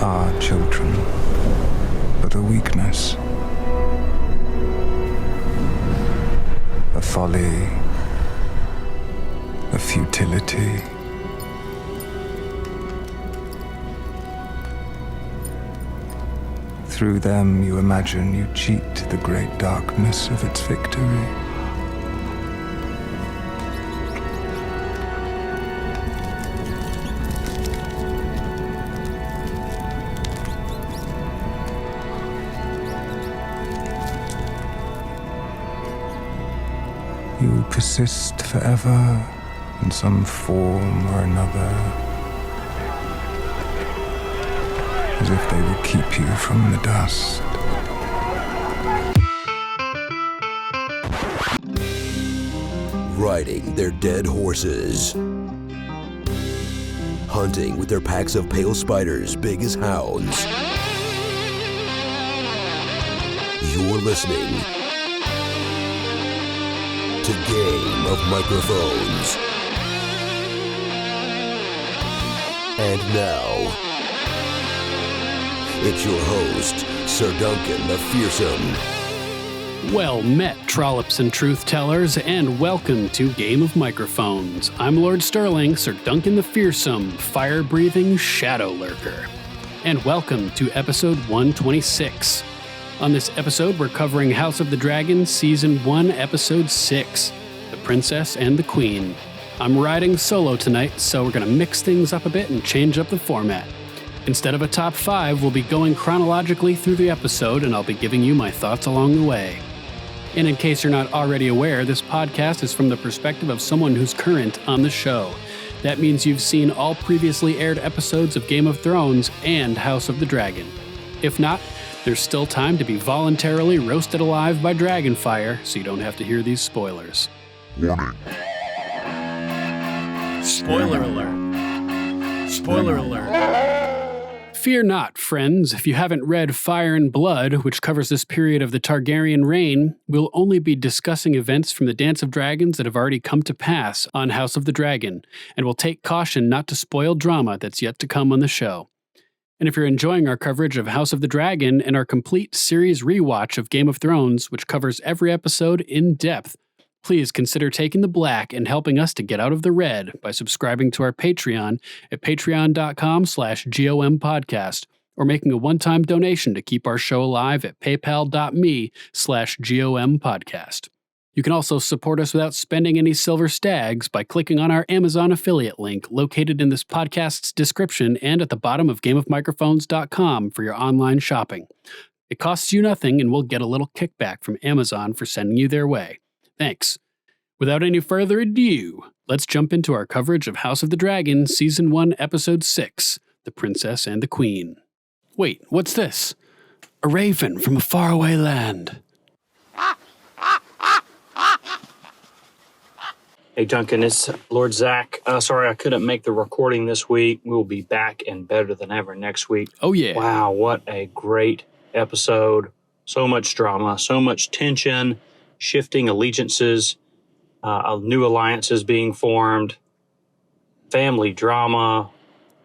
are children, but a weakness, a folly, a futility. Through them you imagine you cheat the great darkness of its victory. You will persist forever in some form or another, as if they will keep you from the dust. Riding their dead horses. Hunting with their packs of pale spiders big as hounds. You're listening to Game of Microphones. And now, it's your host, Sir Duncan the Fearsome. Well met, trollops and truth-tellers, and welcome to Game of Microphones. I'm Lord Sterling, Sir Duncan the Fearsome, fire-breathing shadow lurker. And welcome to episode 126. On this episode, we're covering House of the Dragon, Season 1, Episode 6, The Princess and the Queen. I'm riding solo tonight, so we're going to mix things up a bit and change up the format. Instead of a top 5, we'll be going chronologically through the episode, and I'll be giving you my thoughts along the way. And in case you're not already aware, this podcast is from the perspective of someone who's current on the show. That means you've seen all previously aired episodes of Game of Thrones and House of the Dragon. If not, there's still time to be voluntarily roasted alive by dragonfire, so you don't have to hear these spoilers. Warning. Spoiler alert. Spoiler alert. Fear not, friends. If you haven't read Fire and Blood, which covers this period of the Targaryen reign, we'll only be discussing events from the Dance of Dragons that have already come to pass on House of the Dragon, and we'll take caution not to spoil drama that's yet to come on the show. And if you're enjoying our coverage of House of the Dragon and our complete series rewatch of Game of Thrones, which covers every episode in depth, please consider taking the black and helping us to get out of the red by subscribing to our Patreon at patreon.com/GOM podcast or making a one-time donation to keep our show alive at paypal.me/GOM podcast. You can also support us without spending any silver stags by clicking on our Amazon affiliate link located in this podcast's description and at the bottom of gameofmicrophones.com for your online shopping. It costs you nothing and we'll get a little kickback from Amazon for sending you their way. Thanks. Without any further ado, let's jump into our coverage of House of the Dragon, Season 1, Episode 6, The Princess and the Queen. Wait, what's this? A raven from a faraway land. Hey Duncan, it's Lord Zach. Sorry I couldn't make the recording this week. We'll be back and better than ever next week. Oh yeah. Wow, what a great episode. So much drama, so much tension, shifting allegiances, new alliances being formed, family drama.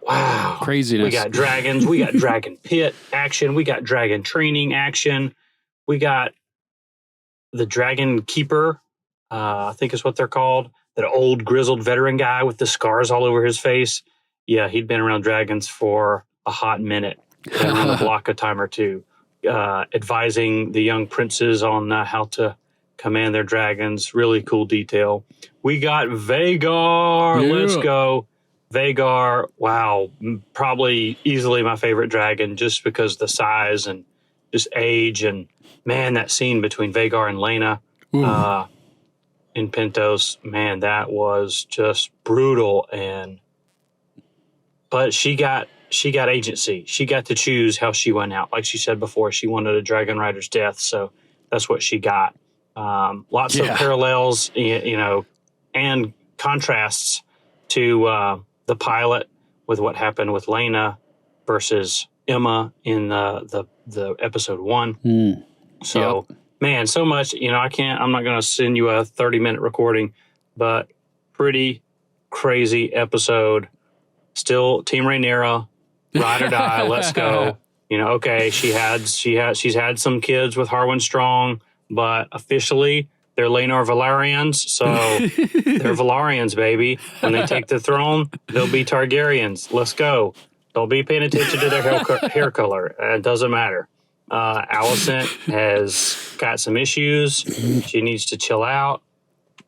Wow. Craziness. We got dragons, we got dragon pit action, we got dragon training action, we got the dragon keeper, I think is what they're called. That old grizzled veteran guy with the scars all over his face. Yeah, he'd been around dragons for a hot minute, been around the block a time or two, advising the young princes on how to command their dragons. Really cool detail. We got Vhagar. Yeah. Let's go. Vhagar, wow, probably easily my favorite dragon just because the size and just age. And man, that scene between Vhagar and Laena in Pentos, man, that was just brutal. But she got agency. She got to choose how she went out. Like she said before, she wanted a dragon rider's death, so that's what she got. Lots of parallels, and contrasts to the pilot with what happened with Laena versus Emma in the episode 1. So. Yep. Man, so much, I'm not going to send you a 30-minute recording, but pretty crazy episode. Still Team Rhaenyra, ride or die, let's go. Okay, she's had some kids with Harwin Strong, but officially they're Laenor Valerians, so they're Valerians, baby. When they take the throne, they'll be Targaryens. Let's go. Don't be paying attention to their hair color. It doesn't matter. Alicent has got some issues. She needs to chill out.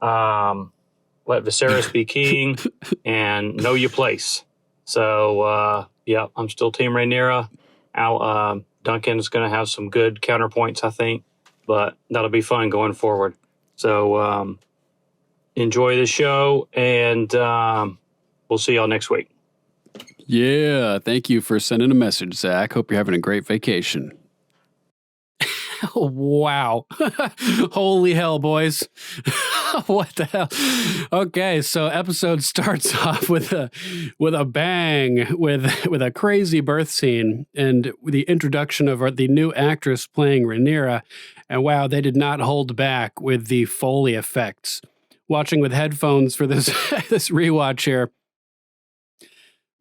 Let Viserys be king and know your place. So, yeah, I'm still Team Rhaenyra. Duncan's going to have some good counterpoints, I think, but that'll be fun going forward. So, enjoy the show, and we'll see y'all next week. Yeah, thank you for sending a message, Zach. Hope you're having a great vacation. Wow. Holy hell, boys. What the hell? Okay, so episode starts off with a bang, with a crazy birth scene and the introduction of the new actress playing Rhaenyra. And wow, they did not hold back with the Foley effects. Watching with headphones for this this rewatch here,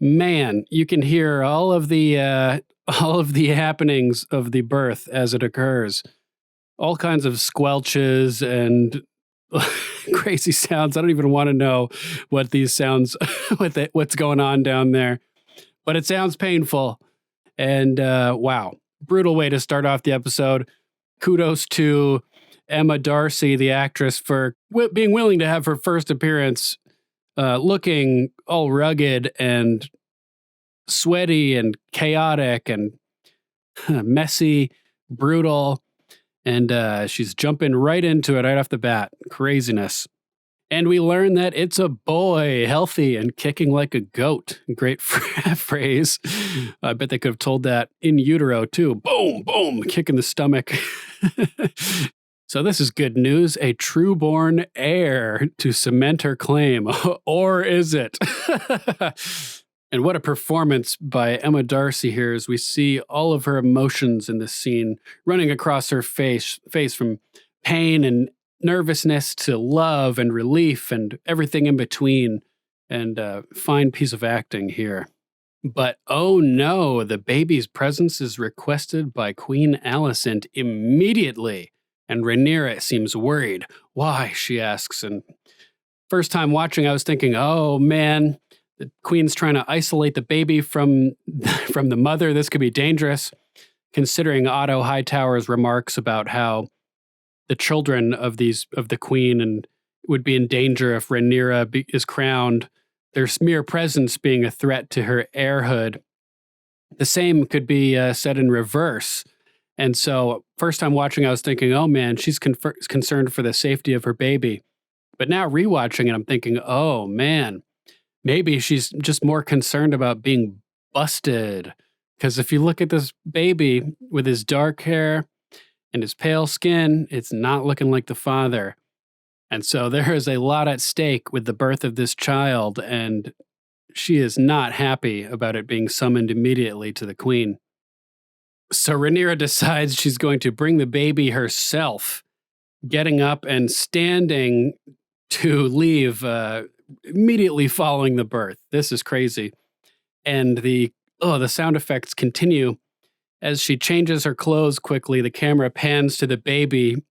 man, you can hear all of the happenings of the birth as it occurs. All kinds of squelches and crazy sounds. I don't even want to know what these sounds, what's going on down there. But it sounds painful. And wow, brutal way to start off the episode. Kudos to Emma Darcy, the actress, for being willing to have her first appearance looking all rugged and sweaty and chaotic and messy, brutal. And she's jumping right into it right off the bat. Craziness. And we learn that it's a boy, healthy and kicking like a goat. Great phrase. I bet they could have told that in utero too. Boom, boom, kick in the stomach. So this is good news. A true-born heir to cement her claim. Or is it? And what a performance by Emma Darcy here as we see all of her emotions in this scene running across her face from pain and nervousness to love and relief and everything in between. And fine piece of acting here. But oh no, the baby's presence is requested by Queen Alicent immediately. And Rhaenyra seems worried. Why, she asks. And first time watching, I was thinking, oh man, the queen's trying to isolate the baby from the mother. This could be dangerous, considering Otto Hightower's remarks about how the children of the queen and would be in danger if Rhaenyra is crowned, their mere presence being a threat to her heirhood. The same could be said in reverse. And so first time watching, I was thinking, oh man, she's concerned for the safety of her baby. But now rewatching it, I'm thinking, oh man, maybe she's just more concerned about being busted. Because if you look at this baby with his dark hair and his pale skin, it's not looking like the father. And so there is a lot at stake with the birth of this child, and she is not happy about it being summoned immediately to the queen. So Rhaenyra decides she's going to bring the baby herself, getting up and standing to leave immediately following the birth. This is crazy. And the sound effects continue as she changes her clothes quickly. The camera pans to the baby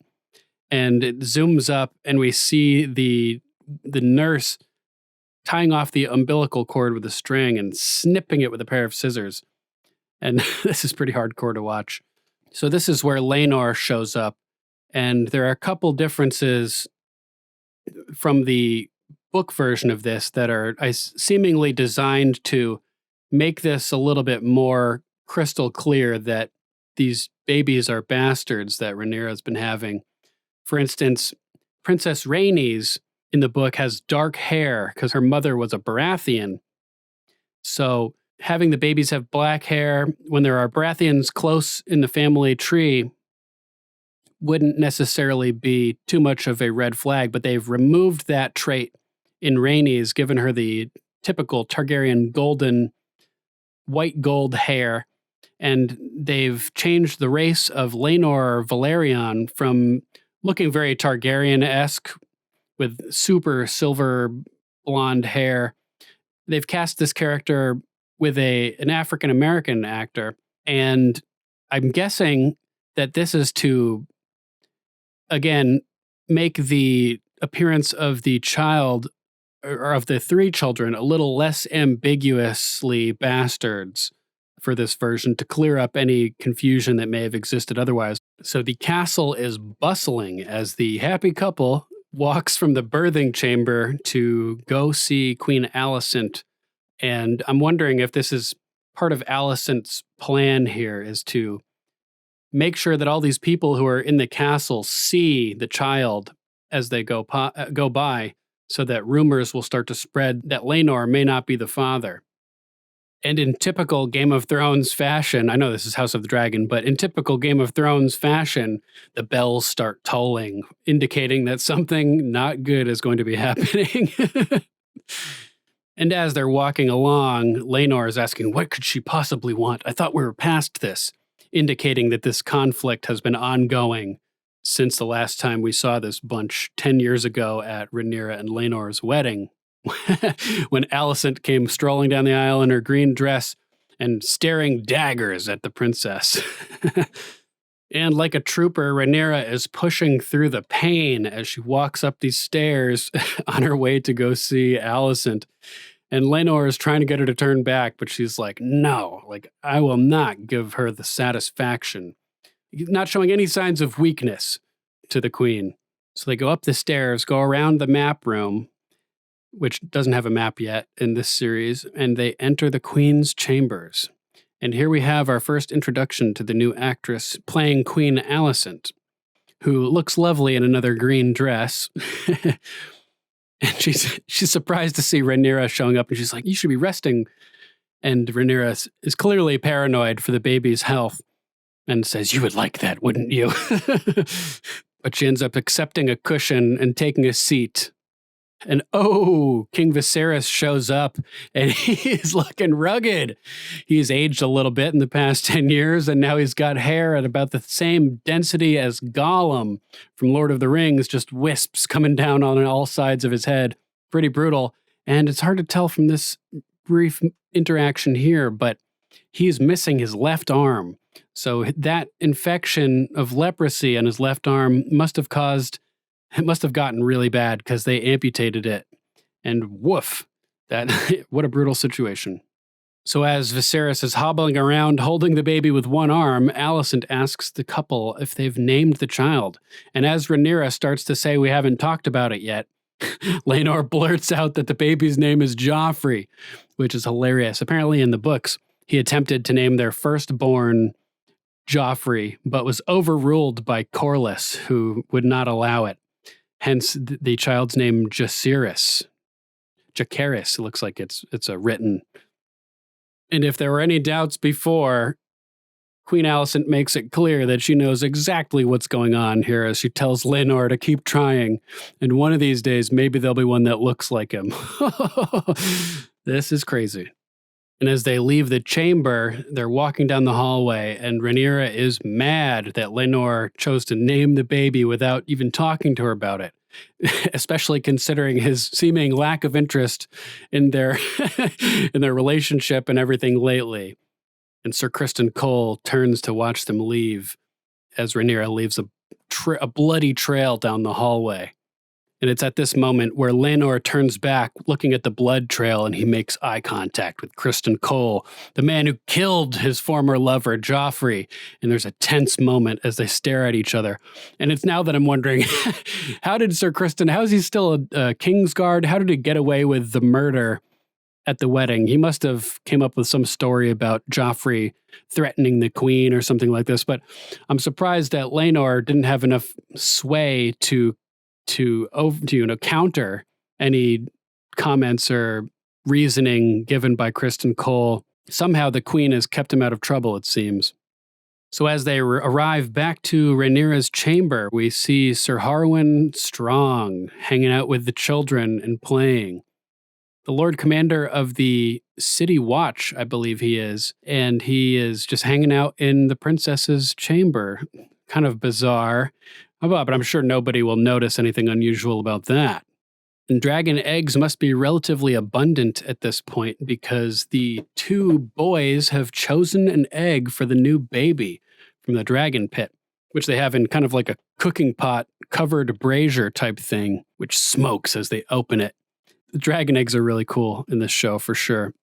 and it zooms up and we see the nurse tying off the umbilical cord with a string and snipping it with a pair of scissors. And this is pretty hardcore to watch. So this is where Laenor shows up. And there are a couple differences from the book version of this that are seemingly designed to make this a little bit more crystal clear that these babies are bastards that Rhaenyra has been having. For instance, Princess Rhaenys in the book has dark hair because her mother was a Baratheon. So having the babies have black hair when there are Baratheons close in the family tree wouldn't necessarily be too much of a red flag, but they've removed that trait in Rhaenys, given her the typical Targaryen golden white gold hair, and they've changed the race of Laenor Valerian from looking very Targaryen-esque with super silver blonde hair. They've cast this character with an African-American actor. And I'm guessing that this is to, again, make the appearance of the child or of the three children a little less ambiguously bastards for this version, to clear up any confusion that may have existed otherwise. So the castle is bustling as the happy couple walks from the birthing chamber to go see Queen Alicent. And I'm wondering if this is part of Alicent's plan here, is to make sure that all these people who are in the castle see the child as they go by, so that rumors will start to spread that Laenor may not be the father. And in typical Game of Thrones fashion, I know this is House of the Dragon, but in typical Game of Thrones fashion, the bells start tolling, indicating that something not good is going to be happening. And as they're walking along, Laenor is asking, what could she possibly want? I thought we were past this, indicating that this conflict has been ongoing since the last time we saw this bunch 10 years ago at Rhaenyra and Laenor's wedding, when Alicent came strolling down the aisle in her green dress and staring daggers at the princess. And like a trooper, Rhaenyra is pushing through the pain as she walks up these stairs on her way to go see Alicent. And Laenor is trying to get her to turn back, but she's like, no, like, I will not give her the satisfaction. Not showing any signs of weakness to the queen. So they go up the stairs, go around the map room, which doesn't have a map yet in this series, and they enter the queen's chambers. And here we have our first introduction to the new actress playing Queen Alicent, who looks lovely in another green dress. And she's surprised to see Rhaenyra showing up, and she's like, you should be resting. And Rhaenyra is clearly paranoid for the baby's health, and says, you would like that, wouldn't you? But she ends up accepting a cushion and taking a seat. And King Viserys shows up, and he's looking rugged. He's aged a little bit in the past 10 years, and now he's got hair at about the same density as Gollum from Lord of the Rings, just wisps coming down on all sides of his head. Pretty brutal. And it's hard to tell from this brief interaction here, but he's missing his left arm. So that infection of leprosy on his left arm must have gotten really bad because they amputated it. And woof, what a brutal situation. So as Viserys is hobbling around holding the baby with one arm, Alicent asks the couple if they've named the child. And as Rhaenyra starts to say we haven't talked about it yet, Laenor blurts out that the baby's name is Joffrey, which is hilarious. Apparently in the books, he attempted to name their firstborn Joffrey, but was overruled by Corlys, who would not allow it. Hence the child's name Jacaerys. Jacaerys, it looks like it's a written. And if there were any doubts before, Queen Alicent makes it clear that she knows exactly what's going on here as she tells Laenor to keep trying. And one of these days, maybe there'll be one that looks like him. This is crazy. And as they leave the chamber, they're walking down the hallway, and Rhaenyra is mad that Laenor chose to name the baby without even talking to her about it, especially considering his seeming lack of interest in their in their relationship and everything lately. And Sir Criston Cole turns to watch them leave as Rhaenyra leaves a bloody trail down the hallway. And it's at this moment where Laenor turns back, looking at the blood trail, and he makes eye contact with Criston Cole, the man who killed his former lover, Joffrey. And there's a tense moment as they stare at each other. And it's now that I'm wondering, how is he still a Kingsguard? How did he get away with the murder at the wedding? He must have came up with some story about Joffrey threatening the queen or something like this. But I'm surprised that Laenor didn't have enough sway to counter any comments or reasoning given by Criston Cole. Somehow the queen has kept him out of trouble, it seems. So as they arrive back to Rhaenyra's chamber, we see Sir Harwin Strong hanging out with the children and playing. The Lord Commander of the City Watch, I believe he is, and he is just hanging out in the princess's chamber. Kind of bizarre. But I'm sure nobody will notice anything unusual about that. And dragon eggs must be relatively abundant at this point because the two boys have chosen an egg for the new baby from the dragon pit, which they have in kind of like a cooking pot covered brazier type thing, which smokes as they open it. The dragon eggs are really cool in this show for sure.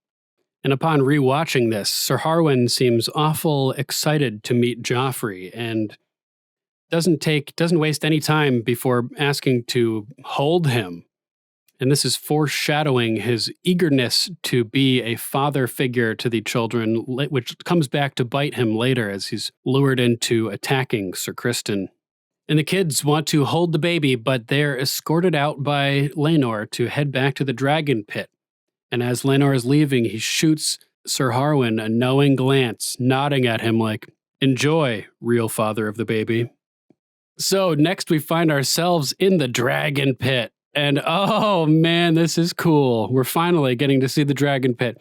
And upon rewatching this, Sir Harwin seems awful excited to meet Joffrey and doesn't waste any time before asking to hold him. And this is foreshadowing his eagerness to be a father figure to the children, which comes back to bite him later as he's lured into attacking Sir Criston. And the kids want to hold the baby, but they're escorted out by Laenor to head back to the dragon pit. And as Laenor is leaving, he shoots Sir Harwin a knowing glance, nodding at him like, "Enjoy, real father of the baby." So next we find ourselves in the dragon pit. And oh man, this is cool. We're finally getting to see the dragon pit.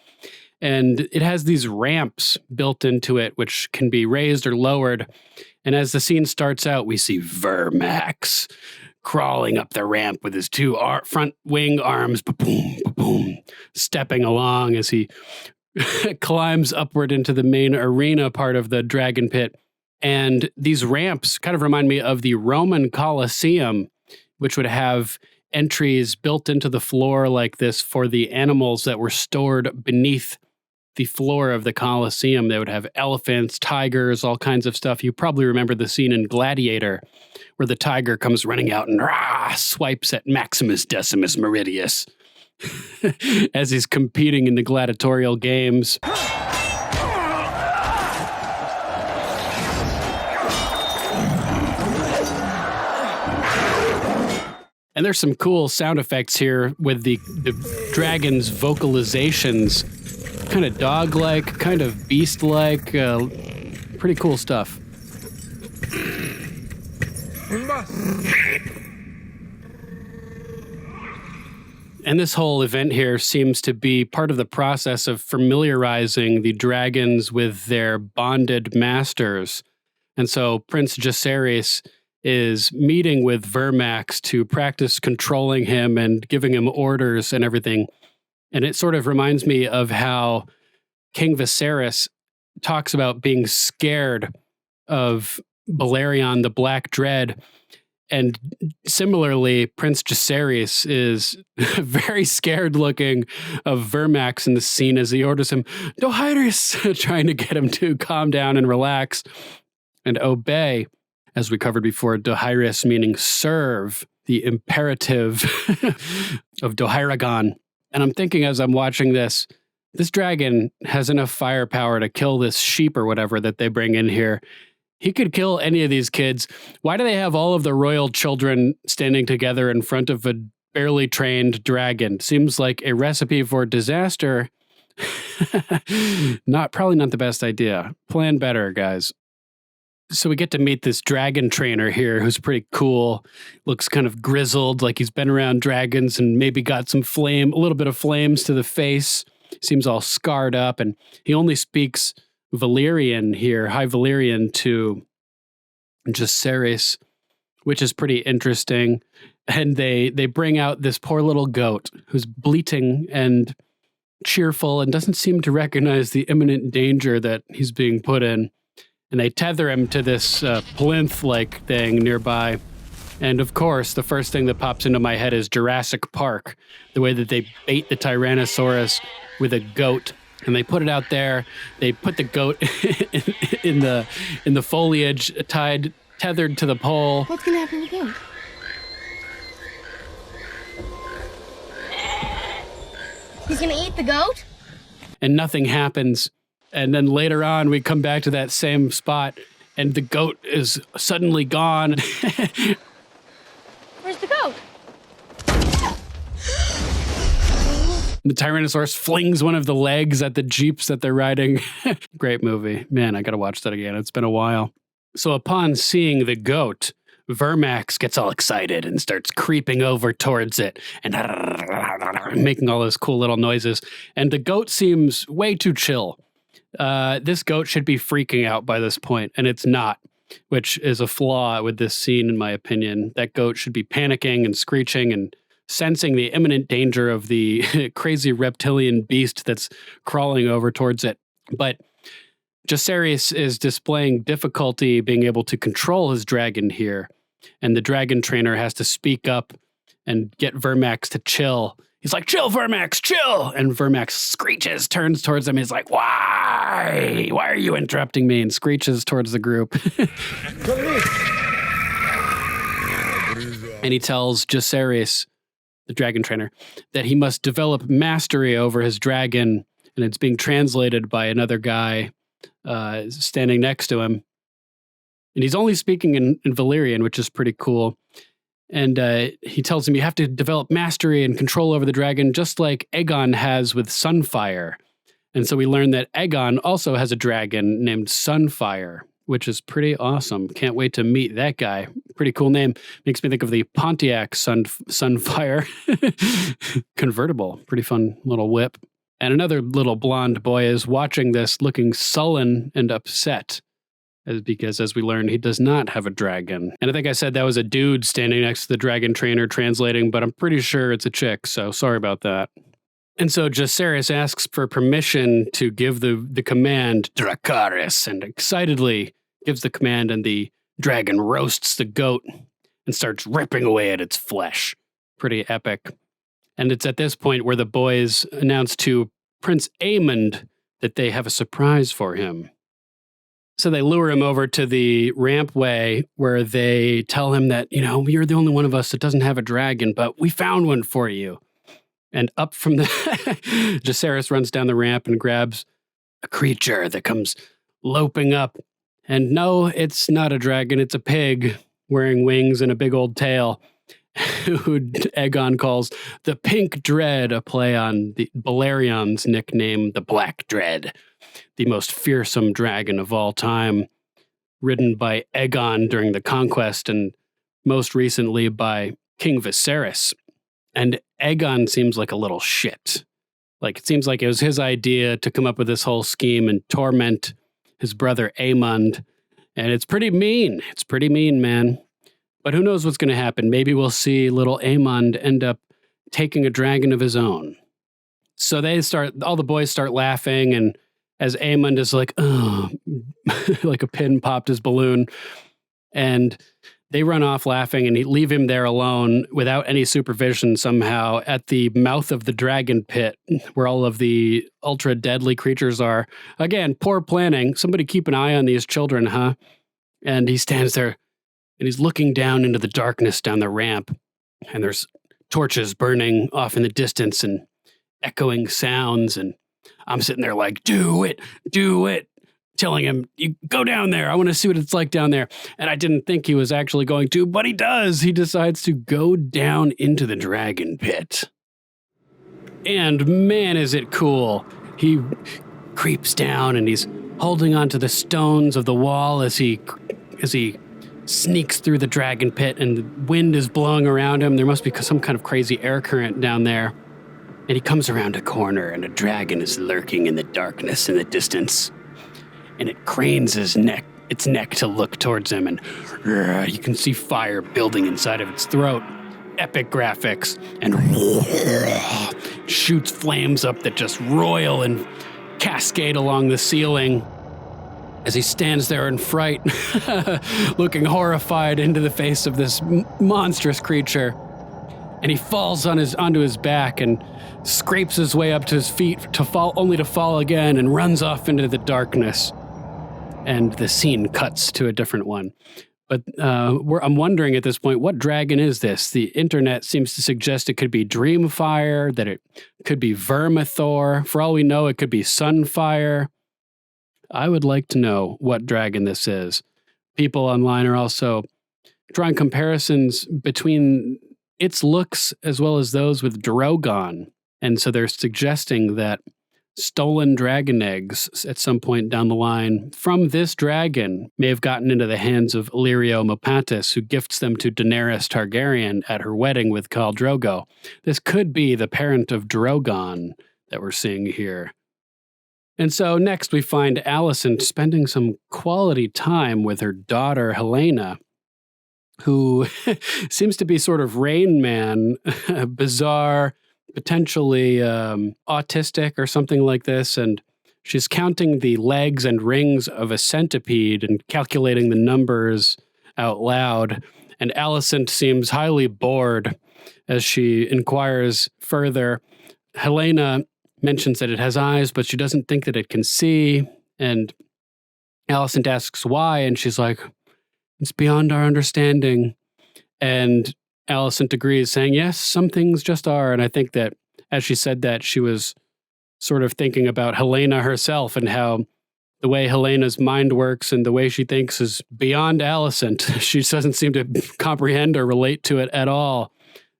And it has these ramps built into it, which can be raised or lowered. And as the scene starts out, we see Vermax crawling up the ramp with his two front wing arms, ba-boom, ba-boom, stepping along as he climbs upward into the main arena part of the dragon pit. And these ramps kind of remind me of the Roman Colosseum, which would have entries built into the floor like this for the animals that were stored beneath the floor of the Colosseum. They would have elephants, tigers, all kinds of stuff. You probably remember the scene in Gladiator where the tiger comes running out and swipes at Maximus Decimus Meridius as he's competing in the gladiatorial games. And there's some cool sound effects here with the dragon's vocalizations. Kind of dog-like, kind of beast-like. Pretty cool stuff. And this whole event here seems to be part of the process of familiarizing the dragons with their bonded masters. And so Prince Jacaerys is meeting with Vermax to practice controlling him and giving him orders and everything. And it sort of reminds me of how King Viserys talks about being scared of Balerion the Black Dread. And similarly, Prince Jacaerys is very scared looking of Vermax in the scene as he orders him, "Dohaeris," trying to get him to calm down and relax and obey. As we covered before, Dohaeris meaning serve, the imperative of Dohaeragon. And I'm thinking as I'm watching this dragon has enough firepower to kill this sheep or whatever that they bring in here. He could kill any of these kids. Why do they have all of the royal children standing together in front of a barely trained dragon? Seems like a recipe for disaster. Probably not the best idea. Plan better, guys. So we get to meet this dragon trainer here who's pretty cool. Looks kind of grizzled, like he's been around dragons and maybe got a little bit of flames to the face. Seems all scarred up, and he only speaks Valyrian here, High Valyrian to Jacaerys, which is pretty interesting. And they bring out this poor little goat who's bleating and cheerful and doesn't seem to recognize the imminent danger that he's being put in. And they tether him to this plinth-like thing nearby. And of course, the first thing that pops into my head is Jurassic Park, the way that they bait the Tyrannosaurus with a goat. And they put it out there. They put the goat in the foliage, tethered to the pole. What's gonna happen to the goat? He's gonna eat the goat? And nothing happens. And then later on, we come back to that same spot, and the goat is suddenly gone. Where's the goat? The Tyrannosaurus flings one of the legs at the jeeps that they're riding. Great movie. Man, I gotta watch that again. It's been a while. So upon seeing the goat, Vermax gets all excited and starts creeping over towards it and making all those cool little noises. And the goat seems way too chill. This goat should be freaking out by this point, and it's not, which is a flaw with this scene, in my opinion. That goat should be panicking and screeching and sensing the imminent danger of the crazy reptilian beast that's crawling over towards it. But Jacaerys is displaying difficulty being able to control his dragon here, and the dragon trainer has to speak up and get Vermax to chill. He's like, chill, Vermax, chill! And Vermax screeches, turns towards him. He's like, why? Why are you interrupting me? And screeches towards the group. And he tells Jacaerys, the dragon trainer, that he must develop mastery over his dragon, and it's being translated by another guy standing next to him. And he's only speaking in Valyrian, which is pretty cool. And he tells him you have to develop mastery and control over the dragon, just like Aegon has with Sunfire. And so we learn that Aegon also has a dragon named Sunfire, which is pretty awesome. Can't wait to meet that guy. Pretty cool name. Makes me think of the Pontiac Sunfire convertible. Pretty fun little whip. And another little blonde boy is watching this looking sullen and upset. Because, as we learned, he does not have a dragon. And I think I said that was a dude standing next to the dragon trainer translating, but I'm pretty sure it's a chick, so sorry about that. And so Jacaerys asks for permission to give the command, Dracarys, and excitedly gives the command, and the dragon roasts the goat and starts ripping away at its flesh. Pretty epic. And it's at this point where the boys announce to Prince Aemond that they have a surprise for him. So they lure him over to the rampway where they tell him that, you're the only one of us that doesn't have a dragon, but we found one for you. And up from the Jacaerys runs down the ramp and grabs a creature that comes loping up. And no, it's not a dragon, it's a pig wearing wings and a big old tail, who Aegon calls the Pink Dread, a play on the Balerion's nickname, the Black Dread, the most fearsome dragon of all time, ridden by Aegon during the conquest and most recently by King Viserys. And Aegon seems like a little shit. Like, it seems like it was his idea to come up with this whole scheme and torment his brother Aemond. And it's pretty mean. It's pretty mean, man. But who knows what's going to happen? Maybe we'll see little Aemond end up taking a dragon of his own. So all the boys start laughing, and as Aemond is like, oh, like a pin popped his balloon, and they run off laughing and leave him there alone without any supervision somehow at the mouth of the dragon pit where all of the ultra deadly creatures are. Again, poor planning. Somebody keep an eye on these children, huh? And he stands there and he's looking down into the darkness down the ramp, and there's torches burning off in the distance and echoing sounds, and I'm sitting there like, do it, telling him, you go down there. I want to see what it's like down there. And I didn't think he was actually going to, but he does. He decides to go down into the dragon pit. And man, is it cool. He creeps down and he's holding onto the stones of the wall as he sneaks through the dragon pit, and the wind is blowing around him. There must be some kind of crazy air current down there. And he comes around a corner, and a dragon is lurking in the darkness in the distance. And it cranes its neck to look towards him, and you can see fire building inside of its throat. Epic graphics, and shoots flames up that just roil and cascade along the ceiling as he stands there in fright, looking horrified into the face of this monstrous creature. And he falls onto his back and scrapes his way up to his feet only to fall again, and runs off into the darkness. And the scene cuts to a different one. But I'm wondering at this point, what dragon is this? The internet seems to suggest it could be Dreamfire, that it could be Vermithor. For all we know, it could be Sunfire. I would like to know what dragon this is. People online are also drawing comparisons between its looks as well as those with Drogon. And so they're suggesting that stolen dragon eggs at some point down the line from this dragon may have gotten into the hands of Illyrio Mopatis, who gifts them to Daenerys Targaryen at her wedding with Khal Drogo. This could be the parent of Drogon that we're seeing here. And so next we find Alicent spending some quality time with her daughter Helena. who seems to be sort of Rain Man, bizarre, potentially autistic or something like this. And she's counting the legs and rings of a centipede and calculating the numbers out loud. And Alicent seems highly bored as she inquires further. Helena mentions that it has eyes, but she doesn't think that it can see. And Alicent asks why, and she's like, it's beyond our understanding. And Alicent agrees, saying, yes, some things just are. And I think that as she said that, she was sort of thinking about Helena herself and how the way Helena's mind works and the way she thinks is beyond Alicent. She doesn't seem to comprehend or relate to it at all,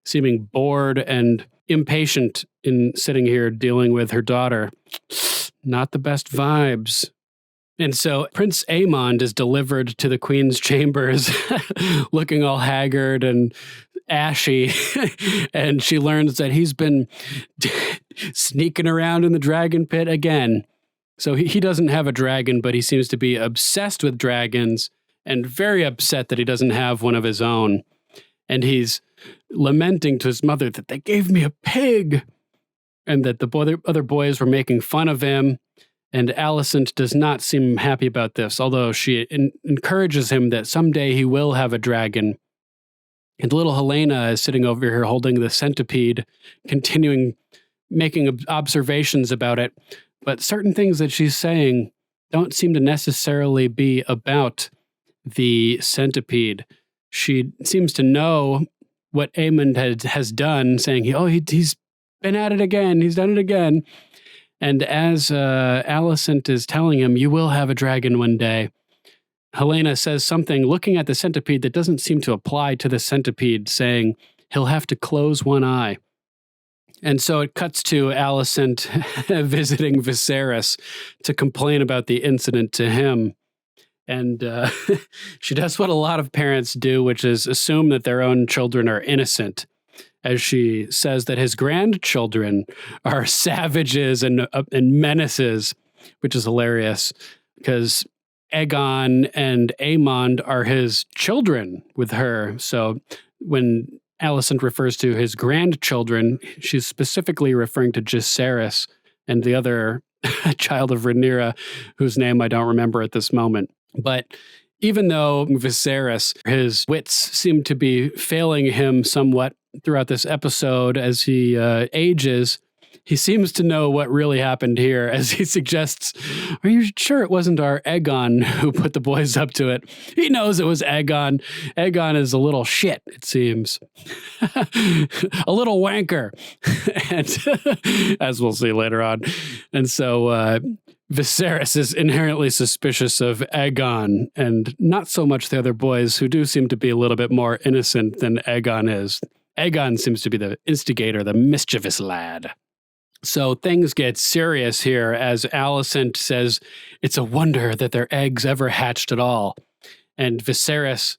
seeming bored and impatient in sitting here dealing with her daughter. Not the best vibes. And so Prince Aemond is delivered to the Queen's chambers, looking all haggard and ashy, and she learns that he's been sneaking around in the dragon pit again. So he doesn't have a dragon, but he seems to be obsessed with dragons and very upset that he doesn't have one of his own. And he's lamenting to his mother that they gave me a pig, and that the other boys were making fun of him. And Alicent does not seem happy about this, although she encourages him that someday he will have a dragon. And little Helena is sitting over here holding the centipede, continuing making observations about it. But certain things that she's saying don't seem to necessarily be about the centipede. She seems to know what Aemond has done, saying, he's been at it again, he's done it again. And as Alicent is telling him, you will have a dragon one day, Helena says something looking at the centipede that doesn't seem to apply to the centipede, saying he'll have to close one eye. And so it cuts to Alicent visiting Viserys to complain about the incident to him. And she does what a lot of parents do, which is assume that their own children are innocent, as she says that his grandchildren are savages and menaces, which is hilarious because Aegon and Aemond are his children with her. So when Alicent refers to his grandchildren, she's specifically referring to Jacaerys and the other child of Rhaenyra, whose name I don't remember at this moment. But even though Viserys, his wits seem to be failing him somewhat throughout this episode as he ages, he seems to know what really happened here, as he suggests, are you sure it wasn't our Aegon who put the boys up to it? He knows it was Aegon. Aegon is a little shit, it seems. A little wanker. And as we'll see later on. And so Viserys is inherently suspicious of Aegon, and not so much the other boys, who do seem to be a little bit more innocent than Aegon is. Aegon seems to be the instigator, the mischievous lad. So things get serious here as Alicent says, it's a wonder that their eggs ever hatched at all. And Viserys,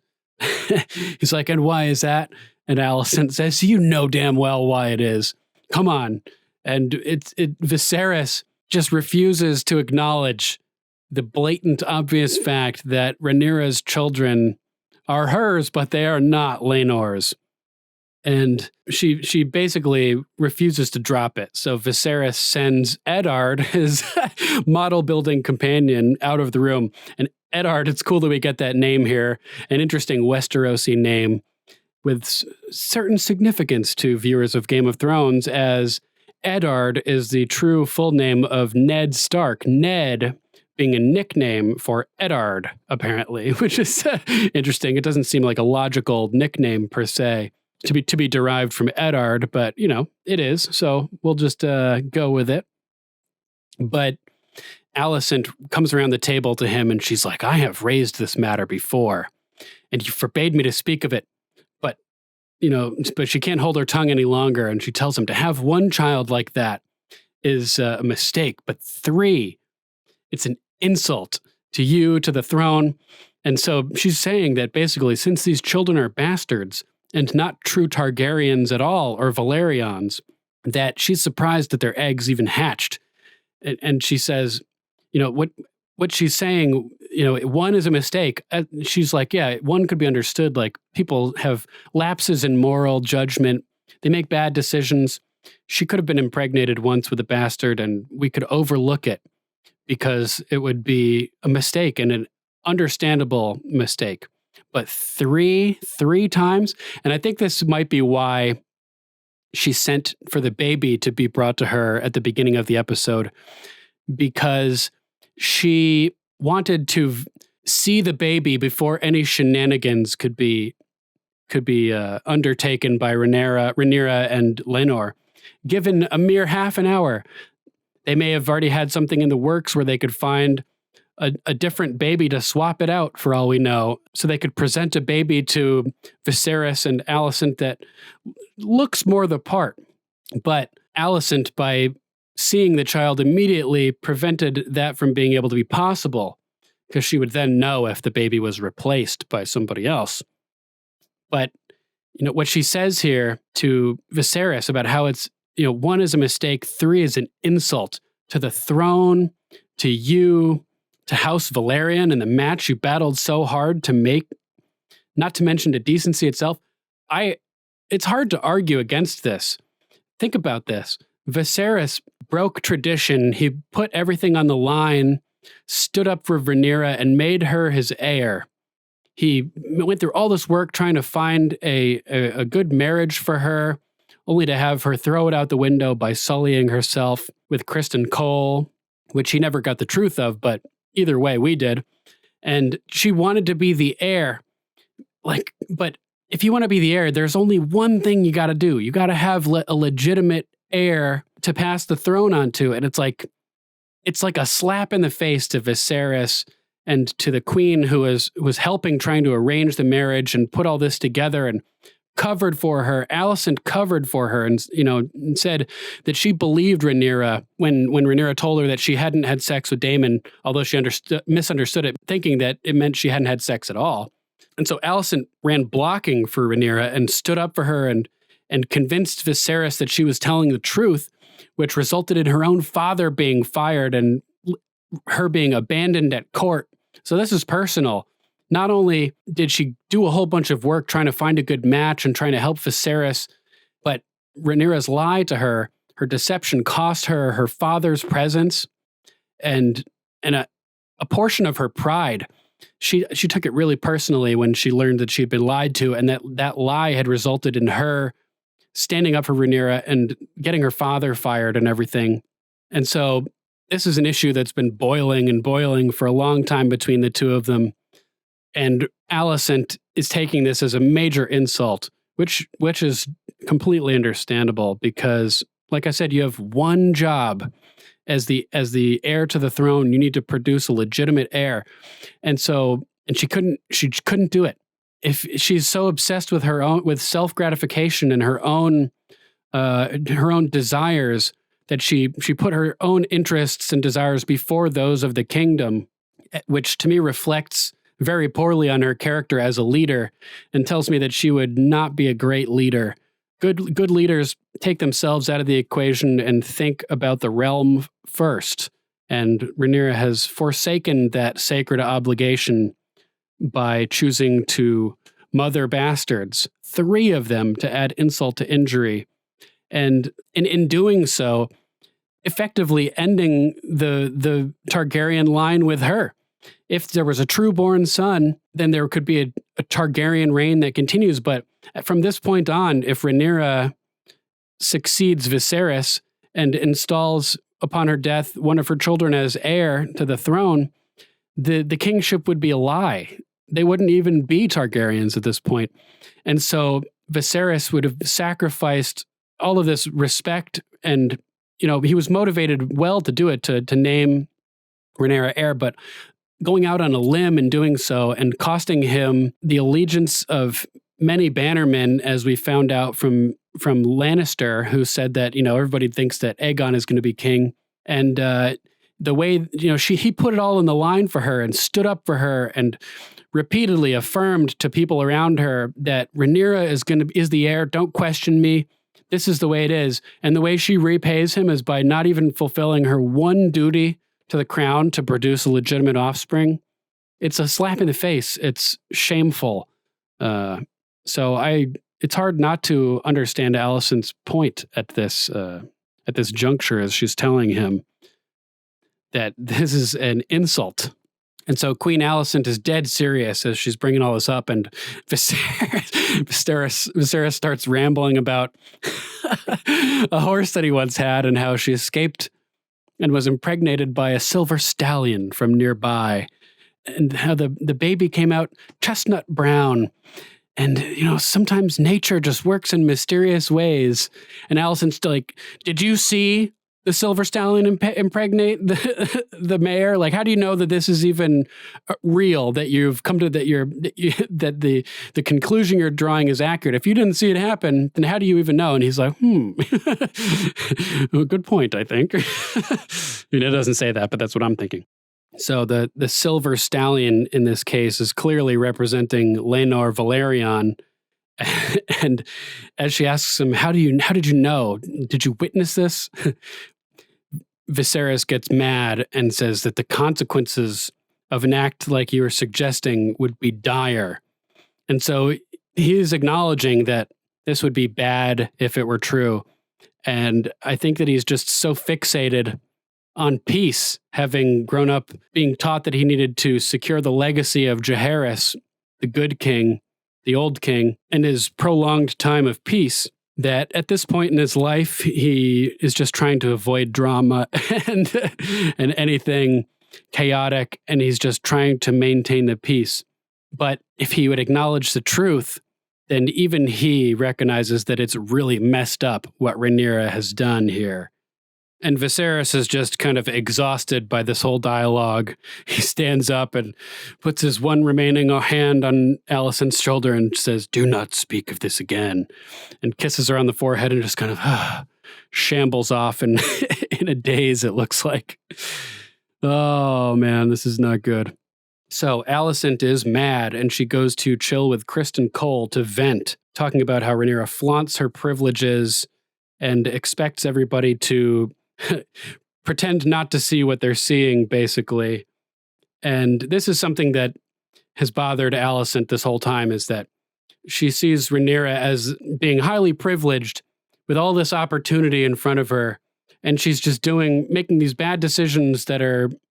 he's like, and why is that? And Alicent says, you know damn well why it is. Come on. And Viserys just refuses to acknowledge the blatant, obvious fact that Rhaenyra's children are hers, but they are not Laenor's. And she basically refuses to drop it. So Viserys sends Eddard, his model building companion, out of the room. And Eddard, it's cool that we get that name here, an interesting Westerosi name with certain significance to viewers of Game of Thrones, as Eddard is the true full name of Ned Stark. Ned being a nickname for Eddard, apparently, which is interesting. It doesn't seem like a logical nickname per se to be derived from Eddard, but, it is. So we'll just go with it. But Alicent comes around the table to him and she's like, I have raised this matter before, and you forbade me to speak of it. But she can't hold her tongue any longer. And she tells him to have one child like that is a mistake, but 3, it's an insult to you, to the throne. And so she's saying that basically, since these children are bastards and not true Targaryens at all, or Valerians, that she's surprised that their eggs even hatched. And she says, what she's saying, one is a mistake. She's like, yeah, one could be understood. Like, people have lapses in moral judgment. They make bad decisions. She could have been impregnated once with a bastard, and we could overlook it because it would be a mistake and an understandable mistake. But three times, and I think this might be why she sent for the baby to be brought to her at the beginning of the episode, because she wanted to see the baby before any shenanigans could be undertaken by Rhaenyra and Lenore. Given a mere half an hour, they may have already had something in the works where they could find a different baby to swap it out, for all we know, so they could present a baby to Viserys and Alicent that looks more the part. But Alicent, by seeing the child immediately, prevented that from being able to be possible, because she would then know if the baby was replaced by somebody else. But what she says here to Viserys about how it's, 1 is a mistake, 3 is an insult to the throne, to you, to House Valerian and the match you battled so hard to make, not to mention to decency itself. It's hard to argue against this. Think about this. Viserys broke tradition. He put everything on the line, stood up for Rhaenyra, and made her his heir. He went through all this work trying to find a good marriage for her, only to have her throw it out the window by sullying herself with Criston Cole, which he never got the truth of, but either way, we did. And she wanted to be the heir. But if you want to be the heir, there's only one thing you got to do. You got to have a legitimate heir to pass the throne onto. And it's like a slap in the face to Viserys and to the queen, who was helping, trying to arrange the marriage and put all this together and covered for her. Alicent covered for her and said that she believed Rhaenyra when Rhaenyra told her that she hadn't had sex with Daemon, although she misunderstood it, thinking that it meant she hadn't had sex at all. And so Alicent ran blocking for Rhaenyra and stood up for her and convinced Viserys that she was telling the truth, which resulted in her own father being fired and her being abandoned at court. So this is personal. Not only did she do a whole bunch of work trying to find a good match and trying to help Viserys, but Rhaenyra's lie to her, her deception, cost her her father's presence and a portion of her pride. She took it really personally when she learned that she'd been lied to, and that lie had resulted in her standing up for Rhaenyra and getting her father fired and everything. And so this is an issue that's been boiling and boiling for a long time between the two of them. And Alicent is taking this as a major insult, which is completely understandable because, like I said, you have one job as the heir to the throne. You need to produce a legitimate heir, and she couldn't do it. If she's so obsessed with self gratification and her own desires that she put her own interests and desires before those of the kingdom, which to me reflects very poorly on her character as a leader and tells me that she would not be a great leader. Good leaders take themselves out of the equation and think about the realm first. And Rhaenyra has forsaken that sacred obligation by choosing to mother bastards, 3 of them, to add insult to injury. And in doing so, effectively ending the Targaryen line with her. If there was a true-born son, then there could be a Targaryen reign that continues. But from this point on, if Rhaenyra succeeds Viserys and installs upon her death one of her children as heir to the throne, the kingship would be a lie. They wouldn't even be Targaryens at this point. And so Viserys would have sacrificed all of this respect, and he was motivated well to do it, to name Rhaenyra heir, but going out on a limb and doing so and costing him the allegiance of many bannermen, as we found out from Lannister, who said that, everybody thinks that Aegon is going to be king. And the way, he put it all on the line for her and stood up for her and repeatedly affirmed to people around her that Rhaenyra is the heir. Don't question me. This is the way it is. And the way she repays him is by not even fulfilling her one duty to the crown to produce a legitimate offspring. it's a slap in the face. It's shameful. It's hard not to understand Alicent's point at this juncture as she's telling him that this is an insult. And so Queen Alicent is dead serious as she's bringing all this up, and Viserys starts rambling about a horse that he once had and how she escaped and was impregnated by a silver stallion from nearby, and how the baby came out chestnut brown. And, sometimes nature just works in mysterious ways. And Alicent's like, did you see the silver stallion impregnate the mayor? Like, how do you know that this is even real, that you've come to, that the conclusion you're drawing is accurate? If you didn't see it happen, then how do you even know? And he's like, well, good point, I think. It doesn't say that, but that's what I'm thinking. So the silver stallion in this case is clearly representing Laenor Velaryon. And as she asks him, how did you know? Did you witness this? Viserys gets mad and says that the consequences of an act like you were suggesting would be dire. And so he is acknowledging that this would be bad if it were true. And I think that he's just so fixated on peace, having grown up being taught that he needed to secure the legacy of Jaehaerys, the good king, the old king, and his prolonged time of peace, that at this point in his life, he is just trying to avoid drama and anything chaotic, and he's just trying to maintain the peace. But if he would acknowledge the truth, then even he recognizes that it's really messed up what Rhaenyra has done here. And Viserys is just kind of exhausted by this whole dialogue. He stands up and puts his one remaining hand on Alicent's shoulder and says, "Do not speak of this again," and kisses her on the forehead and just kind of shambles off in a daze, it looks like. Oh, man, this is not good. So Alicent is mad, and she goes to chill with Criston Cole to vent, talking about how Rhaenyra flaunts her privileges and expects everybody to pretend not to see what they're seeing, basically. And this is something that has bothered Alicent this whole time, is that she sees Rhaenyra as being highly privileged with all this opportunity in front of her, and she's just making these bad decisions that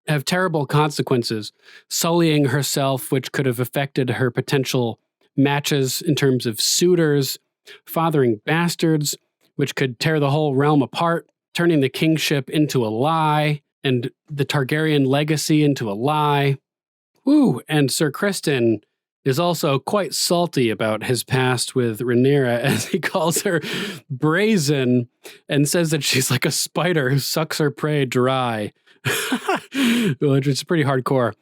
have terrible consequences, sullying herself, which could have affected her potential matches in terms of suitors, fathering bastards, which could tear the whole realm apart, turning the kingship into a lie, and the Targaryen legacy into a lie. Woo! And Sir Criston is also quite salty about his past with Rhaenyra, as he calls her brazen, and says that she's like a spider who sucks her prey dry, which is pretty hardcore.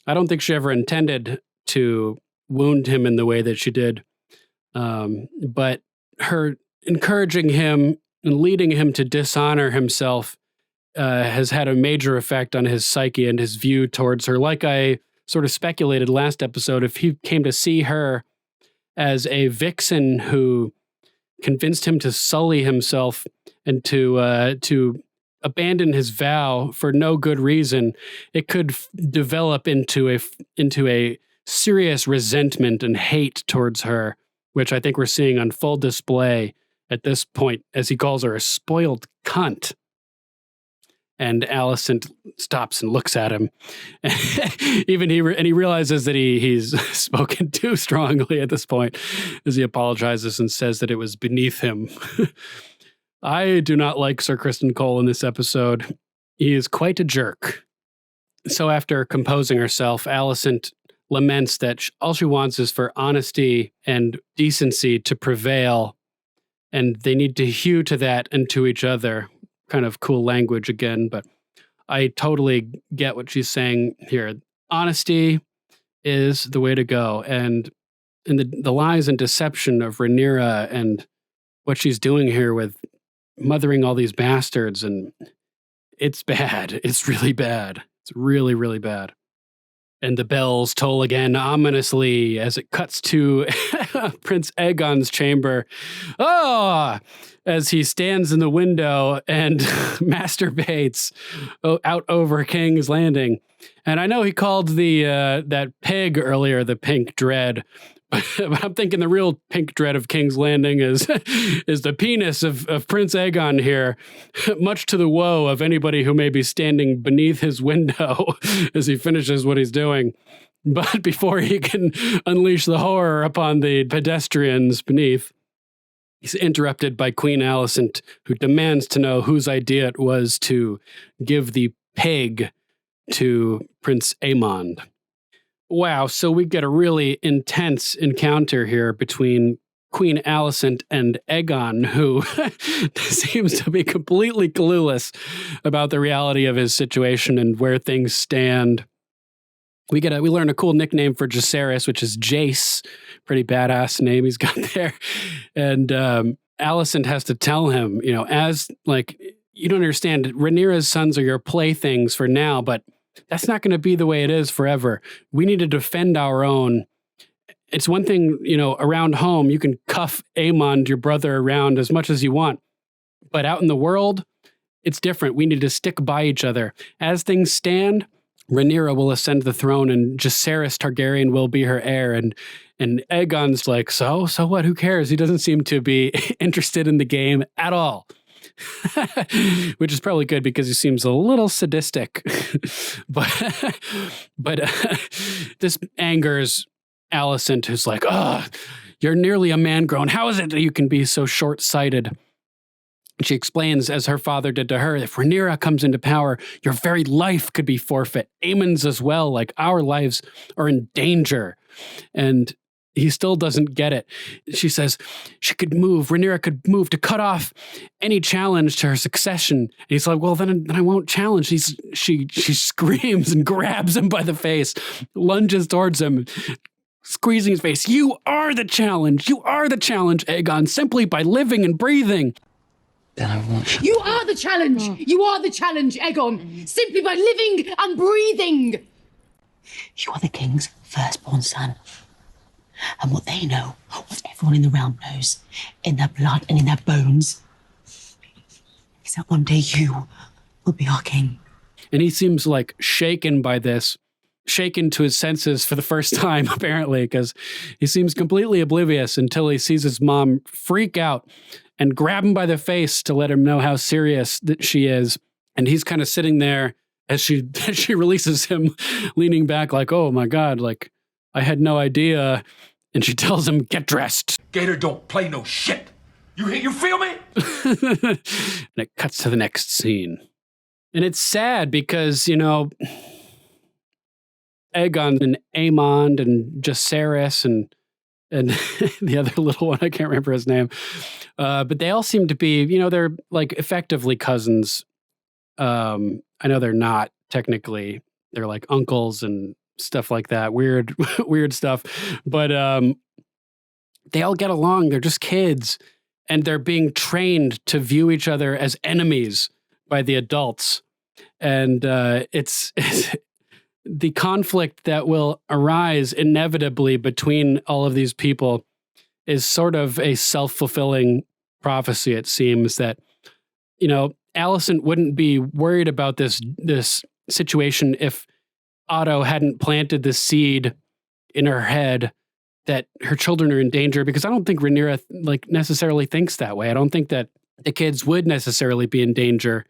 I don't think she ever intended to wound him in the way that she did, but her encouraging him and leading him to dishonor himself has had a major effect on his psyche and his view towards her. Like I sort of speculated last episode, if he came to see her as a vixen who convinced him to sully himself and to abandon his vow for no good reason, it could develop into a serious resentment and hate towards her, which I think we're seeing on full display at this point, as he calls her a spoiled cunt. And Alicent stops and looks at him. And he realizes that he's spoken too strongly at this point, as he apologizes and says that it was beneath him. I do not like Sir Criston Cole in this episode. He is quite a jerk. So after composing herself, Alicent laments that all she wants is for honesty and decency to prevail, and they need to hew to that and to each other. Kind of cool language again, but I totally get what she's saying here. Honesty is the way to go, and the lies and deception of Rhaenyra and what she's doing here with mothering all these bastards, and it's bad. It's really bad. It's really, really bad. And the bells toll again ominously as it cuts to Prince Aegon's chamber. Ah! As he stands in the window and masturbates out over King's Landing. And I know he called the that pig earlier the pink dread, but I'm thinking the real pink dread of King's Landing is the penis of Prince Aegon here, much to the woe of anybody who may be standing beneath his window as he finishes what he's doing. But before he can unleash the horror upon the pedestrians beneath, he's interrupted by Queen Alicent, who demands to know whose idea it was to give the pig to Prince Aemond. Wow, so we get a really intense encounter here between Queen Alicent and Aegon, who seems to be completely clueless about the reality of his situation and where things stand. We learn a cool nickname for Jacaerys, which is Jace. Pretty badass name he's got there. And Alicent has to tell him, you don't understand, Rhaenyra's sons are your playthings for now, but that's not going to be the way it is forever. We need to defend our own. It's one thing, around home, you can cuff Aemond, your brother, around as much as you want. But out in the world, it's different. We need to stick by each other. As things stand, Rhaenyra will ascend the throne and Jacaerys Targaryen will be her heir. And Aegon's like, so what? Who cares? He doesn't seem to be interested in the game at all. Which is probably good because he seems a little sadistic. but this angers Alicent, who's like, you're nearly a man grown. How is it that you can be so short-sighted? She explains, as her father did to her, if Rhaenyra comes into power, your very life could be forfeit. Aemon's as well, like our lives are in danger. And he still doesn't get it. She says Rhaenyra could move to cut off any challenge to her succession. And he's like, well, then I won't challenge. She screams and grabs him by the face, lunges towards him, squeezing his face. You are the challenge. You are the challenge, Aegon, simply by living and breathing. Then I won't. You are the challenge. You are the challenge, Aegon, simply by living and breathing. You are the king's firstborn son. And what they know, what everyone in the realm knows, in their blood and in their bones, is that one day you will be our king. And he seems like shaken by this, shaken to his senses for the first time, apparently, because he seems completely oblivious until he sees his mom freak out and grab him by the face to let him know how serious that she is. And he's kind of sitting there as she releases him, leaning back like, oh my God, like, I had no idea. And she tells him, get dressed. Gator don't play no shit. You feel me? And it cuts to the next scene. And it's sad because, Aegon and Aemond and Jacaerys and the other little one, I can't remember his name. But they all seem to be, they're like effectively cousins. I know they're not technically. They're like uncles and stuff like that, weird stuff. But they all get along. They're just kids, and they're being trained to view each other as enemies by the adults. And it's the conflict that will arise inevitably between all of these people is sort of a self-fulfilling prophecy. It seems that, Alicent wouldn't be worried about this situation if Otto hadn't planted the seed in her head that her children are in danger, because I don't think Rhaenyra necessarily thinks that way. I don't think that the kids would necessarily be in danger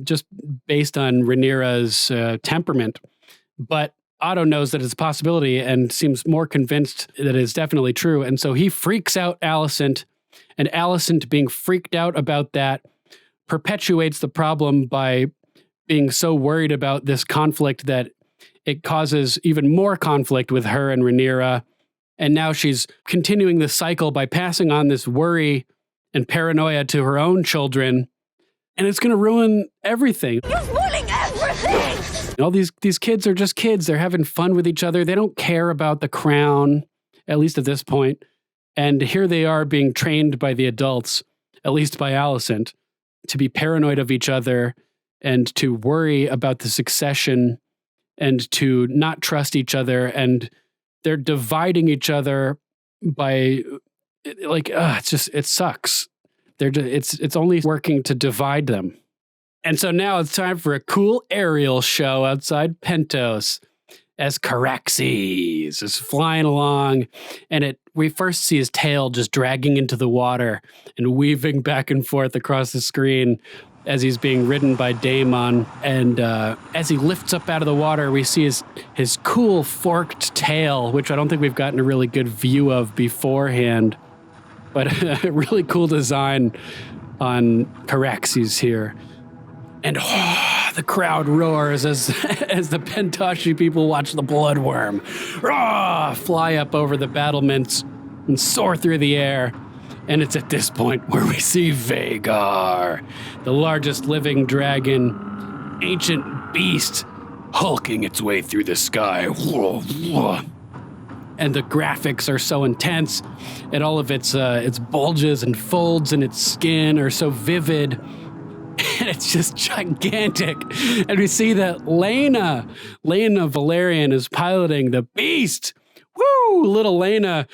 just based on Rhaenyra's temperament. But Otto knows that it's a possibility and seems more convinced that it's definitely true. And so he freaks out Alicent, and Alicent being freaked out about that perpetuates the problem by being so worried about this conflict that it causes even more conflict with her and Rhaenyra. And now she's continuing the cycle by passing on this worry and paranoia to her own children. And it's going to ruin everything. You're ruining everything! All these kids are just kids. They're having fun with each other. They don't care about the crown, at least at this point. And here they are being trained by the adults, at least by Alicent, to be paranoid of each other and to worry about the succession and to not trust each other, and they're dividing each other by it sucks. It's only working to divide them. And so now it's time for a cool aerial show outside Pentos as Caraxes is flying along, and we first see his tail just dragging into the water and weaving back and forth across the screen as he's being ridden by Daemon. And as he lifts up out of the water, we see his cool forked tail, which I don't think we've gotten a really good view of beforehand, but a really cool design on Caraxes here. And the crowd roars as the Pentoshi people watch the bloodworm fly up over the battlements and soar through the air. And it's at this point where we see Vhagar, the largest living dragon, ancient beast, hulking its way through the sky. And the graphics are so intense, and all of its bulges and folds in its skin are so vivid. And it's just gigantic. And we see that Lena Valerian is piloting the beast. Woo! Little Lena,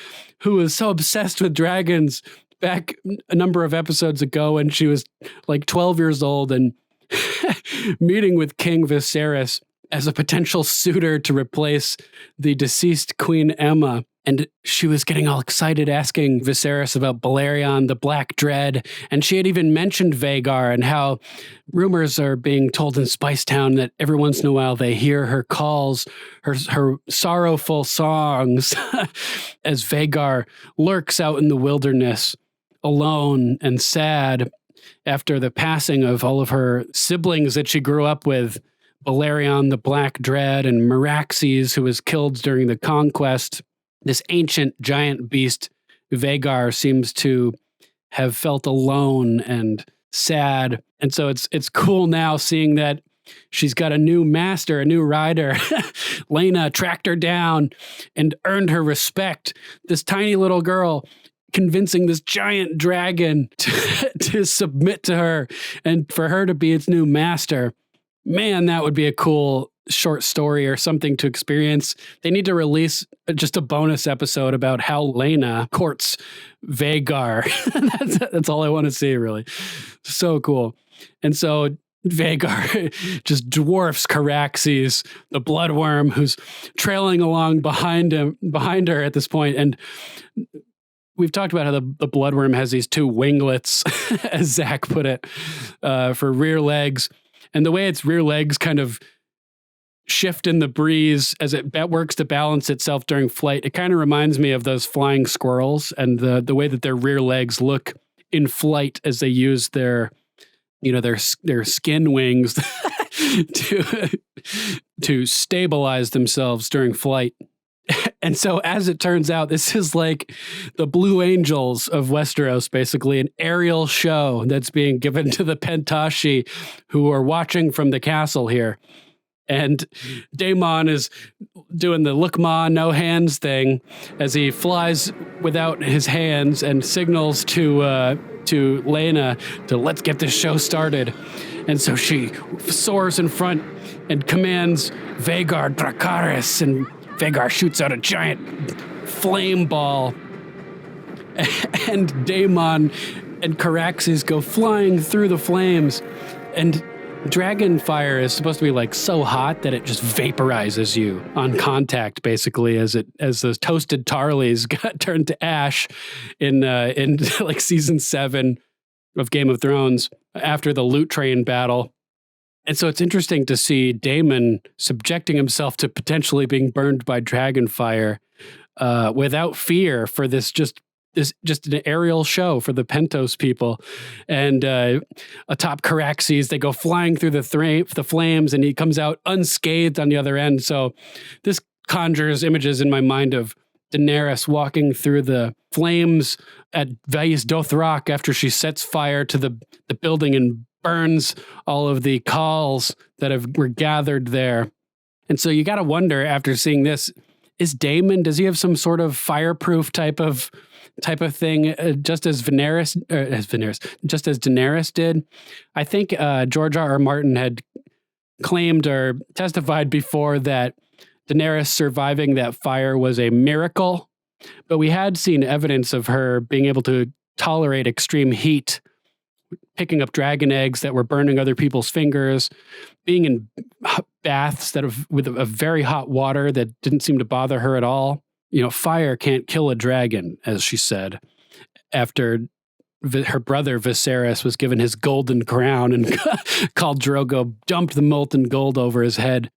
who was so obsessed with dragons back a number of episodes ago when she was like 12 years old and meeting with King Viserys as a potential suitor to replace the deceased Queen Emma. And she was getting all excited asking Viserys about Balerion, the Black Dread. And she had even mentioned Vhagar and how rumors are being told in Spicetown that every once in a while they hear her calls, her sorrowful songs as Vhagar lurks out in the wilderness alone and sad after the passing of all of her siblings that she grew up with. Balerion, the Black Dread, and Meraxes, who was killed during the conquest. This ancient giant beast, Vhagar, seems to have felt alone and sad. And so it's cool now seeing that she's got a new master, a new rider. Lena tracked her down and earned her respect. This tiny little girl convincing this giant dragon to submit to her and for her to be its new master. Man, that would be a cool short story or something to experience. They need to release just a bonus episode about how Lena courts Vhagar. That's all I want to see, really. So cool. And so Vhagar just dwarfs Caraxes, the bloodworm, who's trailing along behind her at this point. And we've talked about how the bloodworm has these two winglets, as Zach put it, for rear legs. And the way its rear legs kind of shift in the breeze as it works to balance itself during flight, it kind of reminds me of those flying squirrels and the way that their rear legs look in flight as they use their skin wings to stabilize themselves during flight. And so, as it turns out, this is like the Blue Angels of Westeros, basically an aerial show that's being given to the Pentoshi who are watching from the castle here. And Daemon is doing the look ma, no hands thing as he flies without his hands and signals to Lena to let's get this show started. And so she soars in front and commands Vhagar Dracarys, and Vhagar shoots out a giant flame ball. And Daemon and Caraxes go flying through the flames. And dragonfire is supposed to be like so hot that it just vaporizes you on contact, basically, as those toasted tarlies got turned to ash in like season 7 of Game of Thrones after the loot train battle. And so it's interesting to see Daemon subjecting himself to potentially being burned by dragonfire without fear for this just an aerial show for the Pentos people. And atop Caraxes, they go flying through the flames, and he comes out unscathed on the other end. So this conjures images in my mind of Daenerys walking through the flames at Vaes Dothrak after she sets fire to the building and burns all of the calls that were gathered there. And so you got to wonder, after seeing this, does he have some sort of fireproof type of thing, just as Daenerys did? I think George R.R. Martin had claimed or testified before that Daenerys surviving that fire was a miracle, but we had seen evidence of her being able to tolerate extreme heat, picking up dragon eggs that were burning other people's fingers, being in baths with a very hot water that didn't seem to bother her at all. You know, fire can't kill a dragon, as she said, after her brother Viserys was given his golden crown and Khal Drogo dumped the molten gold over his head.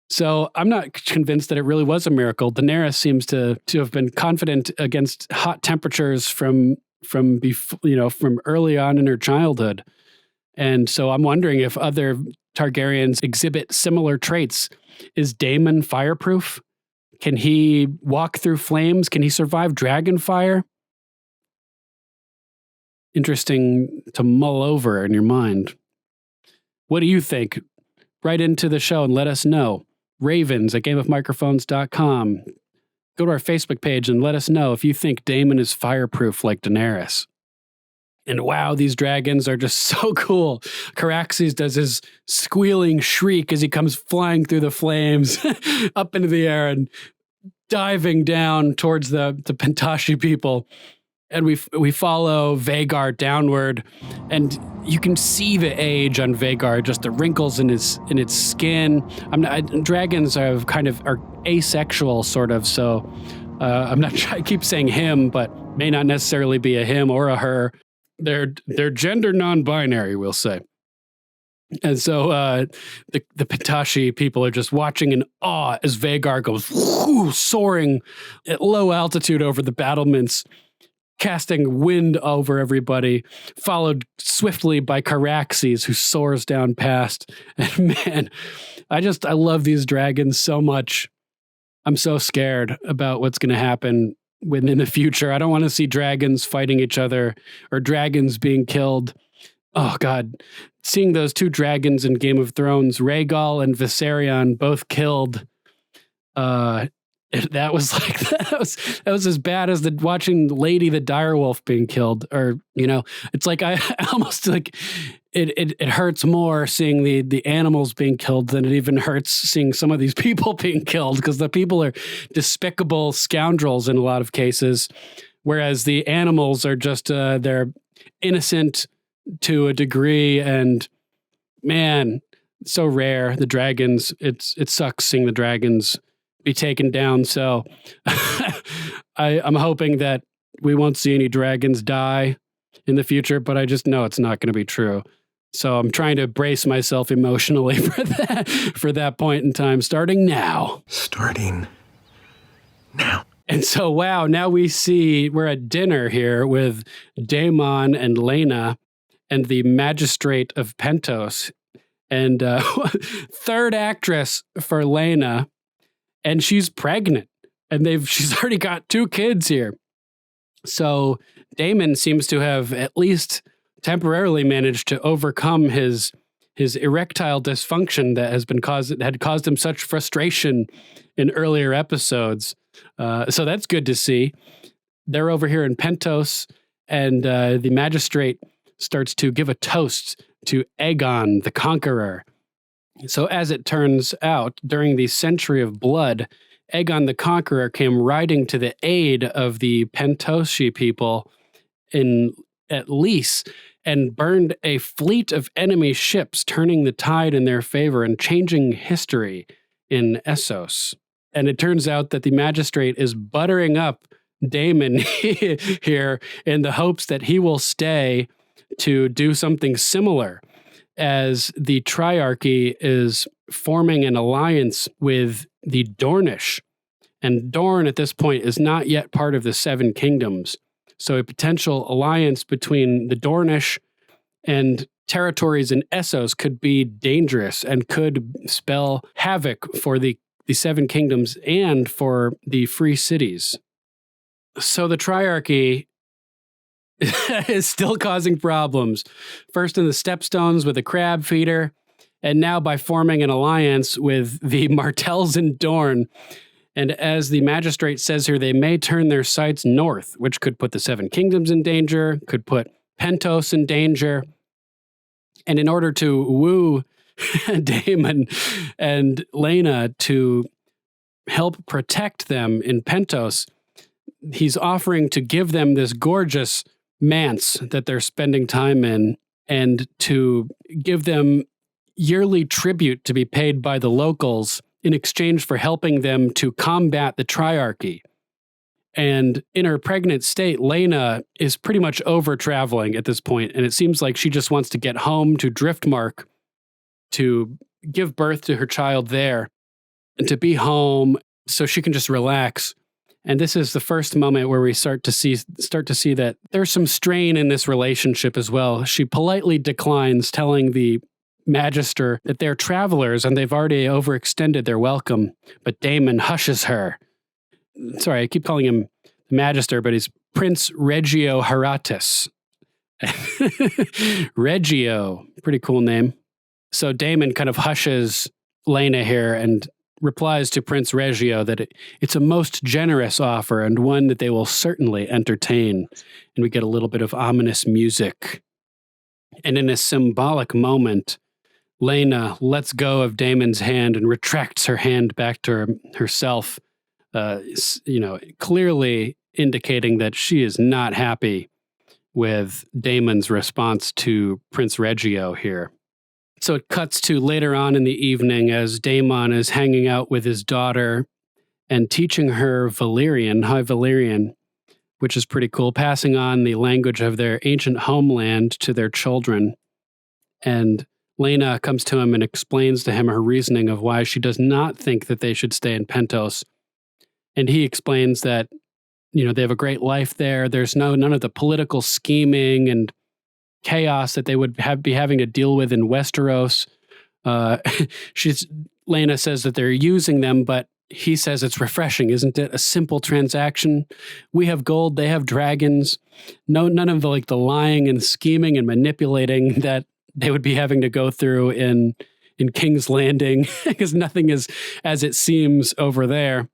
So I'm not convinced that it really was a miracle. Daenerys seems to have been confident against hot temperatures from early on in her childhood. And so I'm wondering if other Targaryens exhibit similar traits. Is Daemon fireproof? Can he walk through flames? Can he survive dragon fire? Interesting to mull over in your mind. What do you think? Write into the show and let us know. Ravens at gameofmicrophones.com. Go to our Facebook page and let us know if you think Daemon is fireproof like Daenerys. And wow, these dragons are just so cool. Caraxes does his squealing shriek as he comes flying through the flames up into the air and diving down towards the Pentashi people. And we follow Vhagar downward, and you can see the age on Vhagar, just the wrinkles in its skin. Dragons are asexual, sort of. So I keep saying him, but may not necessarily be a him or a her. They're gender non-binary, we'll say. And so the Pentashi people are just watching in awe as Vhagar goes soaring at low altitude over the battlements, casting wind over everybody, followed swiftly by Caraxes, who soars down past. And man, I love these dragons so much. I'm so scared about what's going to happen in the future. I don't want to see dragons fighting each other or dragons being killed. Oh God, seeing those two dragons in Game of Thrones, Rhaegal and Viserion, both killed. That was as bad as watching Lady the Direwolf being killed. Or, it's like I almost like it hurts more seeing the animals being killed than it even hurts seeing some of these people being killed, because the people are despicable scoundrels in a lot of cases, whereas the animals are just they're innocent to a degree. And man, so rare. The dragons, it sucks seeing the dragons be taken down. So I'm hoping that we won't see any dragons die in the future, but I just know it's not going to be true. So I'm trying to brace myself emotionally for that point in time, starting now. Starting now. And so, wow, now we're at dinner here with Daemon and Laena and the magistrate of Pentos, and third actress for Laena. And she's pregnant, and she's already got 2 kids here. So Daemon seems to have at least temporarily managed to overcome his erectile dysfunction that had caused him such frustration in earlier episodes. So that's good to see. They're over here in Pentos, and the magistrate starts to give a toast to Aegon the Conqueror. So as it turns out, during the Century of Blood, Aegon the Conqueror came riding to the aid of the Pentoshi people at Lys and burned a fleet of enemy ships, turning the tide in their favor and changing history in Essos. And it turns out that the magistrate is buttering up Daemon here in the hopes that he will stay to do something similar, as the Triarchy is forming an alliance with the Dornish. And Dorne at this point is not yet part of the Seven Kingdoms. So a potential alliance between the Dornish and territories in Essos could be dangerous and could spell havoc for the Seven Kingdoms and for the free cities. So the Triarchy is still causing problems. First in the Stepstones with a crab feeder, and now by forming an alliance with the Martells in Dorne. And as the magistrate says here, they may turn their sights north, which could put the Seven Kingdoms in danger, could put Pentos in danger. And in order to woo Damon and Lena to help protect them in Pentos. He's offering to give them this gorgeous manse that they're spending time in and to give them yearly tribute to be paid by the locals in exchange for helping them to combat the Triarchy. And in her pregnant state, Lena is pretty much over traveling at this point, and it seems like she just wants to get home to Driftmark to give birth to her child there and to be home so she can just relax. And this is the first moment where we start to see that there's some strain in this relationship as well. She politely declines telling the Magister that they're travelers and they've already overextended their welcome, but Damon hushes her. Sorry, I keep calling him Magister, but he's Prince Reggio Haratus. Reggio, pretty cool name. So Damon kind of hushes Lena here and replies to Prince Reggio that it's a most generous offer and one that they will certainly entertain. And we get a little bit of ominous music. And in a symbolic moment, Lena lets go of Damon's hand and retracts her hand back to herself, clearly indicating that she is not happy with Damon's response to Prince Reggio here. So it cuts to later on in the evening as Damon is hanging out with his daughter and teaching her Valyrian, High Valyrian, which is pretty cool, passing on the language of their ancient homeland to their children. And Lena comes to him and explains to him her reasoning of why she does not think that they should stay in Pentos. And he explains that, they have a great life there. There's none of the political scheming and chaos that they would be having to deal with in Westeros. Lena says that they're using them, but he says it's refreshing, isn't it? A simple transaction. We have gold, they have dragons. None of the lying and scheming and manipulating that they would be having to go through in King's Landing, because nothing is as it seems over there.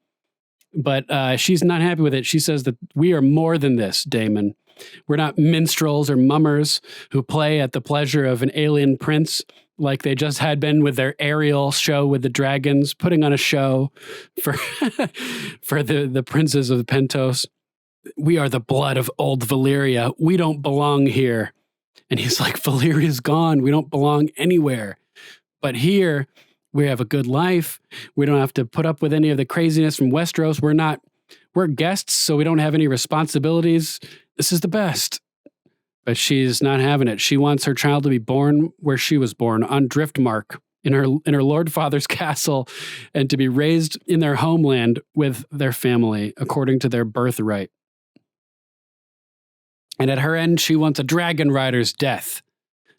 But she's not happy with it. She says that we are more than this, Damon. We're not minstrels or mummers who play at the pleasure of an alien prince like they just had been with their Ariel show with the dragons, putting on a show for for the princes of the Pentos. We are the blood of old Valyria. We don't belong here. And he's like, Valyria's gone. We don't belong anywhere. But here, we have a good life. We don't have to put up with any of the craziness from Westeros. We're guests, so we don't have any responsibilities. This is the best. But she's not having it. She wants her child to be born where she was born, on Driftmark, in her Lord Father's castle, and to be raised in their homeland with their family, according to their birthright. And at her end, she wants a dragon rider's death,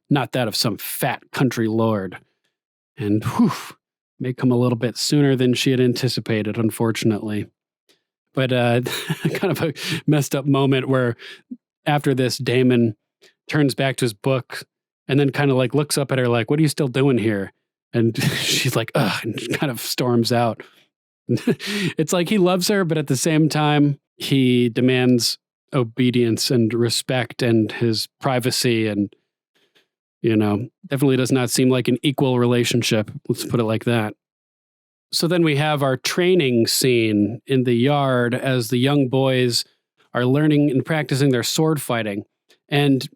not that of some fat country lord. And may come a little bit sooner than she had anticipated, unfortunately. But kind of a messed up moment where after this, Damon turns back to his book and then kind of looks up at her like, what are you still doing here? And she's like, ugh, and kind of storms out. It's like he loves her, but at the same time, he demands obedience and respect and his privacy, and definitely does not seem like an equal relationship. Let's put it like that. So then we have our training scene in the yard as the young boys are learning and practicing their sword fighting. And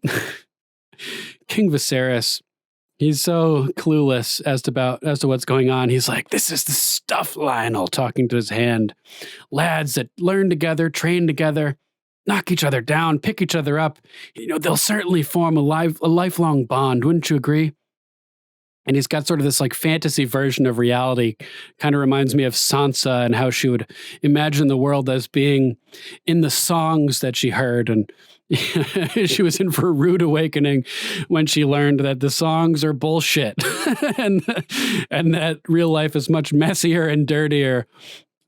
King Viserys, he's so clueless as to what's going on. He's like, this is the stuff, Lionel, talking to his hand. Lads that learn together, train together, knock each other down, pick each other up. They'll certainly form a lifelong bond. Wouldn't you agree? And he's got sort of this fantasy version of reality. Kind of reminds me of Sansa and how she would imagine the world as being in the songs that she heard. And she was in for a rude awakening when she learned that the songs are bullshit and that real life is much messier and dirtier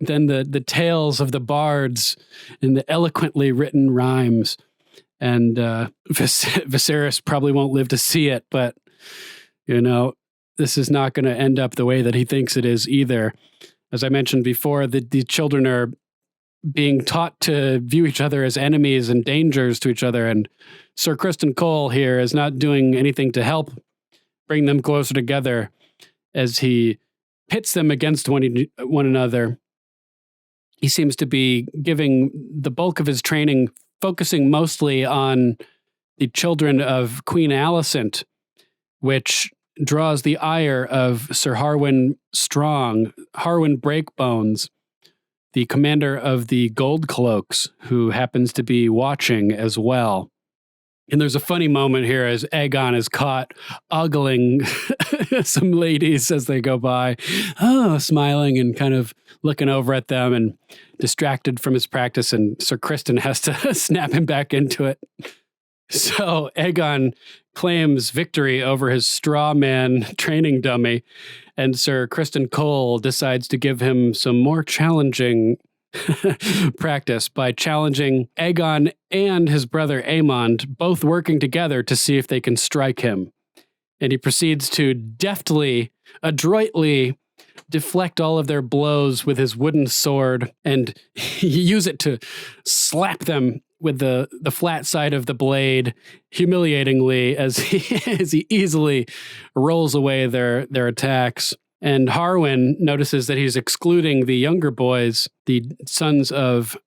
than the tales of the bards and the eloquently written rhymes. And Viserys probably won't live to see it, but, this is not going to end up the way that he thinks it is either. As I mentioned before, the children are being taught to view each other as enemies and dangers to each other. And Sir Criston Cole here is not doing anything to help bring them closer together. as he pits them against one another. He seems to be giving the bulk of his training, focusing mostly on the children of Queen Alicent, which draws the ire of Sir Harwin Strong, Harwin Breakbones, the commander of the Gold Cloaks, who happens to be watching as well. And there's a funny moment here as Aegon is caught ogling some ladies as they go by, smiling and kind of looking over at them and distracted from his practice. And Sir Criston has to snap him back into it. So Aegon claims victory over his straw man training dummy, and Sir Criston Cole decides to give him some more challenging practice by challenging Aegon and his brother Aemond, both working together to see if they can strike him. And he proceeds to deftly, adroitly deflect all of their blows with his wooden sword and use it to slap them with the flat side of the blade humiliatingly as he easily rolls away their attacks. And Harwin notices that he's excluding the younger boys, the sons of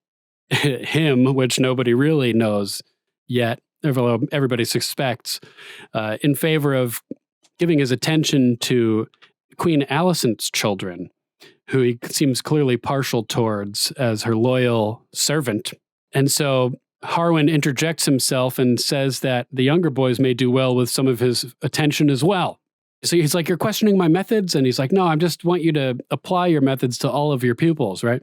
him, which nobody really knows yet, although everybody suspects, in favor of giving his attention to Queen Alicent's children, who he seems clearly partial towards as her loyal servant. And so Harwin interjects himself and says that the younger boys may do well with some of his attention as well. So he's like, you're questioning my methods? And he's like, no, I just want you to apply your methods to all of your pupils, right?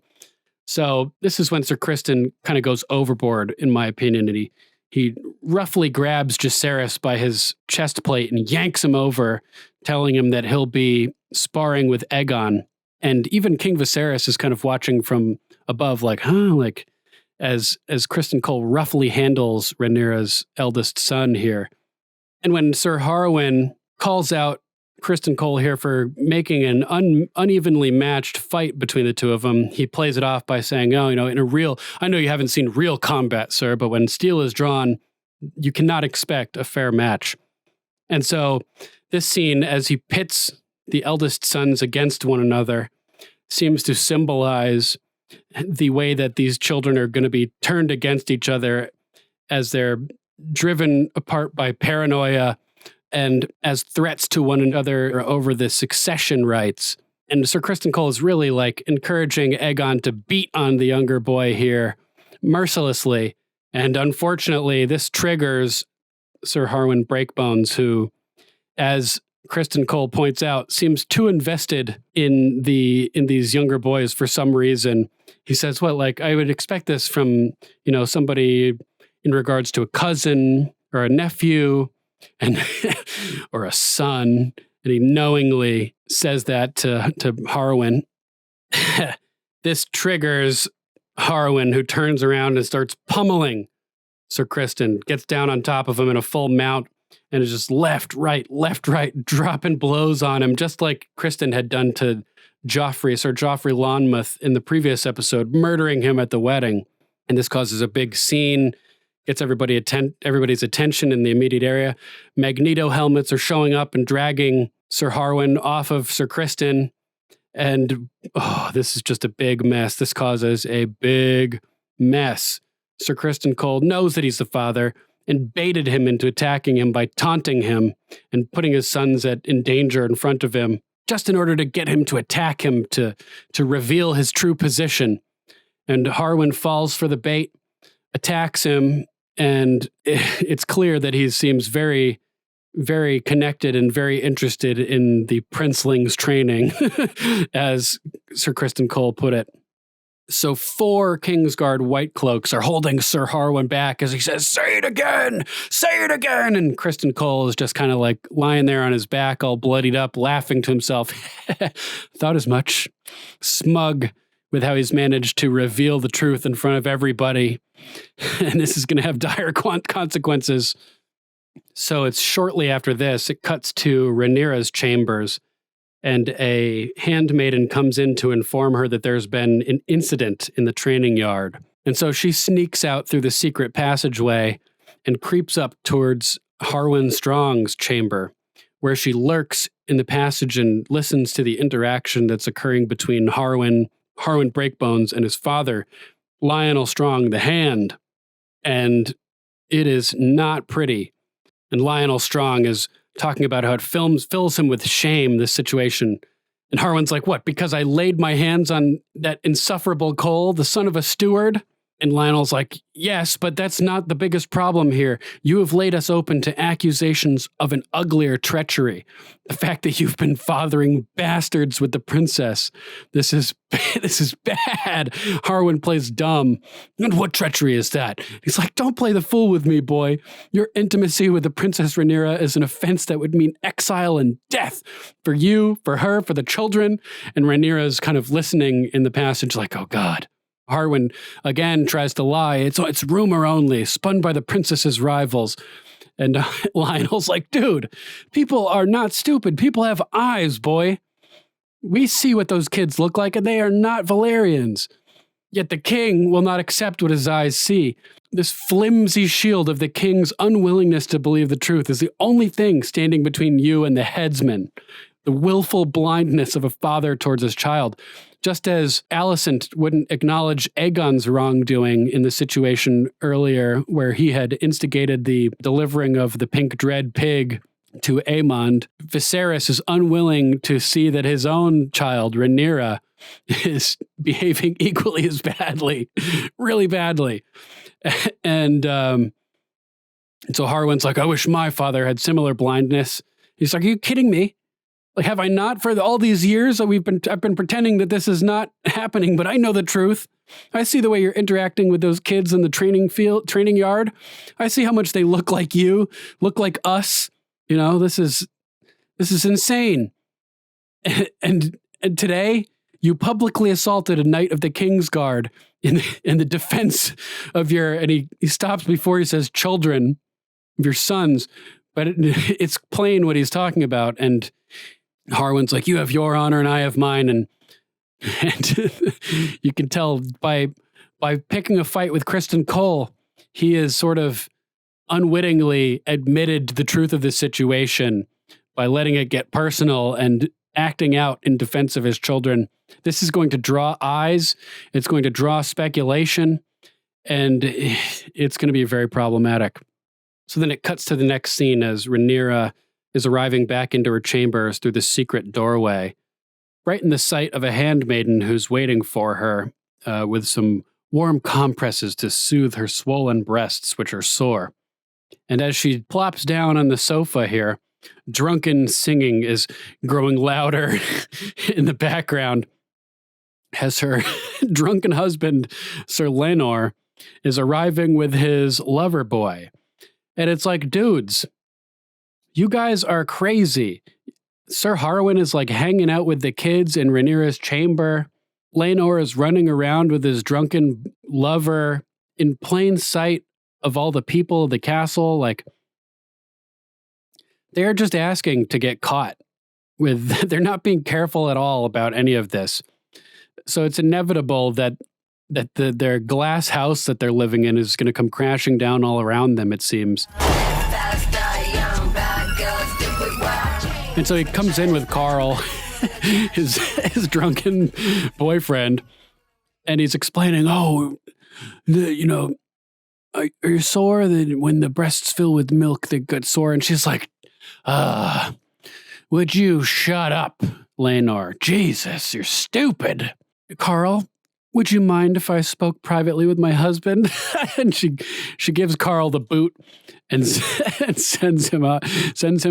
So this is when Sir Criston kind of goes overboard, in my opinion, and he roughly grabs Jacaerys by his chest plate and yanks him over, telling him that he'll be sparring with Aegon. And even King Viserys is kind of watching from above, like, as Criston Cole roughly handles Rhaenyra's eldest son here. And when Sir Harwin calls out Criston Cole here for making an unevenly matched fight between the two of them, he plays it off by saying, I know you haven't seen real combat, sir, but when steel is drawn, you cannot expect a fair match. And so this scene, as he pits the eldest sons against one another, seems to symbolize the way that these children are going to be turned against each other as they're driven apart by paranoia and as threats to one another over the succession rights. And Sir Criston Cole is really like encouraging Aegon to beat on the younger boy here mercilessly. And unfortunately, this triggers Sir Harwin Breakbones, who, as Criston Cole points out, seems too invested in these younger boys for some reason. He says, I would expect this from, somebody in regards to a cousin or a nephew and or a son. And he knowingly says that to Harwin. This triggers Harwin, who turns around and starts pummeling Sir Criston, gets down on top of him in a full mount, and is just left, right, dropping blows on him, just like Criston had done to Joffrey, Sir Joffrey Lonmouth in the previous episode, murdering him at the wedding. And this causes a big scene, gets everybody's attention in the immediate area. Magneto helmets are showing up and dragging Sir Harwin off of Sir Criston. And this is just a big mess. This causes a big mess. Sir Criston Cole knows that he's the father and baited him into attacking him by taunting him and putting his sons in danger in front of him, just in order to get him to attack him, to reveal his true position. And Harwin falls for the bait, attacks him, and it's clear that he seems very, very connected and very interested in the princeling's training, as Sir Criston Cole put it. So 4 Kingsguard White Cloaks are holding Sir Harwin back as he says, say it again! And Criston Cole is just kind of like lying there on his back, all bloodied up, laughing to himself. Thought as much. Smug with how he's managed to reveal the truth in front of everybody. And this is going to have dire consequences. So it's shortly after this, it cuts to Rhaenyra's chambers, and a handmaiden comes in to inform her that there's been an incident in the training yard. And so she sneaks out through the secret passageway and creeps up towards Harwin Strong's chamber, where she lurks in the passage and listens to the interaction that's occurring between Harwin Breakbones, and his father, Lionel Strong, the Hand. And it is not pretty. And Lionel Strong is talking about how it fills him with shame, this situation. And Harwin's like, what, because I laid my hands on that insufferable Cole, the son of a steward? And Lionel's like, yes, but that's not the biggest problem here. You have laid us open to accusations of an uglier treachery. The fact that you've been fathering bastards with the princess. This is bad. Harwin plays dumb. And what treachery is that? He's like, don't play the fool with me, boy. Your intimacy with the Princess Rhaenyra is an offense that would mean exile and death for you, for her, for the children. And Rhaenyra's kind of listening in the passage like, oh God. Harwin again tries to lie. It's rumor only, spun by the princess's rivals. And Lionel's like, dude, people are not stupid. People have eyes, boy. We see what those kids look like, and they are not Valerians. Yet the king will not accept what his eyes see. This flimsy shield of the king's unwillingness to believe the truth is the only thing standing between you and the headsman. The willful blindness of a father towards his child. Just as Alicent wouldn't acknowledge Aegon's wrongdoing in the situation earlier where he had instigated the delivering of the pink dread pig to Aemond, Viserys is unwilling to see that his own child, Rhaenyra, is behaving equally as badly, really badly. And so Harwin's like, I wish my father had similar blindness. He's like, are you kidding me? Like, have I not for all these years that I've been pretending that this is not happening, but I know the truth. I see the way you're interacting with those kids in the training yard. I see how much they look like you, look like us. You know, this is insane. And today you publicly assaulted a knight of the King's Guard in the defense of and he stops before he says children of your sons, but it's plain what he's talking about. And Harwin's like, you have your honor and I have mine. And you can tell by picking a fight with Kristen Cole, he is sort of unwittingly admitted the truth of this situation by letting it get personal and acting out in defense of his children. This is going to draw eyes. It's going to draw speculation, and it's going to be very problematic. So then it cuts to the next scene as Rhaenyra is arriving back into her chambers through the secret doorway, right in the sight of a handmaiden who's waiting for her with some warm compresses to soothe her swollen breasts, which are sore. And as she plops down on the sofa here, drunken singing is growing louder in the background as her drunken husband, Sir Lenor, is arriving with his lover boy. And it's like, dudes, you guys are crazy. Sir Harwin is like hanging out with the kids in Rhaenyra's chamber. Lenor is running around with his drunken lover in plain sight of all the people of the castle. Like, they're just asking to get caught. They're not being careful at all about any of this. So it's inevitable that their glass house that they're living in is going to come crashing down all around them, it seems. And so he comes in with Carl, his drunken boyfriend, and he's explaining, are you sore? When the breasts fill with milk, they get sore. And she's like, would you shut up, Lenor? Jesus, you're stupid. Carl, would you mind if I spoke privately with my husband? And she gives Carl the boot and sends him a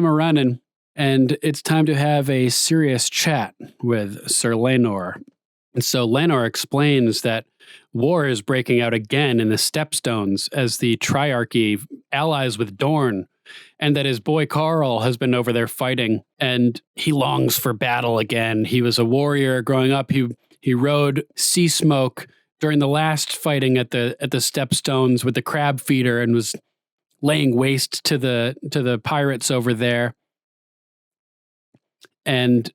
running. And it's time to have a serious chat with Sir Lenor. And so Lenor explains that war is breaking out again in the Stepstones as the Triarchy allies with Dorne, and that his boy Carl has been over there fighting, and he longs for battle again. He was a warrior growing up. He rode Sea Smoke during the last fighting at the Stepstones with the crab feeder and was laying waste to the pirates over there. And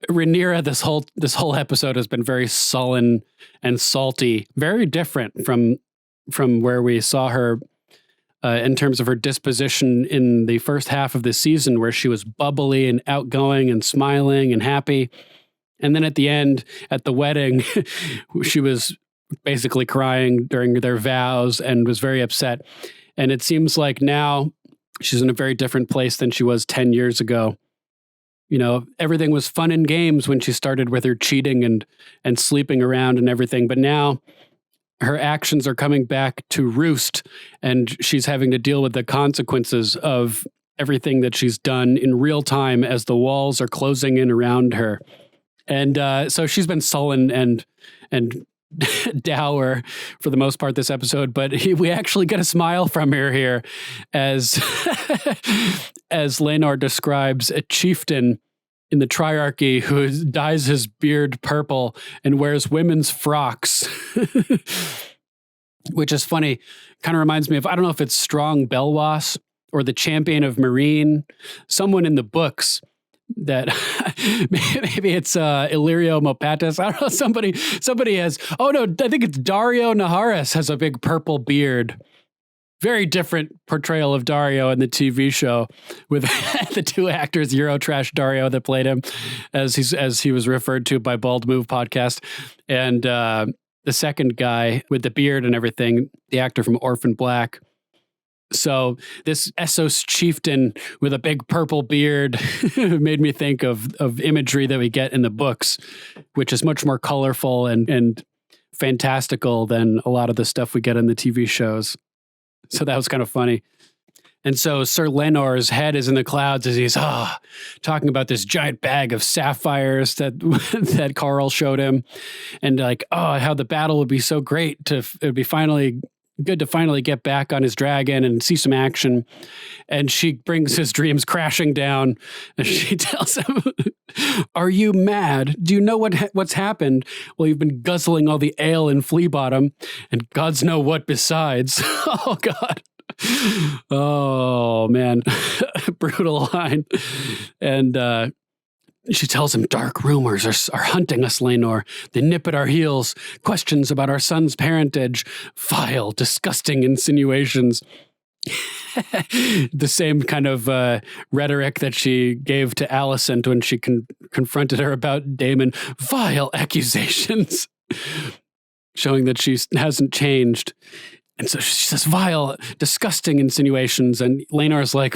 Rhaenyra, this whole episode has been very sullen and salty, very different from where we saw her in terms of her disposition in the first half of the season, where she was bubbly and outgoing and smiling and happy. And then at the end, at the wedding, she was basically crying during their vows and was very upset. And it seems like now she's in a very different place than she was 10 years ago. You know, everything was fun and games when she started with her cheating and sleeping around and everything. But now her actions are coming back to roost, and she's having to deal with the consequences of everything that she's done in real time as the walls are closing in around her. And so she's been sullen and dour for the most part this episode, but we actually get a smile from her here as as Laenor describes a chieftain in the triarchy who dyes his beard purple and wears women's frocks, which is funny. Kind of reminds me of, I don't know if it's Strong Belwas or the Champion of Marine, someone in the books that maybe it's Illyrio Mopatis. I don't know. Somebody has, oh no, I think it's Dario Naharis has a big purple beard. Very different portrayal of Dario in the TV show with the two actors, Eurotrash Dario that played him as he was referred to by Bald Move podcast. And the second guy with the beard and everything, the actor from Orphan Black. So this Essos chieftain with a big purple beard made me think of imagery that we get in the books, which is much more colorful and fantastical than a lot of the stuff we get in the TV shows. So that was kind of funny. And so Sir Laenor's head is in the clouds as he's talking about this giant bag of sapphires that Carl showed him, and like, how the battle would be so great it'd be finally good to finally get back on his dragon and see some action. And she brings his dreams crashing down, and she tells him, "Are you mad? Do you know what's happened? Well, you've been guzzling all the ale in Flea Bottom, and gods know what besides." Oh God. Oh man. Brutal line. And she tells him, "Dark rumors are hunting us, Laenor. They nip at our heels. Questions about our son's parentage. Vile, disgusting insinuations." The same kind of rhetoric that she gave to Alicent when she confronted her about Daemon. Vile accusations. Showing that she hasn't changed. And so she says, vile, disgusting insinuations. And Laenor's like,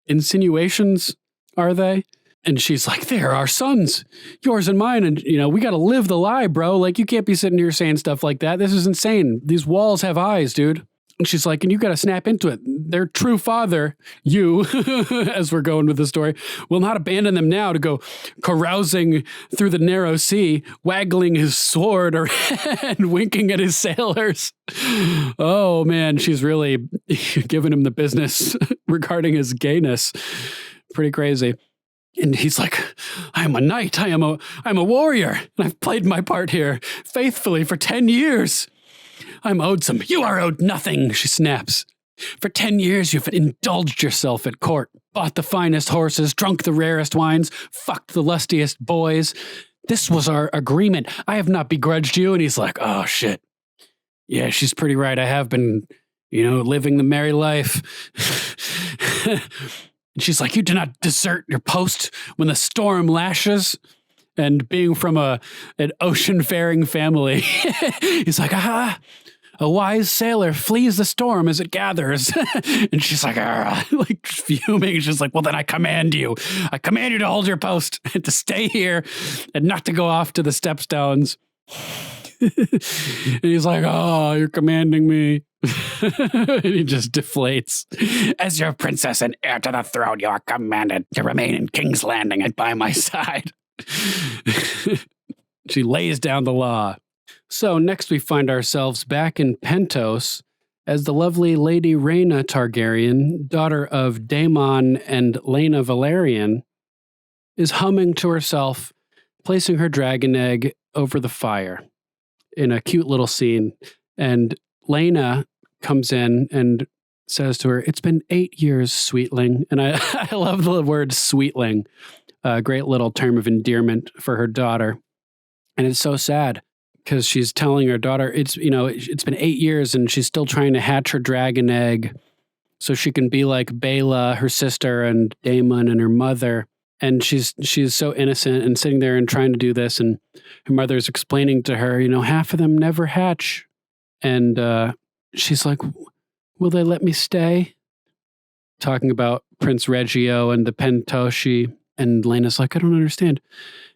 insinuations, are they? And she's like, they're our sons, yours and mine. And, we got to live the lie, bro. Like, you can't be sitting here saying stuff like that. This is insane. These walls have eyes, dude. And she's like, and you got to snap into it. Their true father, you, as we're going with the story, will not abandon them now to go carousing through the narrow sea, waggling his sword and winking at his sailors. Oh, man, she's really giving him the business regarding his gayness. Pretty crazy. And he's like, I am a knight. I am a warrior. And I've played my part here faithfully for 10 years. I'm owed some. You are owed nothing, she snaps. For 10 years, you've indulged yourself at court, bought the finest horses, drunk the rarest wines, fucked the lustiest boys. This was our agreement. I have not begrudged you. And he's like, oh, shit. Yeah, she's pretty right. I have been, living the merry life. And she's like, you do not desert your post when the storm lashes. And being from an ocean-faring family, he's like, a wise sailor flees the storm as it gathers. And she's like, like fuming. She's like, well, then I command you to hold your post and to stay here and not to go off to the stepstones. And he's like, oh, you're commanding me. And he just deflates. As your princess and heir to the throne, you are commanded to remain in King's Landing and by my side. She lays down the law. So next we find ourselves back in Pentos as the lovely Lady Rhaena Targaryen, daughter of Daemon and Laena Velaryon, is humming to herself, placing her dragon egg over the fire in a cute little scene. And Laena comes in and says to her, it's been 8 years, sweetling. And I love the word sweetling, a great little term of endearment for her daughter. And it's so sad because she's telling her daughter, it's been 8 years and she's still trying to hatch her dragon egg. so she can be like Bela, her sister, and Daemon and her mother. And she's so innocent and sitting there and trying to do this. And her mother's explaining to her, half of them never hatch. And she's like, will they let me stay? Talking about Prince Reggio and the Pentoshi. And Laena's like, I don't understand.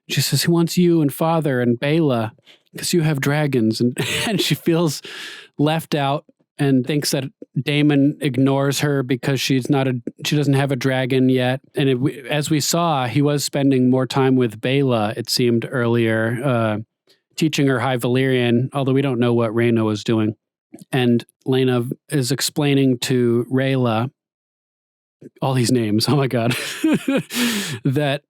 She says, he wants you and father and Bela because you have dragons. And she feels left out and thinks that Daemon ignores her because she doesn't have a dragon yet. And as we saw, he was spending more time with Bela, it seemed earlier, teaching her High Valyrian, although we don't know what Rhaena was doing. And Laena is explaining to Rhaela, all these names, oh my God, that,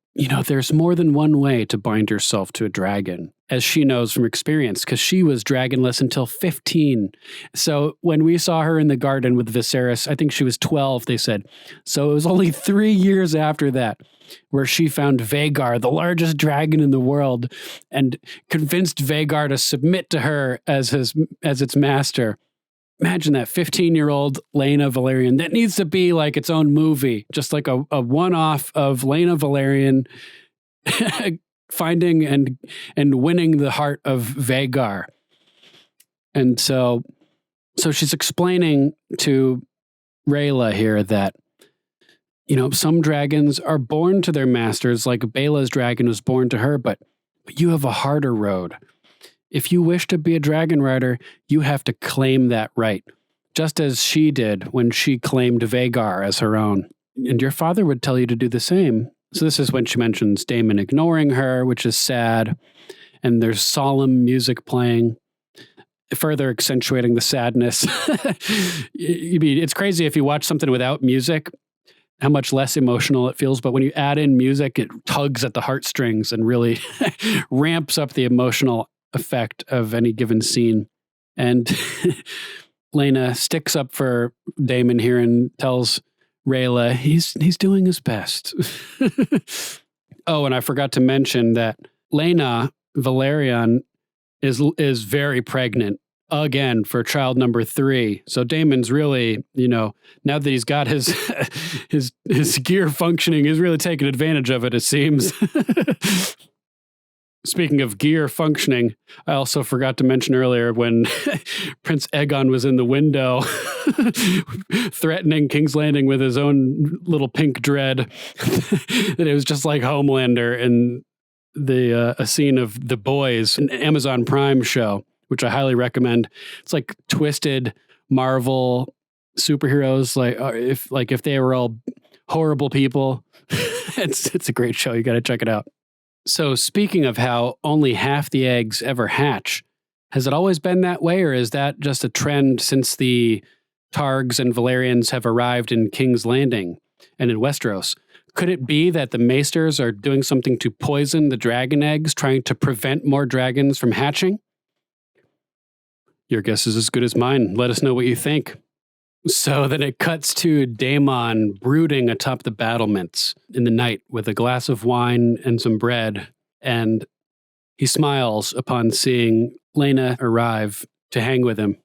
there's more than one way to bind yourself to a dragon, as she knows from experience, because she was dragonless until 15. So when we saw her in the garden with Viserys, I think she was 12, they said. So it was only 3 years after that where she found Vhagar, the largest dragon in the world, and convinced Vhagar to submit to her as its master. Imagine that 15-year-old Laena Velaryon. That needs to be like its own movie, just like a one-off of Laena Velaryon finding and winning the heart of Vhagar. And so she's explaining to Rhaela here that, some dragons are born to their masters, like Bela's dragon was born to her, but you have a harder road. If you wish to be a dragon rider, you have to claim that right, just as she did when she claimed Vhagar as her own. And your father would tell you to do the same. So this is when she mentions Daemon ignoring her, which is sad, and there's solemn music playing, further accentuating the sadness. It's crazy if you watch something without music, how much less emotional it feels, but when you add in music, it tugs at the heartstrings and really ramps up the emotional effect of any given scene. And Laena sticks up for Daemon here and tells Rhaela he's doing his best. Oh, and I forgot to mention that Laena Velaryon is very pregnant again for child number 3. So Daemon's really, now that he's got his gear functioning, he's really taking advantage of it seems. Speaking of gear functioning, I also forgot to mention earlier when Prince Aegon was in the window threatening King's Landing with his own little pink dread, that it was just like Homelander in a scene of The Boys, an Amazon Prime show, which I highly recommend. It's like twisted Marvel superheroes, if they were all horrible people. It's a great show. You got to check it out. So speaking of how only half the eggs ever hatch, has it always been that way, or is that just a trend since the Targs and Valyrians have arrived in King's Landing and in Westeros? Could it be that the Maesters are doing something to poison the dragon eggs, trying to prevent more dragons from hatching? Your guess is as good as mine. Let us know what you think. So then it cuts to Daemon brooding atop the battlements in the night with a glass of wine and some bread, and he smiles upon seeing Laena arrive to hang with him.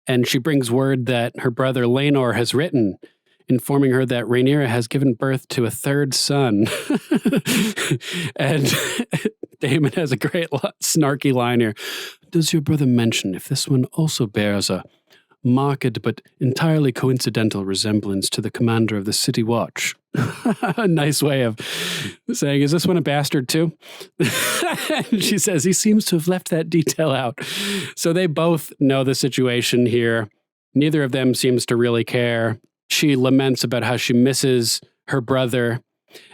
And she brings word that her brother Laenor has written, informing her that Rhaenyra has given birth to a third son. And Daemon has a great snarky line here. Does your brother mention if this one also bears a marked but entirely coincidental resemblance to the commander of the City Watch? A nice way of saying, is this one a bastard too? And she says, he seems to have left that detail out. So they both know the situation here. Neither of them seems to really care. She laments about how she misses her brother,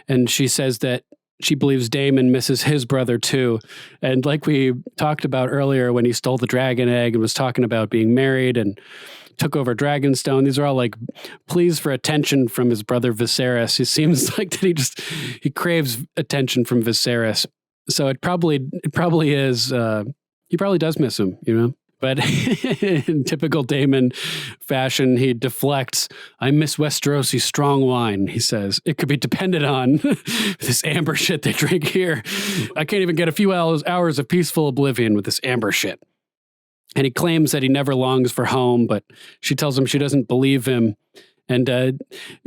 and she says that she believes Daemon misses his brother too. And like we talked about earlier when he stole the dragon egg and was talking about being married and took over Dragonstone, these are all like pleas for attention from his brother Viserys. It seems like that he craves attention from Viserys. So it probably is, he probably does miss him, But in typical Daemon fashion, he deflects. I miss Westerosi's strong wine, he says. It could be depended on. This amber shit they drink here. I can't even get a few hours of peaceful oblivion with this amber shit. And he claims that he never longs for home, but she tells him she doesn't believe him. and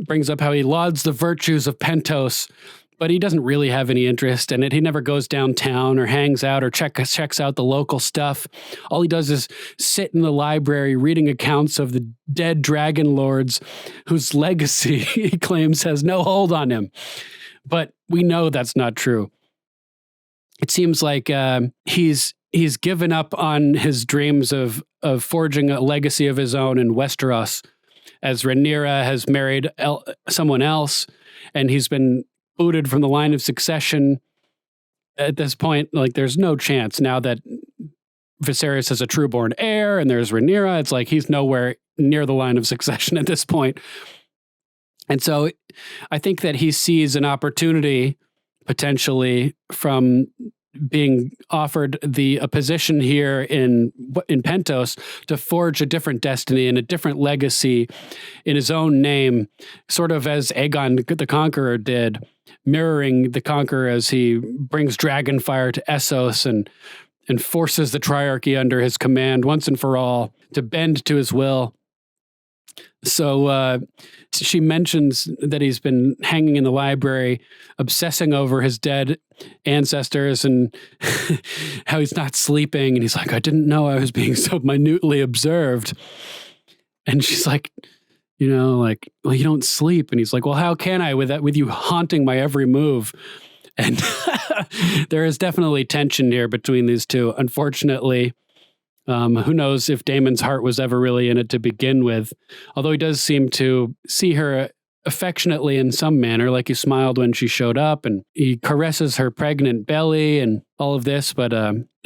brings up how he lauds the virtues of Pentos, but he doesn't really have any interest in it. He never goes downtown or hangs out or checks out the local stuff. All he does is sit in the library reading accounts of the dead dragon lords whose legacy he claims has no hold on him. But we know that's not true. It seems like he's given up on his dreams of forging a legacy of his own in Westeros, as Rhaenyra has married someone else, and he's been booted from the line of succession. At this point, like, there's no chance now that Viserys is a true-born heir and there's Rhaenyra. It's like he's nowhere near the line of succession at this point. And so I think that he sees an opportunity potentially from being offered a position here in Pentos to forge a different destiny and a different legacy in his own name, sort of as Aegon the Conqueror did, mirroring the Conqueror as he brings dragonfire to Essos and forces the Triarchy under his command once and for all to bend to his will. So she mentions that he's been hanging in the library, obsessing over his dead ancestors and how he's not sleeping. And he's like, I didn't know I was being so minutely observed. And she's like, well, you don't sleep. And he's like, well, how can I with you haunting my every move? And there is definitely tension here between these two, unfortunately. Who knows if Daemon's heart was ever really in it to begin with, although he does seem to see her affectionately in some manner, like he smiled when she showed up and he caresses her pregnant belly and all of this, but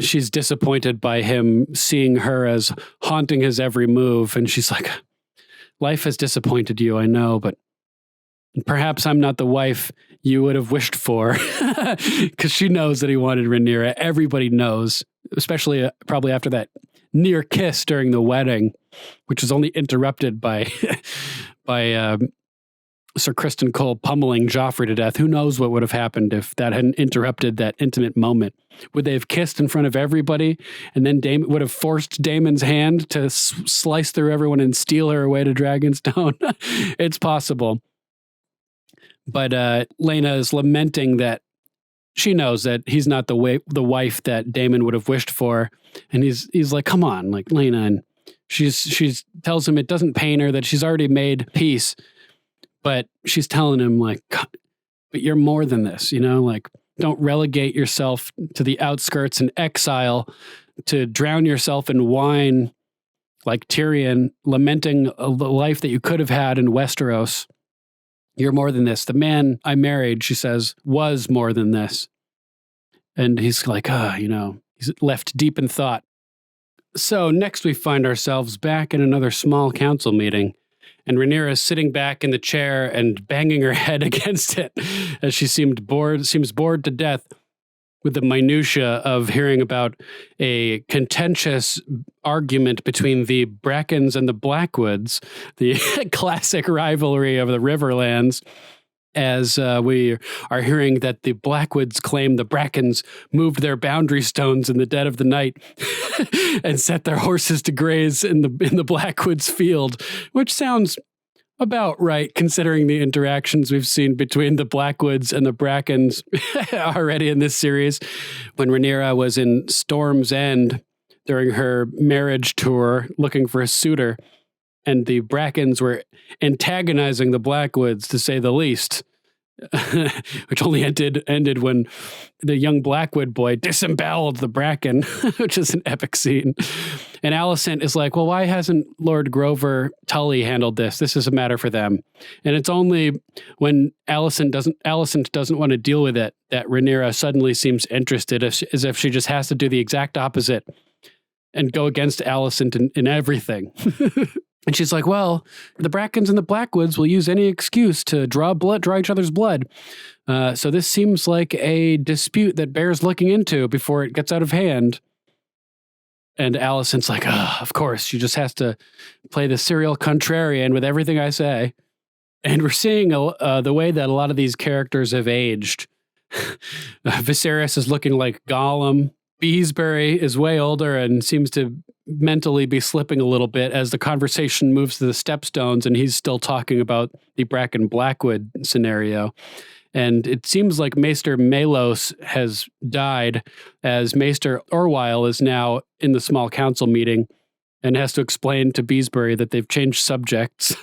she's disappointed by him seeing her as haunting his every move. And she's like, life has disappointed you, I know, but perhaps I'm not the wife you would have wished for, because she knows that he wanted Rhaenyra. Everybody knows, especially probably after that near kiss during the wedding, which was only interrupted by Sir Criston Cole pummeling Joffrey to death. Who knows what would have happened if that hadn't interrupted that intimate moment? Would they have kissed in front of everybody, and then Daemon would have forced Daemon's hand to slice through everyone and steal her away to Dragonstone? It's possible. But Laena is lamenting that she knows that he's not the wife that Daemon would have wished for, and he's like, "Come on, like Laena." And she tells him it doesn't pain her that she's already made peace, but she's telling him like, "But you're more than this, like don't relegate yourself to the outskirts and exile to drown yourself in wine, like Tyrion, lamenting the life that you could have had in Westeros." You're more than this. The man I married, she says, was more than this. And he's like, he's left deep in thought. So next we find ourselves back in another small council meeting, and Rhaenyra is sitting back in the chair and banging her head against it as she seems bored to death with the minutia of hearing about a contentious argument between the Brackens and the Blackwoods, the classic rivalry of the Riverlands, as we are hearing that the Blackwoods claim the Brackens moved their boundary stones in the dead of the night and set their horses to graze in the Blackwoods field, which sounds about right, considering the interactions we've seen between the Blackwoods and the Brackens already in this series. When Rhaenyra was in Storm's End during her marriage tour looking for a suitor, and the Brackens were antagonizing the Blackwoods, to say the least, which only ended when the young Blackwood boy disemboweled the Bracken, which is an epic scene. And Alicent is like, well, why hasn't Lord Grover Tully handled this? This is a matter for them. And it's only when Alicent doesn't want to deal with it that Rhaenyra suddenly seems interested, as if she just has to do the exact opposite and go against Alicent in everything. And she's like, well, the Brackens and the Blackwoods will use any excuse to draw each other's blood. So this seems like a dispute that bears looking into before it gets out of hand. And Alicent's like, of course, she just has to play the serial contrarian with everything I say. And we're seeing the way that a lot of these characters have aged. Viserys is looking like Gollum. Beesbury is way older and seems to mentally be slipping a little bit as the conversation moves to the stepstones, and he's still talking about the Bracken Blackwood scenario. And it seems like Maester Melos has died, as Maester Orwyle is now in the small council meeting and has to explain to Beesbury that they've changed subjects.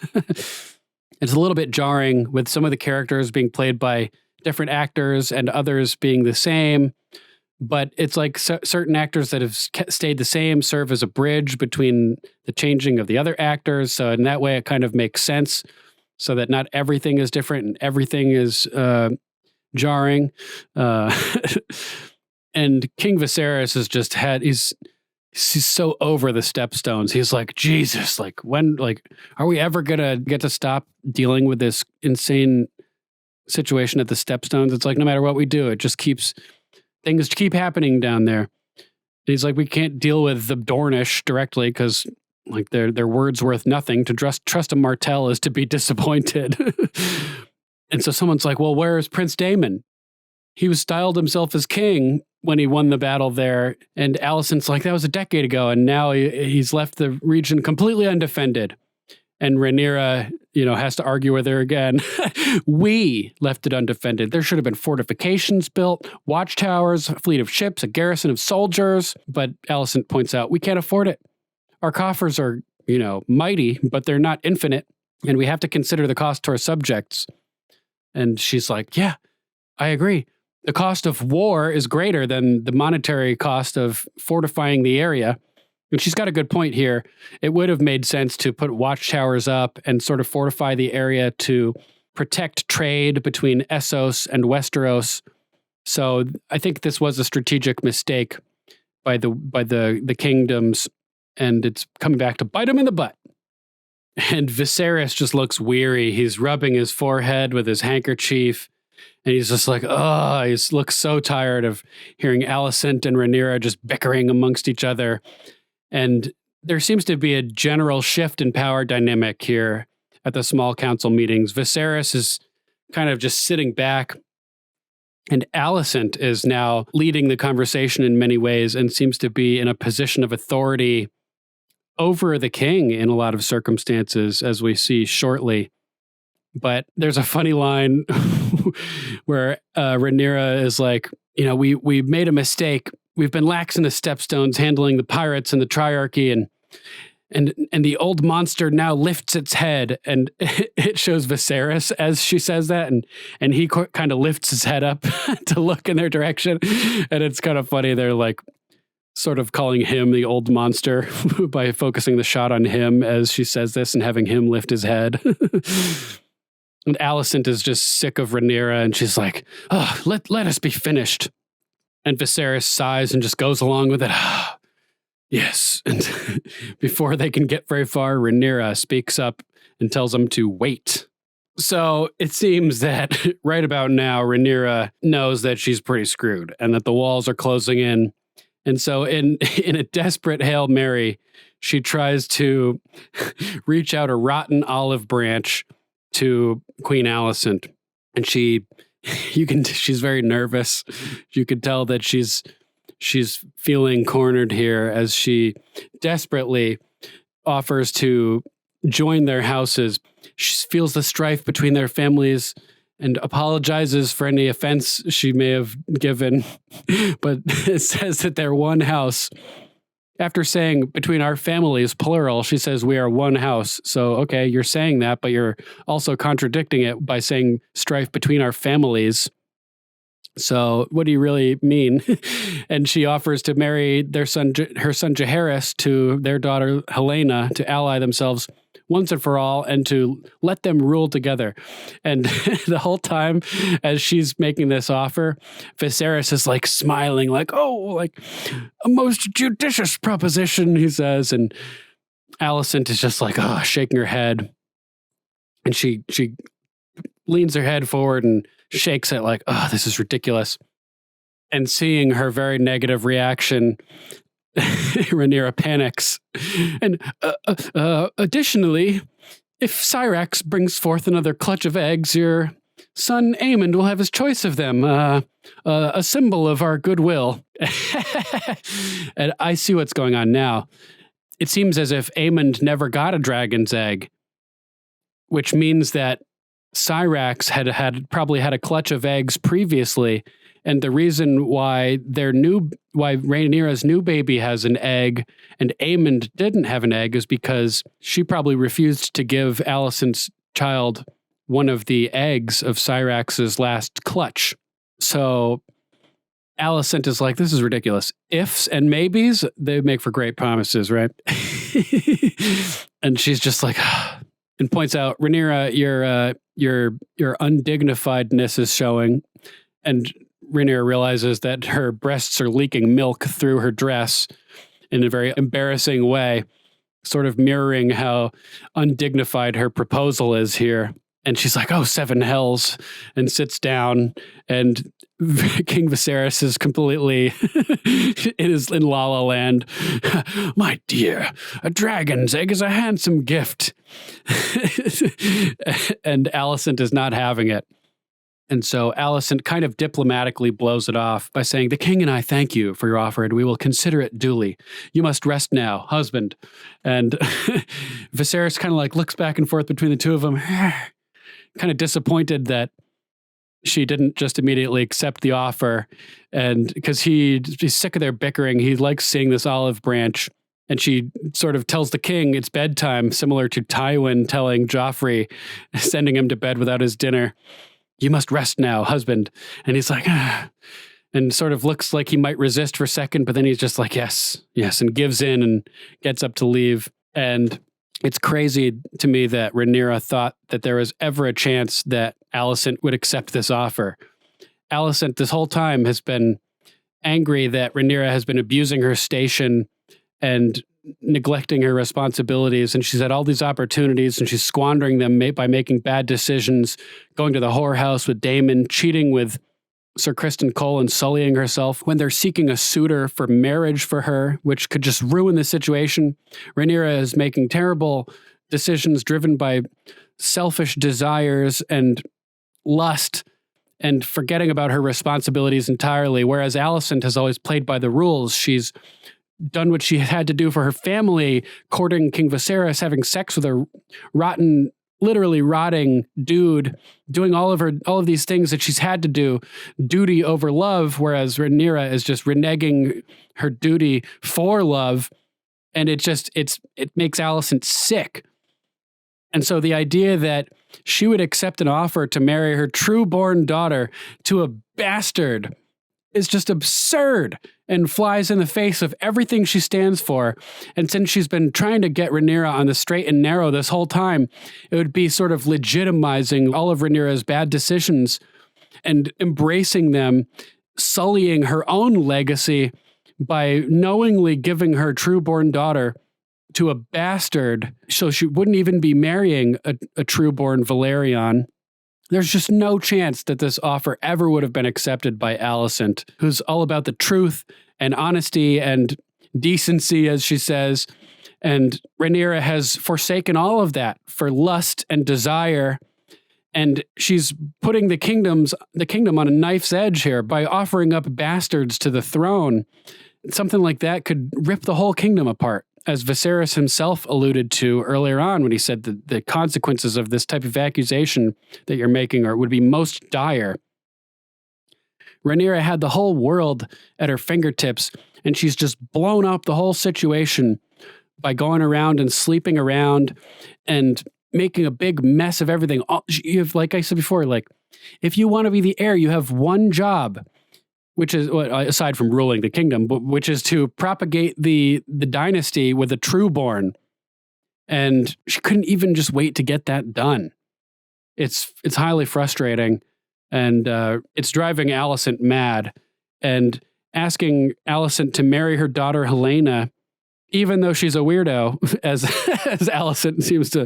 It's a little bit jarring with some of the characters being played by different actors and others being the same. But it's like certain actors that have stayed the same serve as a bridge between the changing of the other actors. So in that way, it kind of makes sense, so that not everything is different and everything is jarring. And King Viserys has just he's so over the stepstones. He's like, Jesus, like when, like, are we ever gonna get to stop dealing with this insane situation at the stepstones? It's like, no matter what we do, it just things keep happening down there. And he's like, we can't deal with the Dornish directly because like their word's worth nothing. To trust a Martell is to be disappointed. And so someone's like, well, where is Prince Daemon? He was styled himself as king when he won the battle there. And Alicent's like, that was a decade ago. And now he's left the region completely undefended. And Rhaenyra, has to argue with her again. We left it undefended. There should have been fortifications built, watchtowers, a fleet of ships, a garrison of soldiers. But Alicent points out, we can't afford it. Our coffers are, mighty, but they're not infinite. And we have to consider the cost to our subjects. And she's like, yeah, I agree. The cost of war is greater than the monetary cost of fortifying the area. And she's got a good point here. It would have made sense to put watchtowers up and sort of fortify the area to protect trade between Essos and Westeros. So I think this was a strategic mistake by the kingdoms, and it's coming back to bite him in the butt. And Viserys just looks weary. He's rubbing his forehead with his handkerchief, and he's just like, oh, he looks so tired of hearing Alicent and Rhaenyra just bickering amongst each other. And there seems to be a general shift in power dynamic here at the small council meetings. Viserys is kind of just sitting back, and Alicent is now leading the conversation in many ways and seems to be in a position of authority over the king in a lot of circumstances, as we see shortly. But there's a funny line where Rhaenyra is like, we made a mistake. We've been lax in the stepstones handling the pirates and the triarchy, and the old monster now lifts its head, and it shows Viserys as she says that, and he kind of lifts his head up to look in their direction, and it's kind of funny. They're like sort of calling him the old monster by focusing the shot on him as she says this and having him lift his head. And Alicent is just sick of Rhaenyra, and she's like, oh, let us be finished. And Viserys sighs and just goes along with it. Yes. And before they can get very far, Rhaenyra speaks up and tells them to wait. So it seems that right about now, Rhaenyra knows that she's pretty screwed and that the walls are closing in. And so in a desperate Hail Mary, she tries to reach out a rotten olive branch to Queen Alicent. And she's very nervous. You can tell that she's feeling cornered here as she desperately offers to join their houses. She feels the strife between their families and apologizes for any offense she may have given, but it says that they're one house. After saying between our families, plural, she says we are one house. So, okay, you're saying that, but you're also contradicting it by saying strife between our families. So what do you really mean? And she offers to marry her son Jaehaerys to their daughter Helena to ally themselves once and for all and to let them rule together. And the whole time as she's making this offer, Viserys is like smiling like, oh, like a most judicious proposition, he says. And Alicent is just like, oh, shaking her head. And she leans her head forward and shakes it like, oh, this is ridiculous. And seeing her very negative reaction, Rhaenyra panics. And additionally, if Syrax brings forth another clutch of eggs, your son Aemond will have his choice of them, a symbol of our goodwill. And I see what's going on now. it seems as if Aemond never got a dragon's egg, which means that Syrax had probably had a clutch of eggs previously, and the reason why Rhaenyra's new baby has an egg and Aemond didn't have an egg is because she probably refused to give Alicent's child one of the eggs of Syrax's last clutch. So Alicent is like, this is ridiculous. Ifs and maybes, they make for great promises, right? And she's just like, and points out, Rhaenyra, your undignifiedness is showing. And Rhaenyra realizes that her breasts are leaking milk through her dress in a very embarrassing way, sort of mirroring how undignified her proposal is here. And she's like, oh, 7 hells, and sits down, and King Viserys is completely in La La Land. My dear, a dragon's egg is a handsome gift. And Alicent is not having it. And so Alicent kind of diplomatically blows it off by saying, the king and I thank you for your offer, and we will consider it duly. You must rest now, husband. And Viserys kind of like looks back and forth between the two of them, kind of disappointed that she didn't just immediately accept the offer. And because he's sick of their bickering, he likes seeing this olive branch. And she sort of tells the king it's bedtime, similar to Tywin telling Joffrey, sending him to bed without his dinner. You must rest now, husband. And he's like, and sort of looks like he might resist for a second, but then he's just like, yes, and gives in and gets up to leave. And it's crazy to me that Rhaenyra thought that there was ever a chance that Alicent would accept this offer. Alicent this whole time has been angry that Rhaenyra has been abusing her station and neglecting her responsibilities, and she's had all these opportunities and she's squandering them by making bad decisions, going to the whorehouse with Daemon, cheating with Sir Criston Cole and sullying herself when they're seeking a suitor for marriage for her, which could just ruin the situation. Rhaenyra is making terrible decisions driven by selfish desires and lust and forgetting about her responsibilities entirely, whereas Alicent has always played by the rules. She's done what she had to do for her family, courting King Viserys, having sex with a literally rotting dude, doing all of these things that she's had to do, duty over love, whereas Rhaenyra is just reneging her duty for love, and it makes Alicent sick. And so the idea that she would accept an offer to marry her true-born daughter to a bastard is just absurd and flies in the face of everything she stands for. And since she's been trying to get Rhaenyra on the straight and narrow this whole time, it would be sort of legitimizing all of Rhaenyra's bad decisions and embracing them, sullying her own legacy by knowingly giving her true-born daughter to a bastard so she wouldn't even be marrying a true-born Valerion. There's just no chance that this offer ever would have been accepted by Alicent, who's all about the truth and honesty and decency, as she says. And Rhaenyra has forsaken all of that for lust and desire. And she's putting the kingdom on a knife's edge here by offering up bastards to the throne. Something like that could rip the whole kingdom apart, as Viserys himself alluded to earlier on when he said that the consequences of this type of accusation that you're making would be most dire. Rhaenyra had the whole world at her fingertips, and she's just blown up the whole situation by going around and sleeping around and making a big mess of everything. You have, like I said before, like, if you want to be the heir, you have one job, which is, aside from ruling the kingdom, which is to propagate the dynasty with a trueborn. And she couldn't even just wait to get that done. It's highly frustrating, and it's driving Alicent mad, and asking Alicent to marry her daughter Helena, even though she's a weirdo, as Alicent seems to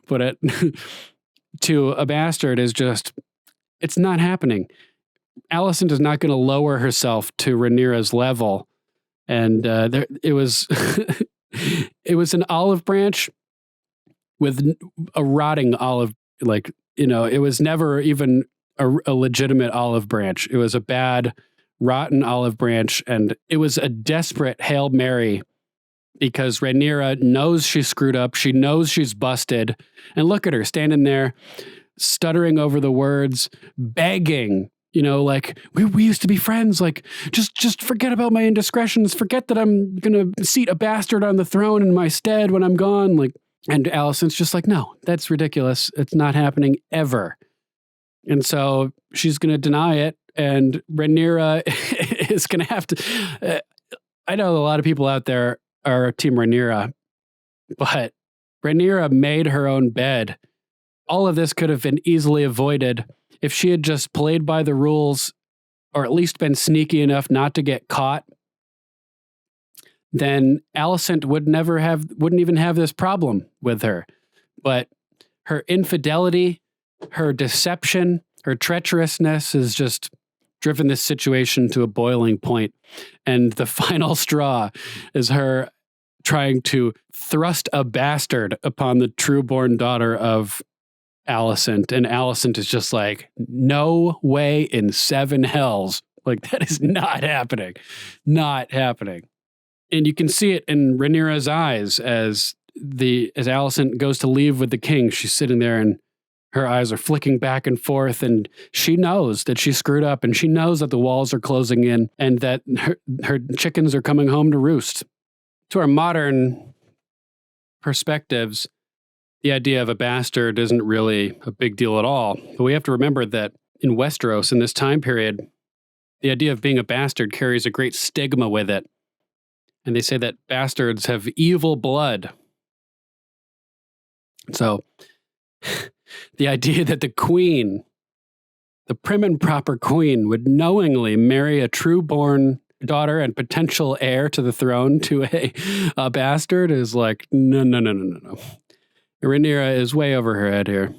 put it, to a bastard is just, it's not happening. Alicent is not going to lower herself to Rhaenyra's level. And it was it was an olive branch with a rotting olive, it was never even a legitimate olive branch. It was a bad, rotten olive branch, and it was a desperate Hail Mary because Rhaenyra knows she screwed up. She knows she's busted. And look at her standing there, stuttering over the words, begging, like, we used to be friends. Like, just forget about my indiscretions. Forget that I'm going to seat a bastard on the throne in my stead when I'm gone. Like, and Alicent's just like, no, that's ridiculous. It's not happening ever. And so she's going to deny it. And Rhaenyra is going to have to... I know a lot of people out there are Team Rhaenyra, but Rhaenyra made her own bed. All of this could have been easily avoided if she had just played by the rules, or at least been sneaky enough not to get caught. Then Alicent wouldn't even have this problem with her. But her infidelity, her deception, her treacherousness has just driven this situation to a boiling point. And the final straw is her trying to thrust a bastard upon the true-born daughter of Alicent. And Alicent is just like, no way in 7 hells. Like, that is not happening. Not happening. And you can see it in Rhaenyra's eyes as Alicent goes to leave with the king. She's sitting there and her eyes are flicking back and forth, and she knows that she screwed up, and she knows that the walls are closing in and that her chickens are coming home to roost. To our modern perspectives, the idea of a bastard isn't really a big deal at all. But we have to remember that in Westeros, in this time period, the idea of being a bastard carries a great stigma with it. And they say that bastards have evil blood. So the idea that the queen, the prim and proper queen, would knowingly marry a true-born daughter and potential heir to the throne to a bastard is like, no. Rhaenyra is way over her head here.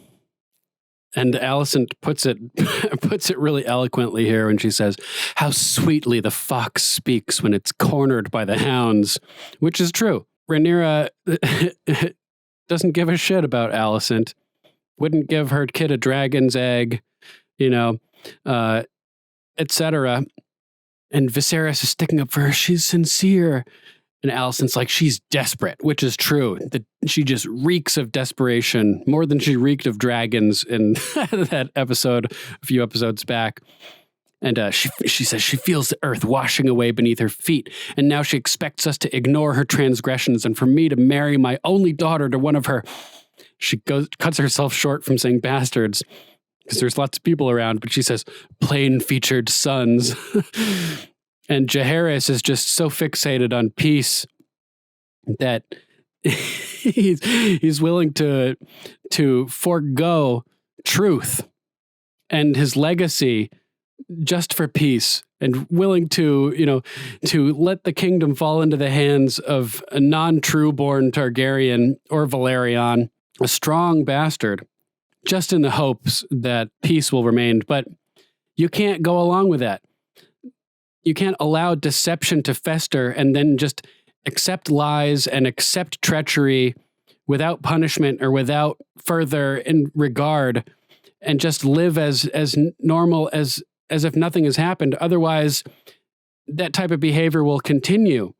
And Alicent puts it really eloquently here when she says, how sweetly the fox speaks when it's cornered by the hounds, which is true. Rhaenyra doesn't give a shit about Alicent, wouldn't give her kid a dragon's egg, etc. And Viserys is sticking up for her. She's sincere. And Alicent's like, she's desperate, which is true. That she just reeks of desperation, more than she reeked of dragons in that episode a few episodes back. And she says she feels the earth washing away beneath her feet. And now she expects us to ignore her transgressions and for me to marry my only daughter to one of her. She cuts herself short from saying bastards because there's lots of people around, but she says plain-featured sons. And Jaehaerys is just so fixated on peace that he's willing to forego truth and his legacy just for peace, and willing to let the kingdom fall into the hands of a non-true-born Targaryen or Valerian, a strong bastard, just in the hopes that peace will remain. But you can't go along with that. You can't allow deception to fester and then just accept lies and accept treachery without punishment or without further regard, and just live as normal as if nothing has happened. Otherwise, that type of behavior will continue.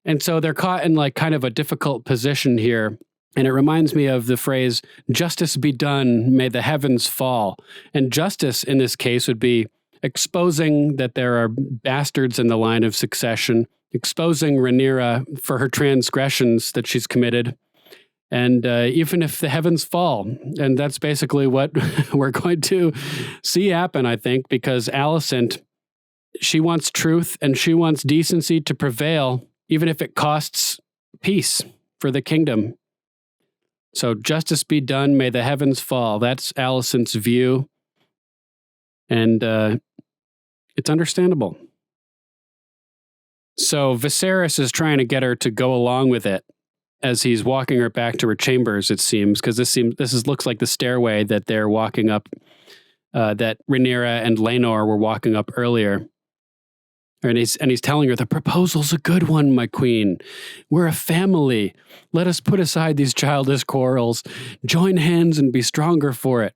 And so they're caught in like kind of a difficult position here. And it reminds me of the phrase, justice be done, may the heavens fall. And justice in this case would be exposing that there are bastards in the line of succession, exposing Rhaenyra for her transgressions that she's committed, and even if the heavens fall. And that's basically what we're going to see happen, I think, because Alicent, she wants truth and she wants decency to prevail, even if it costs peace for the kingdom. So justice be done, may the heavens fall. That's Alicent's view. And it's understandable. So Viserys is trying to get her to go along with it as he's walking her back to her chambers, it seems, because looks like the stairway that they're walking up, that Rhaenyra and Laenor were walking up earlier. And he's telling her, the proposal's a good one, my queen. We're a family. Let us put aside these childish quarrels, join hands and be stronger for it.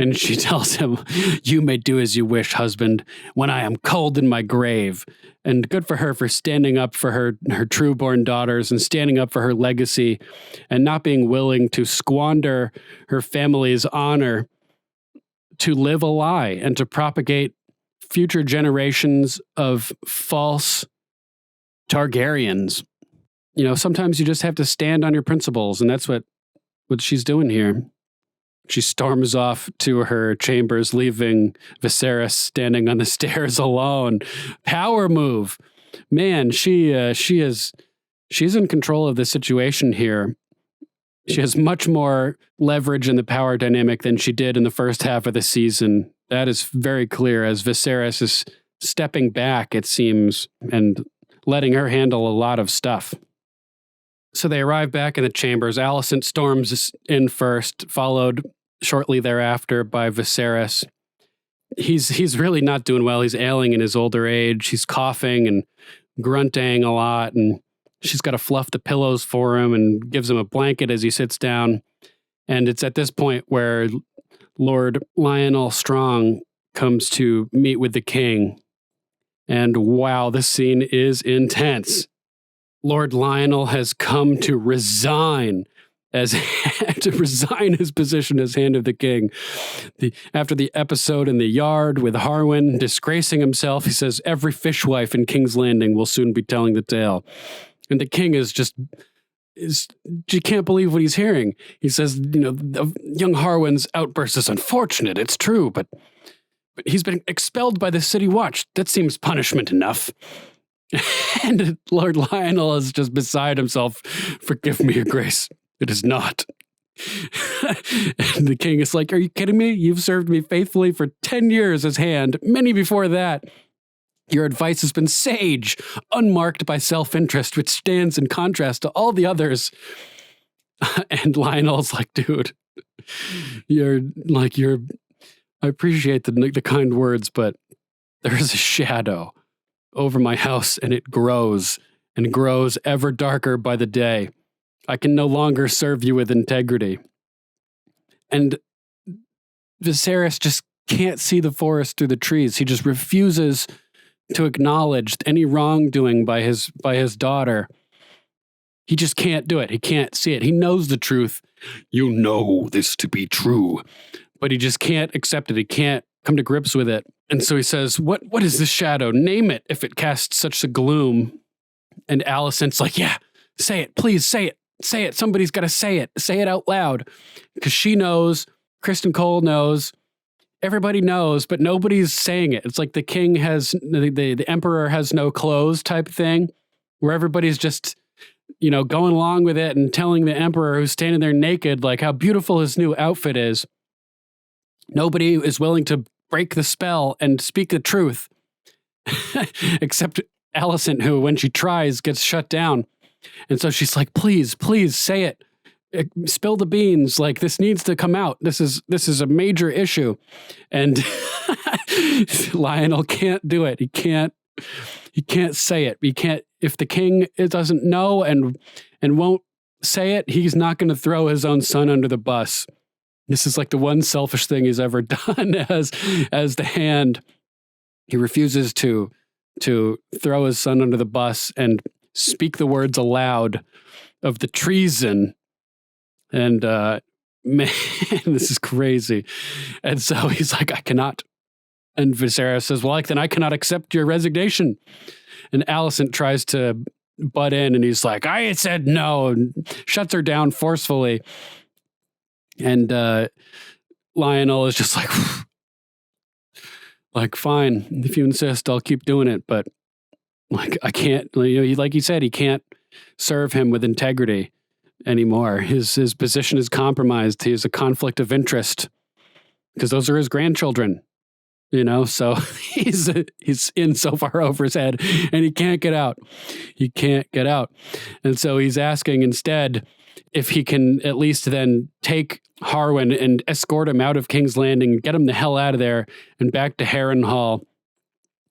And she tells him, "You may do as you wish, husband, when I am cold in my grave." And good for her for standing up for her true-born daughters and standing up for her legacy and not being willing to squander her family's honor to live a lie and to propagate future generations of false Targaryens. You know, sometimes you just have to stand on your principles, and that's what she's doing here. She storms off to her chambers, leaving Viserys standing on the stairs alone. Power move. Man, she's in control of the situation here. She has much more leverage in the power dynamic than she did in the first half of the season. That is very clear as Viserys is stepping back, it seems, and letting her handle a lot of stuff. So they arrive back in the chambers. Alicent storms in first, followed shortly thereafter by Viserys. He's really not doing well. He's ailing in his older age. He's coughing and grunting a lot, and she's got to fluff the pillows for him and gives him a blanket as he sits down. And it's at this point where Lord Lionel Strong comes to meet with the king. And wow, this scene is intense. Lord Lionel has come to resign his position as Hand of the King. After the episode in the yard with Harwin disgracing himself, he says every fishwife in King's Landing will soon be telling the tale. And the king you can't believe what he's hearing. He says, young Harwin's outburst is unfortunate. It's true, but he's been expelled by the city watch. That seems punishment enough. And Lord Lionel is just beside himself. Forgive me, your grace. It is not. And the king is like, are you kidding me? You've served me faithfully for 10 years as Hand, many before that. Your advice has been sage, unmarked by self-interest, which stands in contrast to all the others. And Lionel's like, dude, I appreciate the kind words, but there's a shadow over my house, and it grows and grows ever darker by the day. I can no longer serve you with integrity. And Viserys just can't see the forest through the trees. He just refuses to acknowledge any wrongdoing by his daughter. He just can't do it. He can't see it. He knows the truth. You know this to be true, but he just can't accept it. He can't come to grips with it. And so he says, what is this shadow? Name it if it casts such a gloom. And Alicent's like, yeah, say it. Please say it. Say it. Somebody's got to say it. Say it out loud. Because she knows, Kristen Cole knows, everybody knows, but nobody's saying it. It's like the king has, the emperor has no clothes type thing, where everybody's just, going along with it and telling the emperor who's standing there naked, like how beautiful his new outfit is. Nobody is willing to break the spell and speak the truth, except Alicent, who, when she tries, gets shut down. And so she's like, please say it. Spill the beans. Like, this needs to come out. This is a major issue. And Lionel can't do it. He can't say it. He can't, if the king doesn't know and won't say it, he's not going to throw his own son under the bus. This is like the one selfish thing he's ever done as the Hand. He refuses to throw his son under the bus and speak the words aloud of the treason. And man, this is crazy. And so he's like, I cannot. And Viserys says, well, then I cannot accept your resignation. And Alicent tries to butt in, and he's like, I said no, and shuts her down forcefully. And Lionel is just like, fine, if you insist, I'll keep doing it. But like, I can't, like you said, he can't serve him with integrity anymore. His position is compromised. He has a conflict of interest because those are his grandchildren, so he's in so far over his head and he can't get out. And so he's asking instead if he can at least then take Harwin and escort him out of King's Landing, get him the hell out of there and back to Harrenhal.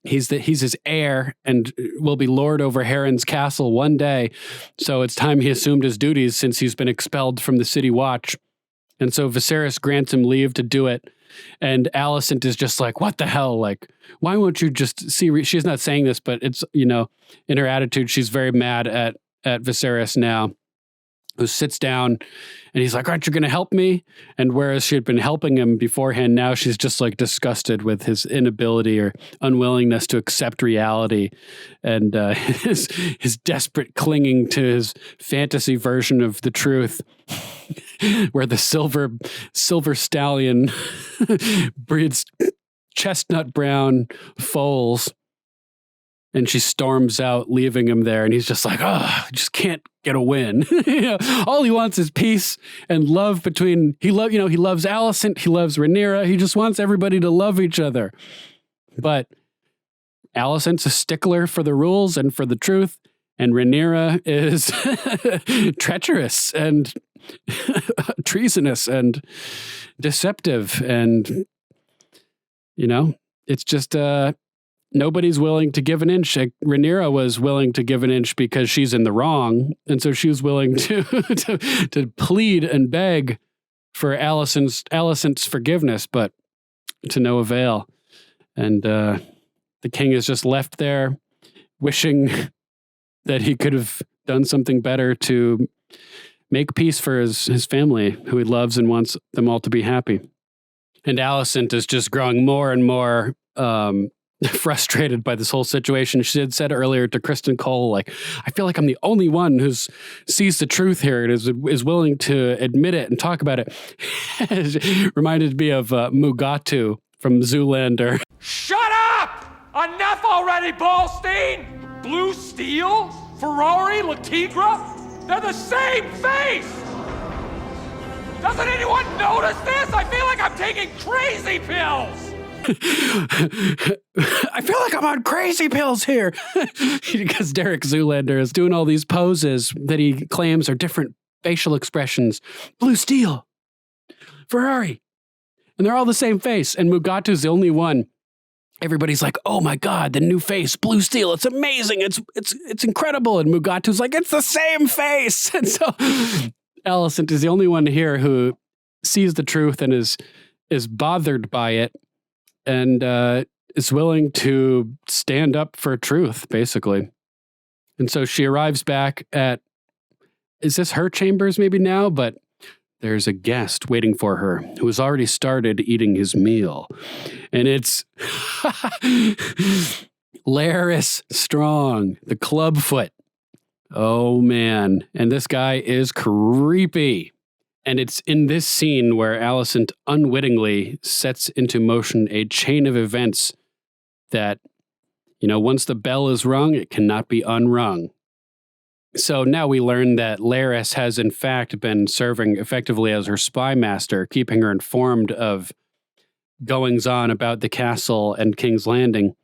He's his heir and will be lord over Harren's castle one day. So it's time he assumed his duties since he's been expelled from the city watch. And so Viserys grants him leave to do it. And Alicent is just like, what the hell? Like, why won't you just see? She's not saying this, but it's, in her attitude, she's very mad at Viserys now, who sits down and he's like, aren't you going to help me? And whereas she had been helping him beforehand, now she's just like disgusted with his inability or unwillingness to accept reality, and his desperate clinging to his fantasy version of the truth, where the silver stallion breeds chestnut brown foals. And she storms out, leaving him there. And he's just like, I just can't get a win. All he wants is peace and love between, he loves Alicent, he loves Rhaenyra. He just wants everybody to love each other. But Alicent's a stickler for the rules and for the truth. And Rhaenyra is treacherous and treasonous and deceptive. And, it's just, nobody's willing to give an inch. Rhaenyra was willing to give an inch because she's in the wrong. And so she was willing to plead and beg for Alicent's forgiveness, but to no avail. And the king is just left there wishing that he could have done something better to make peace for his family, who he loves and wants them all to be happy. And Alicent is just growing more and more frustrated by this whole situation. She had said earlier to Kristen Cole, like, I feel like I'm the only one who sees the truth here and is willing to admit it and talk about it. It reminded me of Mugatu from Zoolander. Shut up! Enough already, Ballstein! Blue Steel? Ferrari? Latigra? They're the same face! Doesn't anyone notice this? I feel like I'm taking crazy pills! I feel like I'm on crazy pills here. Because Derek Zoolander is doing all these poses that he claims are different facial expressions. Blue Steel, Ferrari, and they're all the same face. And Mugatu's the only one. Everybody's like, oh my God, the new face, Blue Steel, it's amazing. It's incredible. And Mugatu's like, it's the same face. And so Alicent is the only one here who sees the truth and is bothered by it. And is willing to stand up for truth, basically. And so she arrives back at, is this her chambers maybe now? But there's a guest waiting for her who has already started eating his meal. And it's Larys Strong, the clubfoot. Oh, man. And this guy is creepy. And it's in this scene where Alicent unwittingly sets into motion a chain of events that, once the bell is rung, it cannot be unrung. So now we learn that Larys has in fact been serving effectively as her spy master, keeping her informed of goings-on about the castle and King's Landing.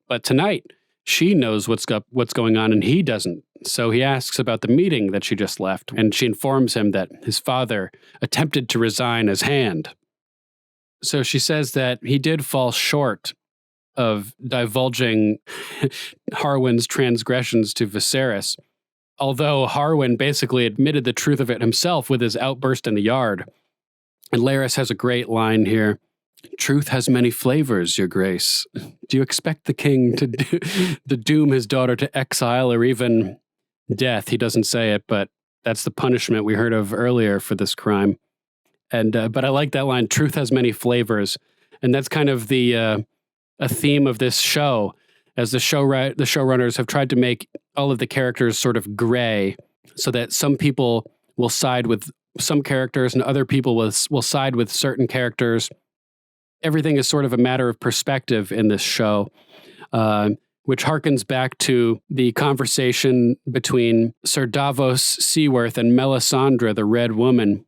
But tonight, she knows what's going on and he doesn't. So he asks about the meeting that she just left, and she informs him that his father attempted to resign his hand. So she says that he did fall short of divulging Harwin's transgressions to Viserys, although Harwin basically admitted the truth of it himself with his outburst in the yard. And Larys has a great line here. Truth has many flavors, Your Grace. Do you expect the king to doom his daughter to exile or even death? He doesn't say it, but that's the punishment we heard of earlier for this crime. And but I like that line, truth has many flavors. And that's kind of a theme of this show, as the showrunners have tried to make all of the characters sort of gray, so that some people will side with some characters and other people will side with certain characters. Everything is sort of a matter of perspective in this show, which harkens back to the conversation between Sir Davos Seaworth and Melisandre, the Red Woman,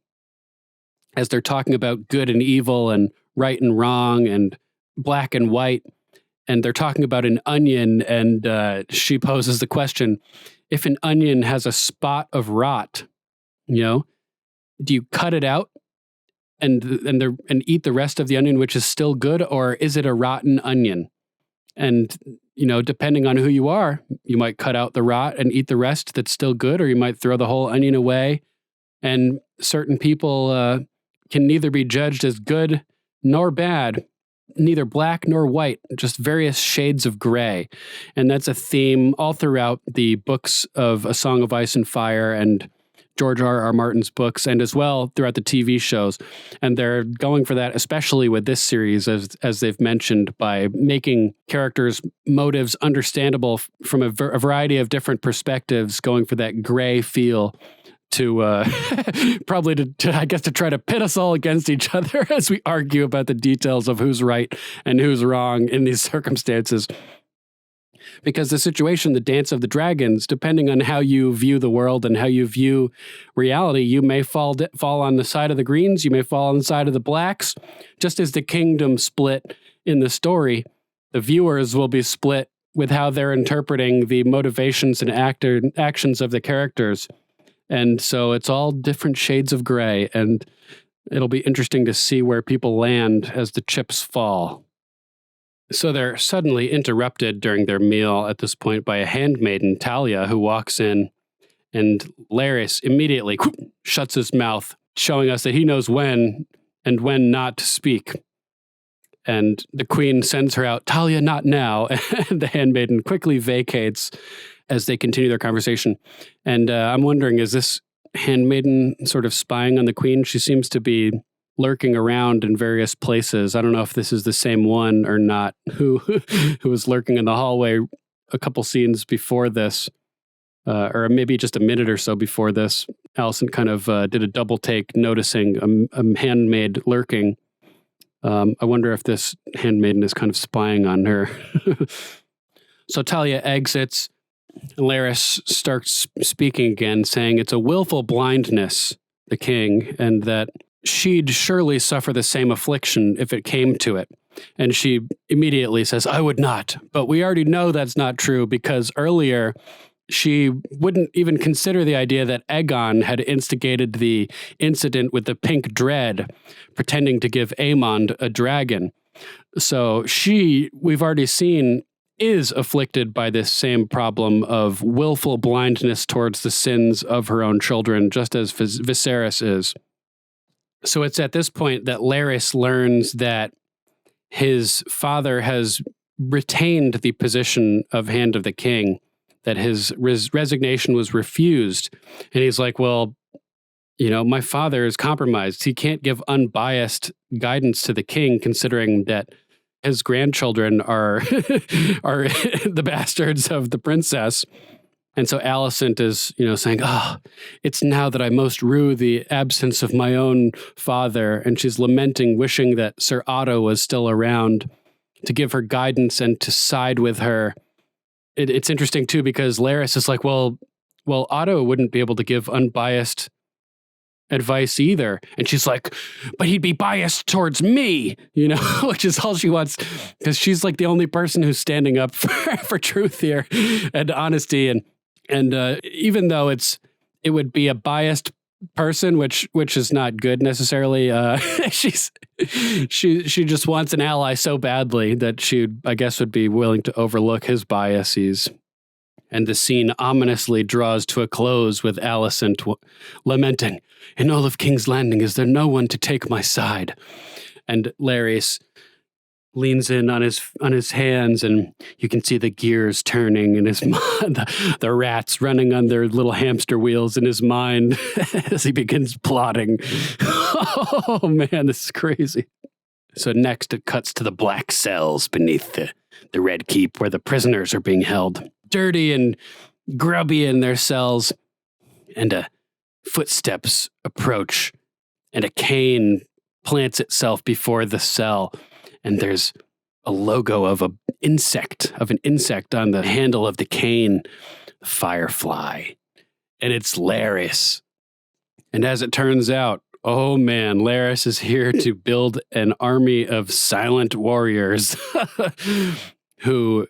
as they're talking about good and evil and right and wrong and black and white. And they're talking about an onion, and she poses the question, if an onion has a spot of rot, do you cut it out and eat the rest of the onion, which is still good, or is it a rotten onion? And, depending on who you are, you might cut out the rot and eat the rest that's still good, or you might throw the whole onion away. And certain people can neither be judged as good nor bad, neither black nor white, just various shades of gray. And that's a theme all throughout the books of A Song of Ice and Fire and George R.R. Martin's books, and as well throughout the TV shows. And they're going for that, especially with this series, as they've mentioned, by making characters' motives understandable from a variety of different perspectives, going for that gray feel to probably to try to pit us all against each other as we argue about the details of who's right and who's wrong in these circumstances. Because the situation, the dance of the dragons, depending on how you view the world and how you view reality, you may fall on the side of the greens, you may fall on the side of the blacks. Just as the kingdom split in the story, the viewers will be split with how they're interpreting the motivations and actions of the characters. And so it's all different shades of gray, and it'll be interesting to see where people land as the chips fall. So they're suddenly interrupted during their meal at this point by a handmaiden, Talia, who walks in, and Larys immediately shuts his mouth, showing us that he knows when and when not to speak. And the queen sends her out, "Talia, not now," and the handmaiden quickly vacates as they continue their conversation. And I'm wondering, is this handmaiden sort of spying on the queen? She seems to be lurking around in various places. I don't know if this is the same one or not, who was lurking in the hallway a couple scenes before this, or maybe just a minute or so before this. Allison kind of did a double take, noticing a handmaid lurking. I wonder if this handmaiden is kind of spying on her. So Talia exits, and Larys starts speaking again, saying it's a willful blindness, the king, and that she'd surely suffer the same affliction if it came to it. And she immediately says, "I would not." But we already know that's not true, because earlier she wouldn't even consider the idea that Aegon had instigated the incident with the pink dread, pretending to give Aemond a dragon. So we've already seen, is afflicted by this same problem of willful blindness towards the sins of her own children, just as Viserys is. So it's at this point that Larys learns that his father has retained the position of Hand of the King, that his resignation was refused. And he's like, well, my father is compromised. He can't give unbiased guidance to the king, considering that his grandchildren are the bastards of the princess. And so Alicent is, saying, it's now that I most rue the absence of my own father. And she's lamenting, wishing that Sir Otto was still around to give her guidance and to side with her. It's interesting, too, because Larys is like, well, Otto wouldn't be able to give unbiased advice either. And she's like, but he'd be biased towards me, which is all she wants, because she's like the only person who's standing up for truth here and honesty. And even though it would be a biased person, which is not good necessarily, she just wants an ally so badly that she, I guess, would be willing to overlook his biases. And the scene ominously draws to a close with Alicent lamenting, "In all of King's Landing, is there no one to take my side?" And Larys leans in on his hands, and you can see the gears turning in his mind, the rats running on their little hamster wheels in his mind as he begins plotting. Oh man, this is crazy. So next it cuts to the black cells beneath the Red Keep, where the prisoners are being held, dirty and grubby in their cells, and footsteps approach, and a cane plants itself before the cell. And there's a logo of an insect on the handle of the cane, the firefly. And it's Larys. And as it turns out, oh man, Larys is here to build an army of silent warriors who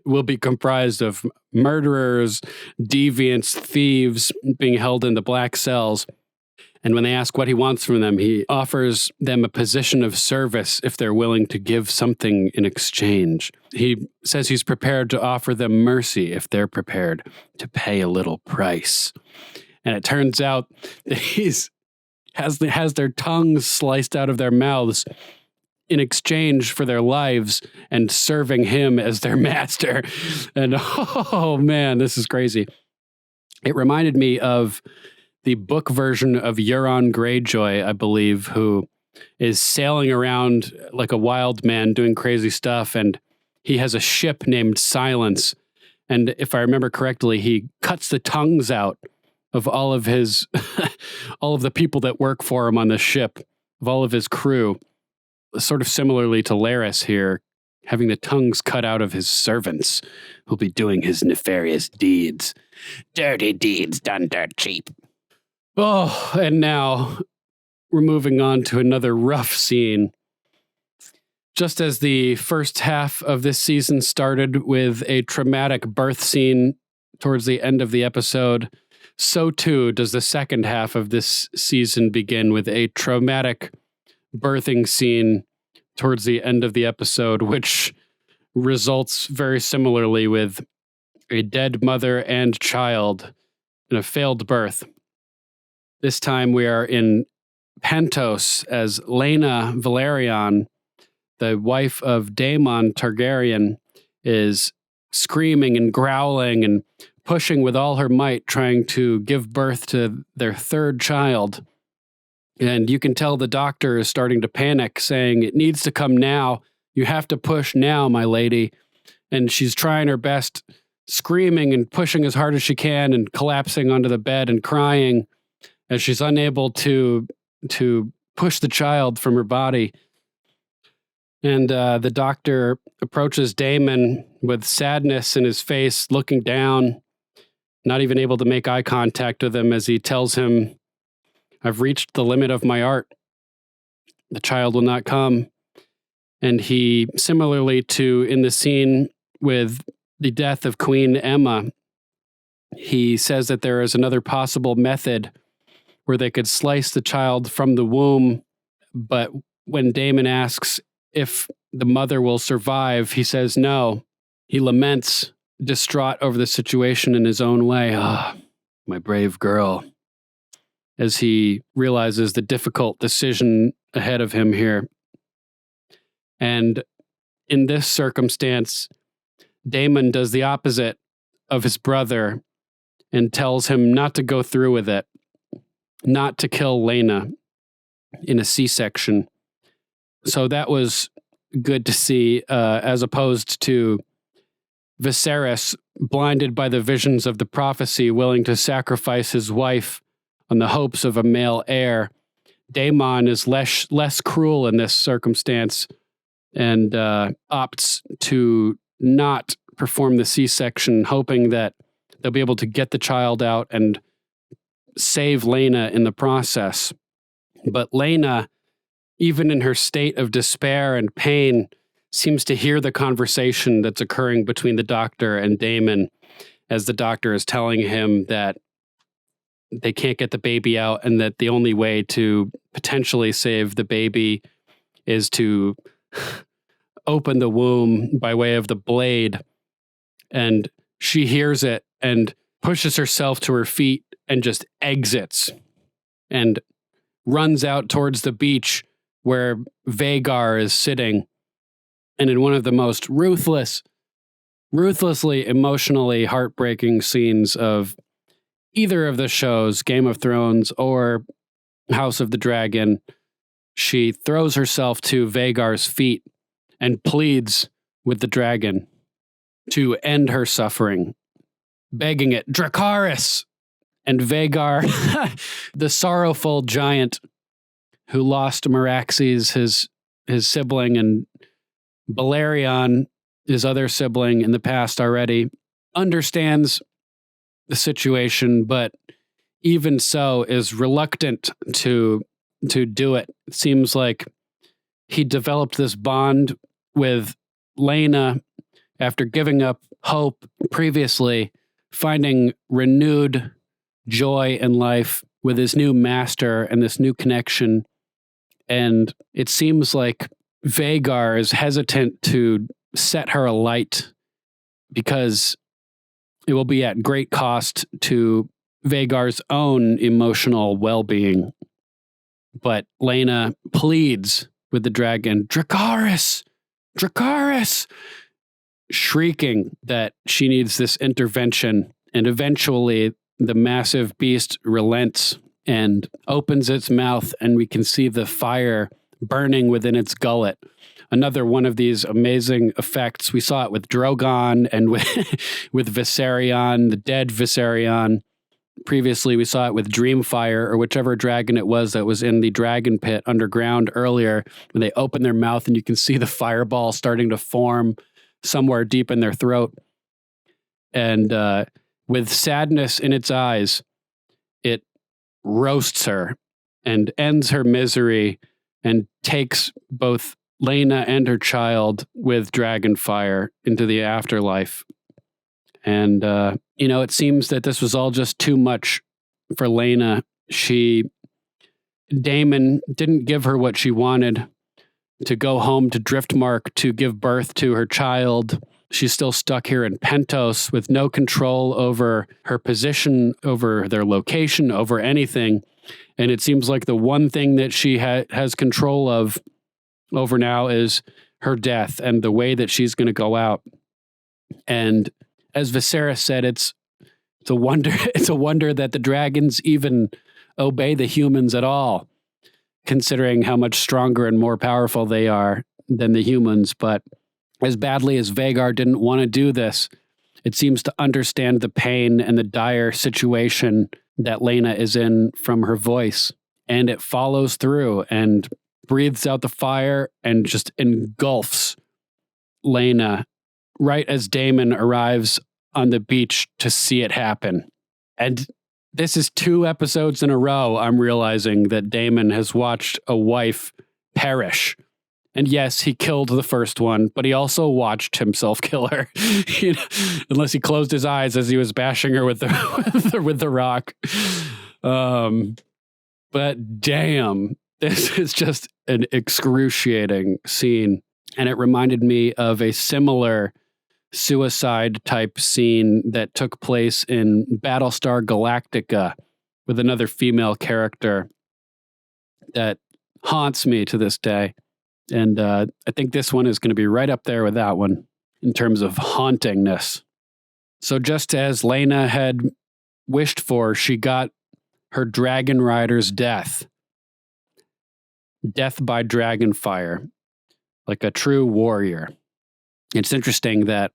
will be comprised of murderers, deviants, thieves being held in the black cells. And when they ask what he wants from them, he offers them a position of service if they're willing to give something in exchange. He says he's prepared to offer them mercy if they're prepared to pay a little price. And it turns out that has their tongues sliced out of their mouths in exchange for their lives and serving him as their master. And oh man, this is crazy. It reminded me of the book version of Euron Greyjoy, I believe, who is sailing around like a wild man doing crazy stuff. And he has a ship named Silence. And if I remember correctly, he cuts the tongues out of all of his, all of the people that work for him on the ship, of all of his crew. Sort of similarly to Larys here, having the tongues cut out of his servants who'll be doing his nefarious deeds. Dirty deeds done dirt cheap. Oh, and now we're moving on to another rough scene. Just as the first half of this season started with a traumatic birth scene towards the end of the episode, so too does the second half of this season begin with a traumatic birthing scene towards the end of the episode, which results very similarly with a dead mother and child in a failed birth. This time we are in Pentos as Laena Velaryon, the wife of Daemon Targaryen, is screaming and growling and pushing with all her might, trying to give birth to their third child. And you can tell the doctor is starting to panic, saying, "It needs to come now. You have to push now, my lady." And she's trying her best, screaming and pushing as hard as she can and collapsing onto the bed and crying as she's unable to push the child from her body. And the doctor approaches Daemon with sadness in his face, looking down, not even able to make eye contact with him as he tells him, "I've reached the limit of my art. The child will not come." And he, similarly to in the scene with the death of Queen Emma, he says that there is another possible method where they could slice the child from the womb. But when Daemon asks if the mother will survive, he says no. He laments, distraught over the situation in his own way. "Ah, my brave girl," as he realizes the difficult decision ahead of him here. And in this circumstance, Daemon does the opposite of his brother and tells him not to go through with it, not to kill Laena in a C-section. So that was good to see, as opposed to Viserys, blinded by the visions of the prophecy, willing to sacrifice his wife on the hopes of a male heir. Daemon is less cruel in this circumstance and opts to not perform the C-section, hoping that they'll be able to get the child out and save Laena in the process. But Laena, even in her state of despair and pain, seems to hear the conversation that's occurring between the doctor and Daemon, as the doctor is telling him that they can't get the baby out and that the only way to potentially save the baby is to open the womb by way of the blade. And she hears it and pushes herself to her feet and just exits and runs out towards the beach where Vhagar is sitting. And in one of the most ruthlessly emotionally heartbreaking scenes of either of the shows, Game of Thrones or House of the Dragon, she throws herself to Vhagar's feet and pleads with the dragon to end her suffering, begging it, "Dracarys!" And Vhagar, the sorrowful giant who lost Meraxes, his sibling, and Balerion, his other sibling in the past already, understands the situation, but even so is reluctant to do it. It seems like he developed this bond with Laena after giving up hope previously, finding renewed joy in life with his new master and this new connection. And it seems like Vhagar is hesitant to set her alight because it will be at great cost to Vhagar's own emotional well-being. But Laena pleads with the dragon, Dracarys! Dracarys! Shrieking that she needs this intervention. And eventually the massive beast relents and opens its mouth, and we can see the fire burning within its gullet. Another one of these amazing effects. We saw it with Drogon and with Viserion, the dead Viserion. Previously, we saw it with Dreamfire, or whichever dragon it was that was in the dragon pit underground earlier, when they open their mouth and you can see the fireball starting to form somewhere deep in their throat. And with sadness in its eyes, it roasts her and ends her misery and takes both Lena and her child with dragonfire into the afterlife. And, it seems that this was all just too much for Lena. Daemon didn't give her what she wanted, to go home to Driftmark to give birth to her child. She's still stuck here in Pentos with no control over her position, over their location, over anything. And it seems like the one thing that she has control of over now is her death and the way that she's going to go out. And as Viserys said, it's a wonder. It's a wonder that the dragons even obey the humans at all, considering how much stronger and more powerful they are than the humans. But as badly as Vhagar didn't want to do this, it seems to understand the pain and the dire situation that Lena is in from her voice. And it follows through and breathes out the fire and just engulfs Lena right as Daemon arrives on the beach to see it happen. And this is 2 episodes in a row, I'm realizing, that Daemon has watched a wife perish. And yes, he killed the first one, but he also watched himself kill her. Unless he closed his eyes as he was bashing her with the rock. But damn, this is just an excruciating scene. And it reminded me of a similar suicide type scene that took place in Battlestar Galactica with another female character that haunts me to this day. And I think this one is going to be right up there with that one in terms of hauntingness. So just as Lena had wished for, she got her dragon rider's death. Death by dragonfire, like a true warrior. It's interesting that,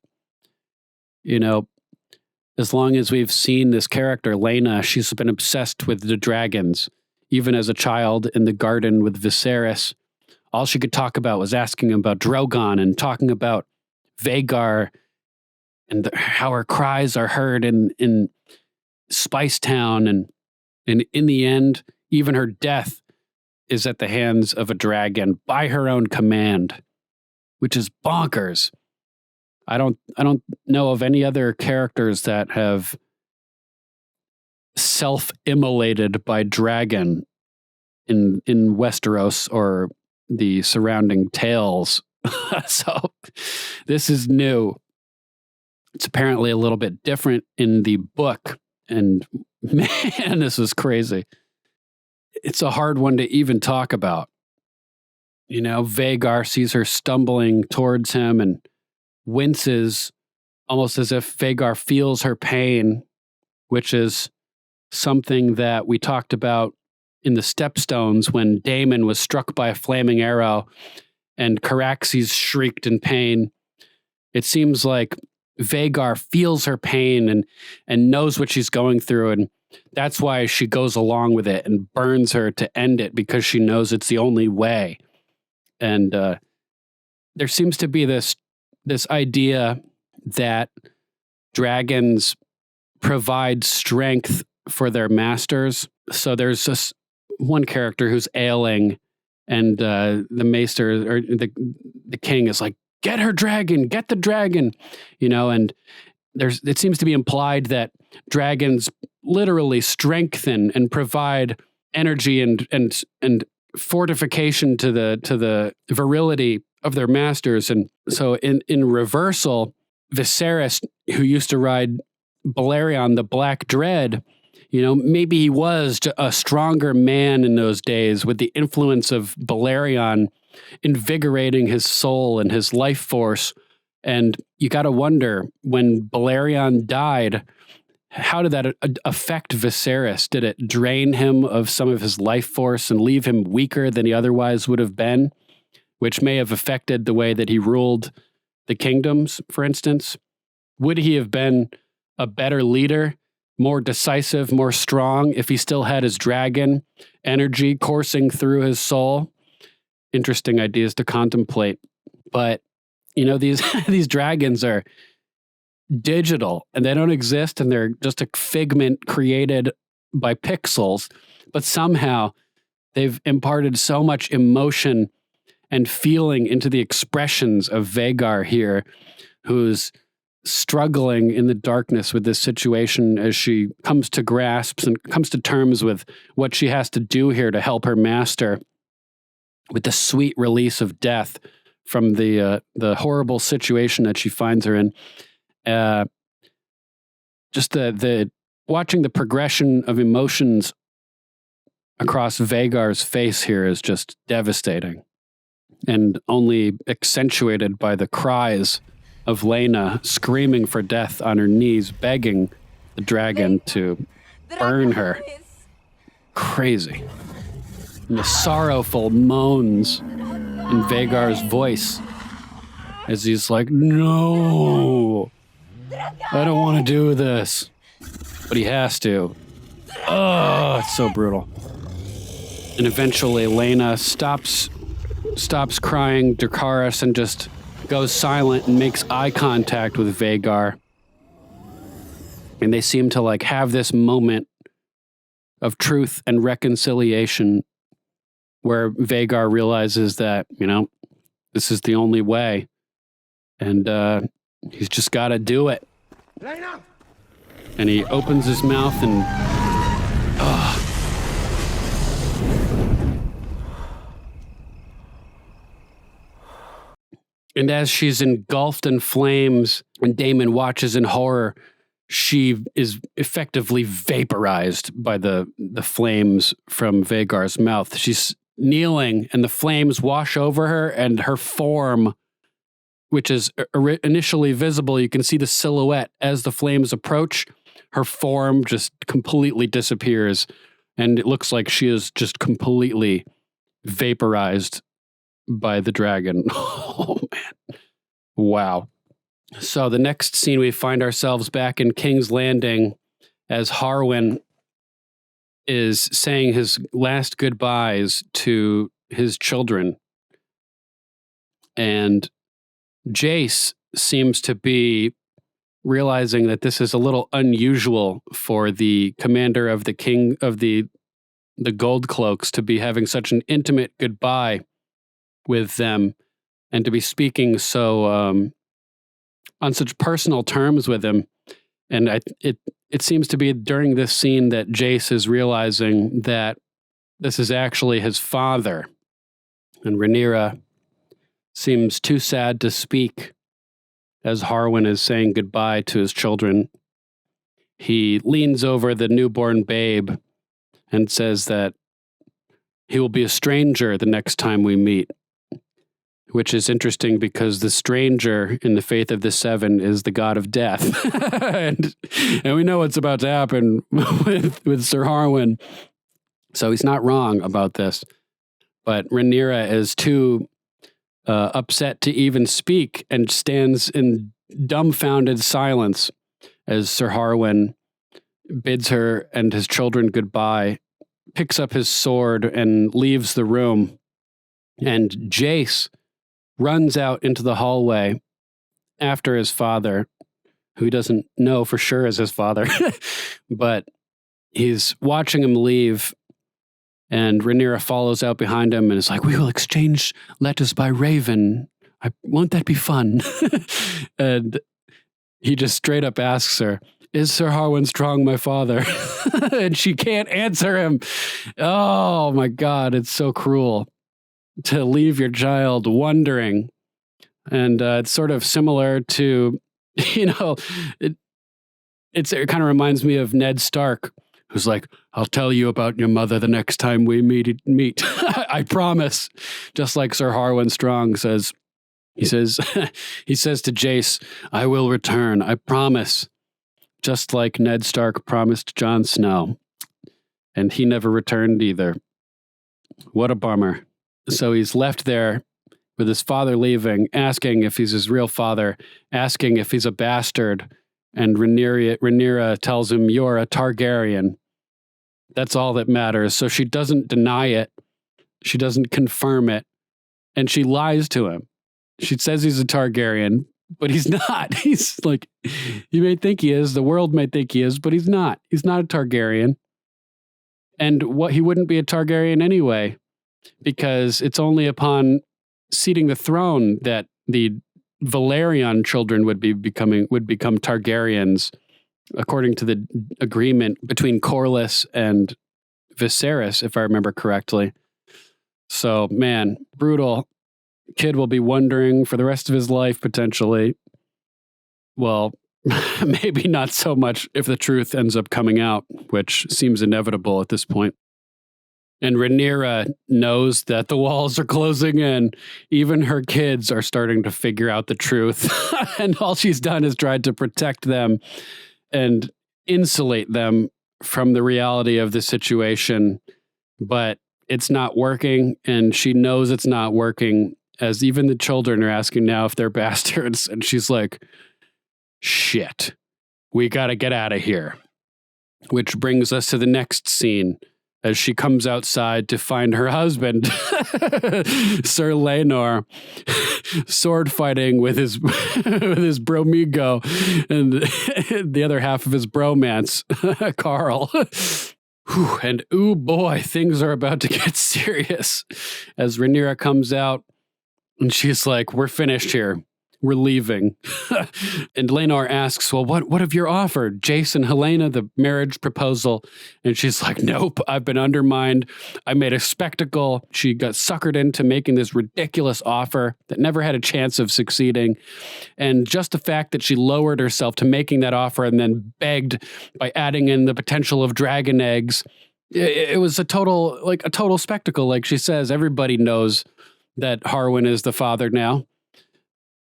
as long as we've seen this character, Lena, she's been obsessed with the dragons. Even as a child in the garden with Viserys, all she could talk about was asking him about Drogon and talking about Vhagar and how her cries are heard in Spicetown. And in the end, even her death is at the hands of a dragon by her own command, which is bonkers. I don't know of any other characters that have self-immolated by dragon in Westeros or the surrounding tales. So this is new. It's apparently a little bit different in the book. And man, this is crazy. It's a hard one to even talk about. Vhagar sees her stumbling towards him and winces, almost as if Vhagar feels her pain, which is something that we talked about in the Stepstones when Daemon was struck by a flaming arrow and Caraxes shrieked in pain. It seems like Vhagar feels her pain and knows what she's going through, and that's why she goes along with it and burns her to end it, because she knows it's the only way. And there seems to be this idea that dragons provide strength for their masters. So there's just one character who's ailing, and the maester or the king is like, "Get her dragon, get the dragon," and it seems to be implied that dragons literally strengthen and provide energy and fortification to the virility of their masters. And so in reversal, Viserys, who used to ride Balerion, the Black Dread, maybe he was a stronger man in those days with the influence of Balerion invigorating his soul and his life force. And you got to wonder, when Balerion died, how did that affect Viserys? Did it drain him of some of his life force and leave him weaker than he otherwise would have been, which may have affected the way that he ruled the kingdoms, for instance? Would he have been a better leader, more decisive, more strong, if he still had his dragon energy coursing through his soul? Interesting ideas to contemplate. But, you know, these these dragons are digital and they don't exist, and they're just a figment created by pixels, but somehow they've imparted so much emotion and feeling into the expressions of Vhagar here, who's struggling in the darkness with this situation as she comes to grasps and comes to terms with what she has to do here to help her master with the sweet release of death from the horrible situation that she finds her in. Just the watching the progression of emotions across Vhagar's face here is just devastating, and only accentuated by the cries of Laena screaming for death on her knees, begging the dragon to burn her. Crazy. And the sorrowful moans in Vhagar's voice as he's like, no, I don't want to do this. But he has to. Oh, it's so brutal. And eventually Laena stops crying Dracarys and just goes silent and makes eye contact with Vhagar. And they seem to like have this moment of truth and reconciliation where Vhagar realizes that, you know, this is the only way. And he's just got to do it. And he opens his mouth and... And as she's engulfed in flames and Daemon watches in horror, she is effectively vaporized by the flames from Vhagar's mouth. She's kneeling and the flames wash over her, and her form, which is initially visible, you can see the silhouette as the flames approach. Her form just completely disappears, and it looks like she is just completely vaporized by the dragon. Oh, man. Wow. So the next scene, we find ourselves back in King's Landing as Harwin is saying his last goodbyes to his children. And Jace seems to be realizing that this is a little unusual for the commander of the king of the Gold Cloaks to be having such an intimate goodbye with them and to be speaking so on such personal terms with him. And it seems to be during this scene that Jace is realizing that this is actually his father. And Rhaenyra seems too sad to speak as Harwin is saying goodbye to his children. He leans over the newborn babe and says that he will be a stranger the next time we meet, which is interesting because the stranger in the Faith of the Seven is the god of death. and we know what's about to happen with Sir Harwin. So he's not wrong about this. But Rhaenyra is too upset to even speak and stands in dumbfounded silence as Sir Harwin bids her and his children goodbye, picks up his sword and leaves the room. And Jace runs out into the hallway after his father, who he doesn't know for sure is his father, but he's watching him leave. And Rhaenyra follows out behind him and is like, we will exchange letters by Raven. Won't that be fun? And he just straight up asks her, is Sir Harwin Strong my father? And she can't answer him. Oh my God, it's so cruel to leave your child wondering. And it's sort of similar to, you know, it kind of reminds me of Ned Stark, who's like, I'll tell you about your mother the next time we meet. I promise. Just like Sir Harwin Strong says. He says to Jace, I will return. I promise. Just like Ned Stark promised Jon Snow. And he never returned either. What a bummer. So he's left there with his father leaving, asking if he's his real father, asking if he's a bastard. And Rhaenyra tells him, you're a Targaryen. That's all that matters. So she doesn't deny it. She doesn't confirm it. And she lies to him. She says he's a Targaryen, but he's not. He's like, you may think he is, the world may think he is, but he's not. He's not a Targaryen. And he wouldn't be a Targaryen anyway, because it's only upon seating the throne that the Valerian children would become Targaryens, according to the agreement between Corlys and Viserys, if I remember correctly. So, man, brutal. Kid will be wondering for the rest of his life, potentially. Well, maybe not so much if the truth ends up coming out, which seems inevitable at this point. And Rhaenyra knows that the walls are closing in. Even her kids are starting to figure out the truth. And all she's done is tried to protect them and insulate them from the reality of the situation. But it's not working, and she knows it's not working, as even the children are asking now if they're bastards. And she's like, shit, we got to get out of here. Which brings us to the next scene, as she comes outside to find her husband, Sir Laenor, sword fighting with his bromigo and the other half of his bromance, Carl. And ooh boy, things are about to get serious. As Rhaenyra comes out and she's like, we're finished here. We're leaving. And Laenor asks, well, what have you offered? Jace and Helena, the marriage proposal. And she's like, nope, I've been undermined. I made a spectacle. She got suckered into making this ridiculous offer that never had a chance of succeeding. And just the fact that she lowered herself to making that offer and then begged by adding in the potential of dragon eggs, it was a total spectacle. Like she says, everybody knows that Harwin is the father now.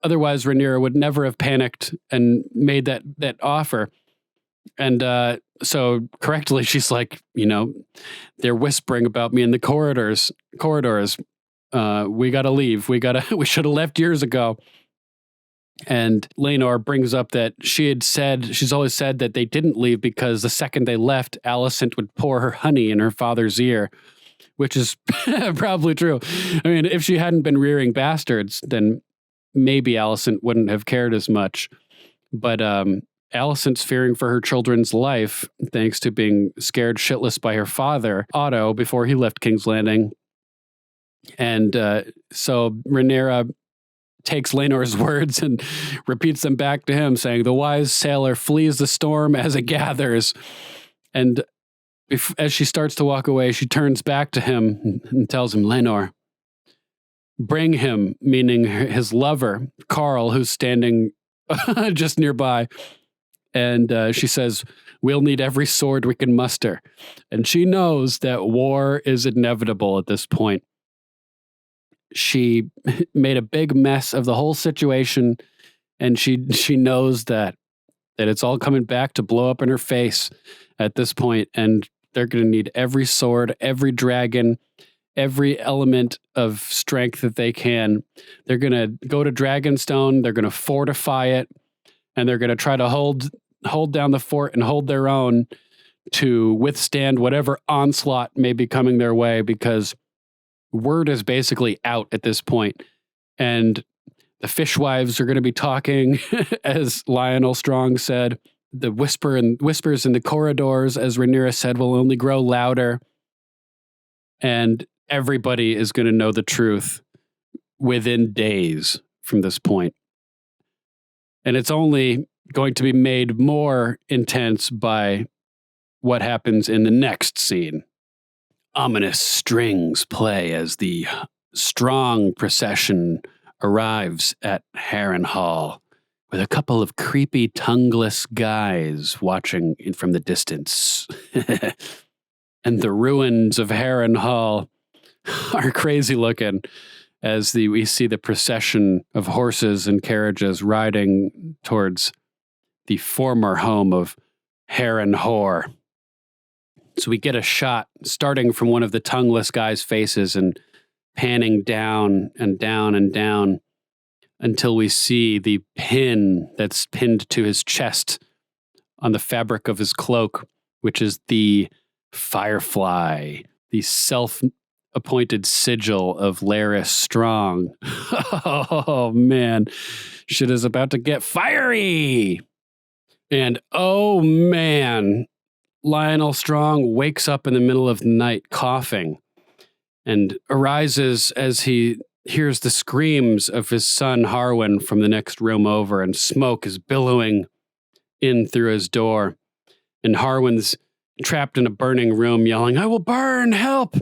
Otherwise, Rhaenyra would never have panicked and made that offer. And so correctly, she's like, they're whispering about me in the corridors. We got to leave. We should have left years ago. And Laenor brings up that she's always said that they didn't leave because the second they left, Alicent would pour her honey in her father's ear, which is probably true. I mean, if she hadn't been rearing bastards, then maybe Alicent wouldn't have cared as much. But Alicent's fearing for her children's life, thanks to being scared shitless by her father, Otto, before he left King's Landing. And so Rhaenyra takes Laenor's words and repeats them back to him, saying, the wise sailor flees the storm as it gathers. And as she starts to walk away, she turns back to him and tells him, Laenor, bring him, meaning his lover, Carl, who's standing just nearby. And she says, we'll need every sword we can muster. And she knows that war is inevitable at this point. She made a big mess of the whole situation, and she knows that it's all coming back to blow up in her face at this point. And they're going to need every sword, every dragon, every element of strength that they can. They're going to go to Dragonstone. They're going to fortify it, and they're going to try to hold down the fort and hold their own to withstand whatever onslaught may be coming their way, because word is basically out at this point. And the fishwives are going to be talking, as Lionel Strong said. The whispers in the corridors, as Rhaenyra said, will only grow louder. And everybody is going to know the truth within days from this point. And it's only going to be made more intense by what happens in the next scene. Ominous strings play as the strong procession arrives at Harrenhal, with a couple of creepy, tongueless guys watching from the distance. And the ruins of Harrenhal are crazy looking as we see the procession of horses and carriages riding towards the former home of Harrenhor. So we get a shot starting from one of the tongueless guys' faces and panning down and down and down until we see the pin that's pinned to his chest on the fabric of his cloak, which is the Firefly, the self-appointed sigil of Laris Strong. Oh, man. Shit is about to get fiery. And, oh, man, Lionel Strong wakes up in the middle of the night coughing and arises as he hears the screams of his son Harwin from the next room over, and smoke is billowing in through his door. And Harwin's trapped in a burning room yelling, "I will burn, help!"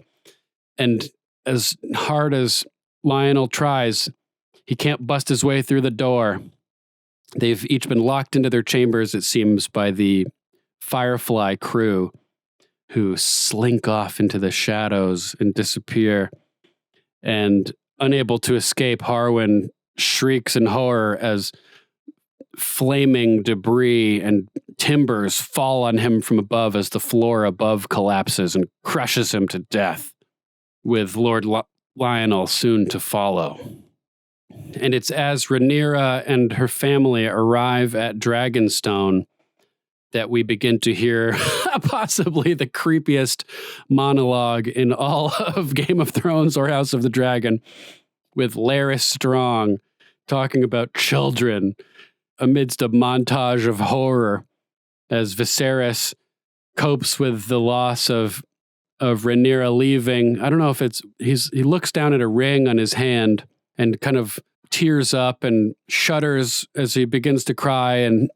And as hard as Lionel tries, he can't bust his way through the door. They've each been locked into their chambers, it seems, by the Firefly crew, who slink off into the shadows and disappear. And unable to escape, Harwin shrieks in horror as flaming debris and timbers fall on him from above as the floor above collapses and crushes him to death, with Lord Lionel soon to follow. And it's as Rhaenyra and her family arrive at Dragonstone that we begin to hear possibly the creepiest monologue in all of Game of Thrones or House of the Dragon, with Laris Strong talking about children amidst a montage of horror as Viserys copes with the loss of Rhaenyra leaving. I don't know if he looks down at a ring on his hand and kind of tears up and shudders as he begins to cry and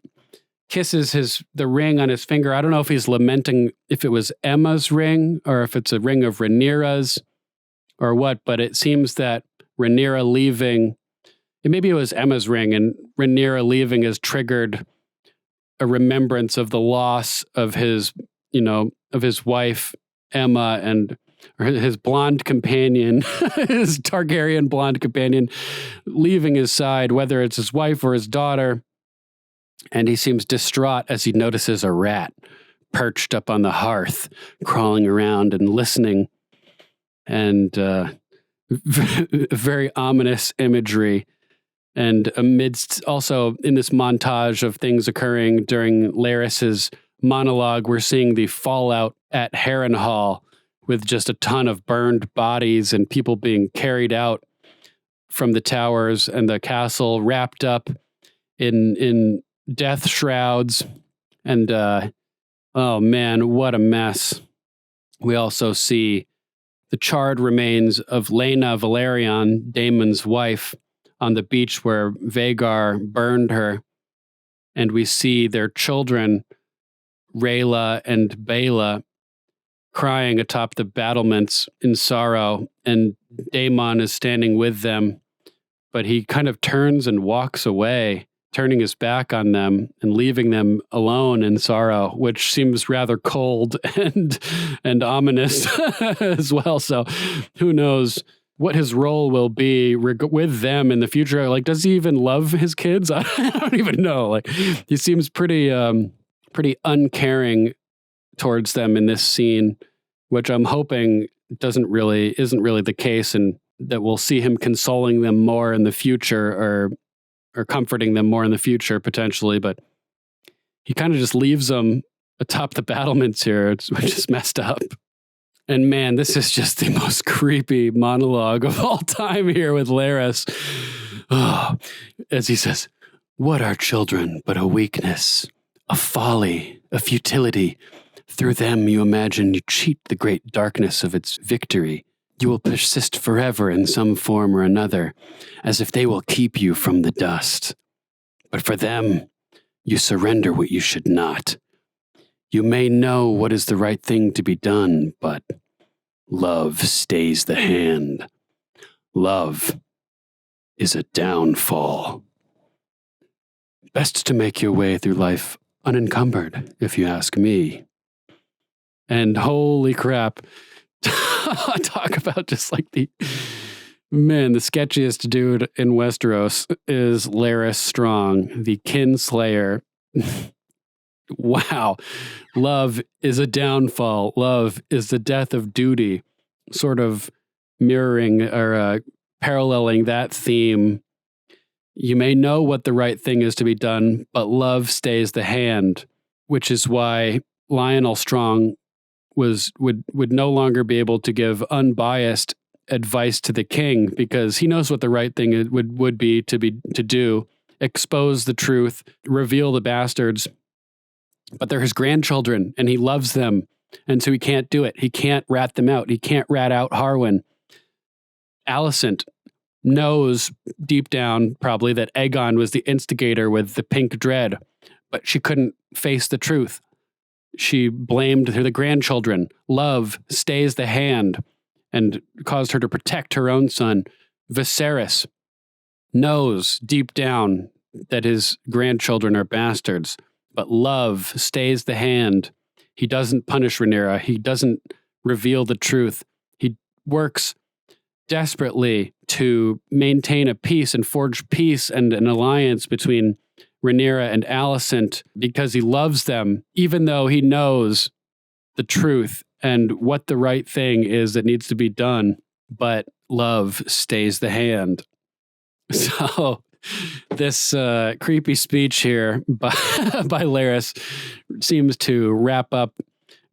kisses the ring on his finger. I don't know if he's lamenting if it was Emma's ring or if it's a ring of Rhaenyra's or what, but it seems that Rhaenyra leaving, maybe it was Emma's ring, and Rhaenyra leaving has triggered a remembrance of the loss of his wife, Emma, and his blonde companion, his Targaryen blonde companion, leaving his side, whether it's his wife or his daughter. And he seems distraught as he notices a rat perched up on the hearth, crawling around and listening. And very ominous imagery. And amidst also in this montage of things occurring during Laris's monologue, we're seeing the fallout at Harrenhal with just a ton of burned bodies and people being carried out from the towers and the castle, wrapped up in death shrouds. And oh man, what a mess. We also see the charred remains of Laena Velaryon, Daemon's wife, on the beach where Vhagar burned her. And we see their children, Rhaela and Baela, crying atop the battlements in sorrow. And Daemon is standing with them, but he kind of turns and walks away, turning his back on them and leaving them alone in sorrow, which seems rather cold and ominous as well. So who knows what his role will be with them in the future. Like, does he even love his kids? I don't even know. Like, he seems pretty uncaring towards them in this scene, which I'm hoping isn't really the case, and that we'll see him consoling them more in the future or comforting them more in the future, potentially. But he kind of just leaves them atop the battlements here, which is messed up. And man, this is just the most creepy monologue of all time here with Laris. Oh, as he says, "What are children but a weakness, a folly, a futility? Through them you imagine you cheat the great darkness of its victory. You will persist forever in some form or another, as if they will keep you from the dust. But for them, you surrender what you should not. You may know what is the right thing to be done, but love stays the hand. Love is a downfall." best to make your way through life unencumbered, if you ask me. And holy crap, talk about just like the sketchiest dude in Westeros is Larys Strong, the Kinslayer. Wow. Love is a downfall. Love is the death of duty. Sort of mirroring or paralleling that theme. You may know what the right thing is to be done, but love stays the hand, which is why Lionel Strong would no longer be able to give unbiased advice to the king, because he knows what the right thing would be to do, expose the truth, reveal the bastards. But they're his grandchildren, and he loves them, and so he can't do it. He can't rat them out. He can't rat out Harwin. Alicent knows deep down probably that Aegon was the instigator with the pink dread, but she couldn't face the truth. She blamed the grandchildren. Love stays the hand and caused her to protect her own son. Viserys knows deep down that his grandchildren are bastards, but love stays the hand. He doesn't punish Rhaenyra. He doesn't reveal the truth. He works desperately to maintain a peace and forge peace and an alliance between Rhaenyra and Alicent because he loves them, even though he knows the truth and what the right thing is that needs to be done. But love stays the hand. So this creepy speech here by Larys seems to wrap up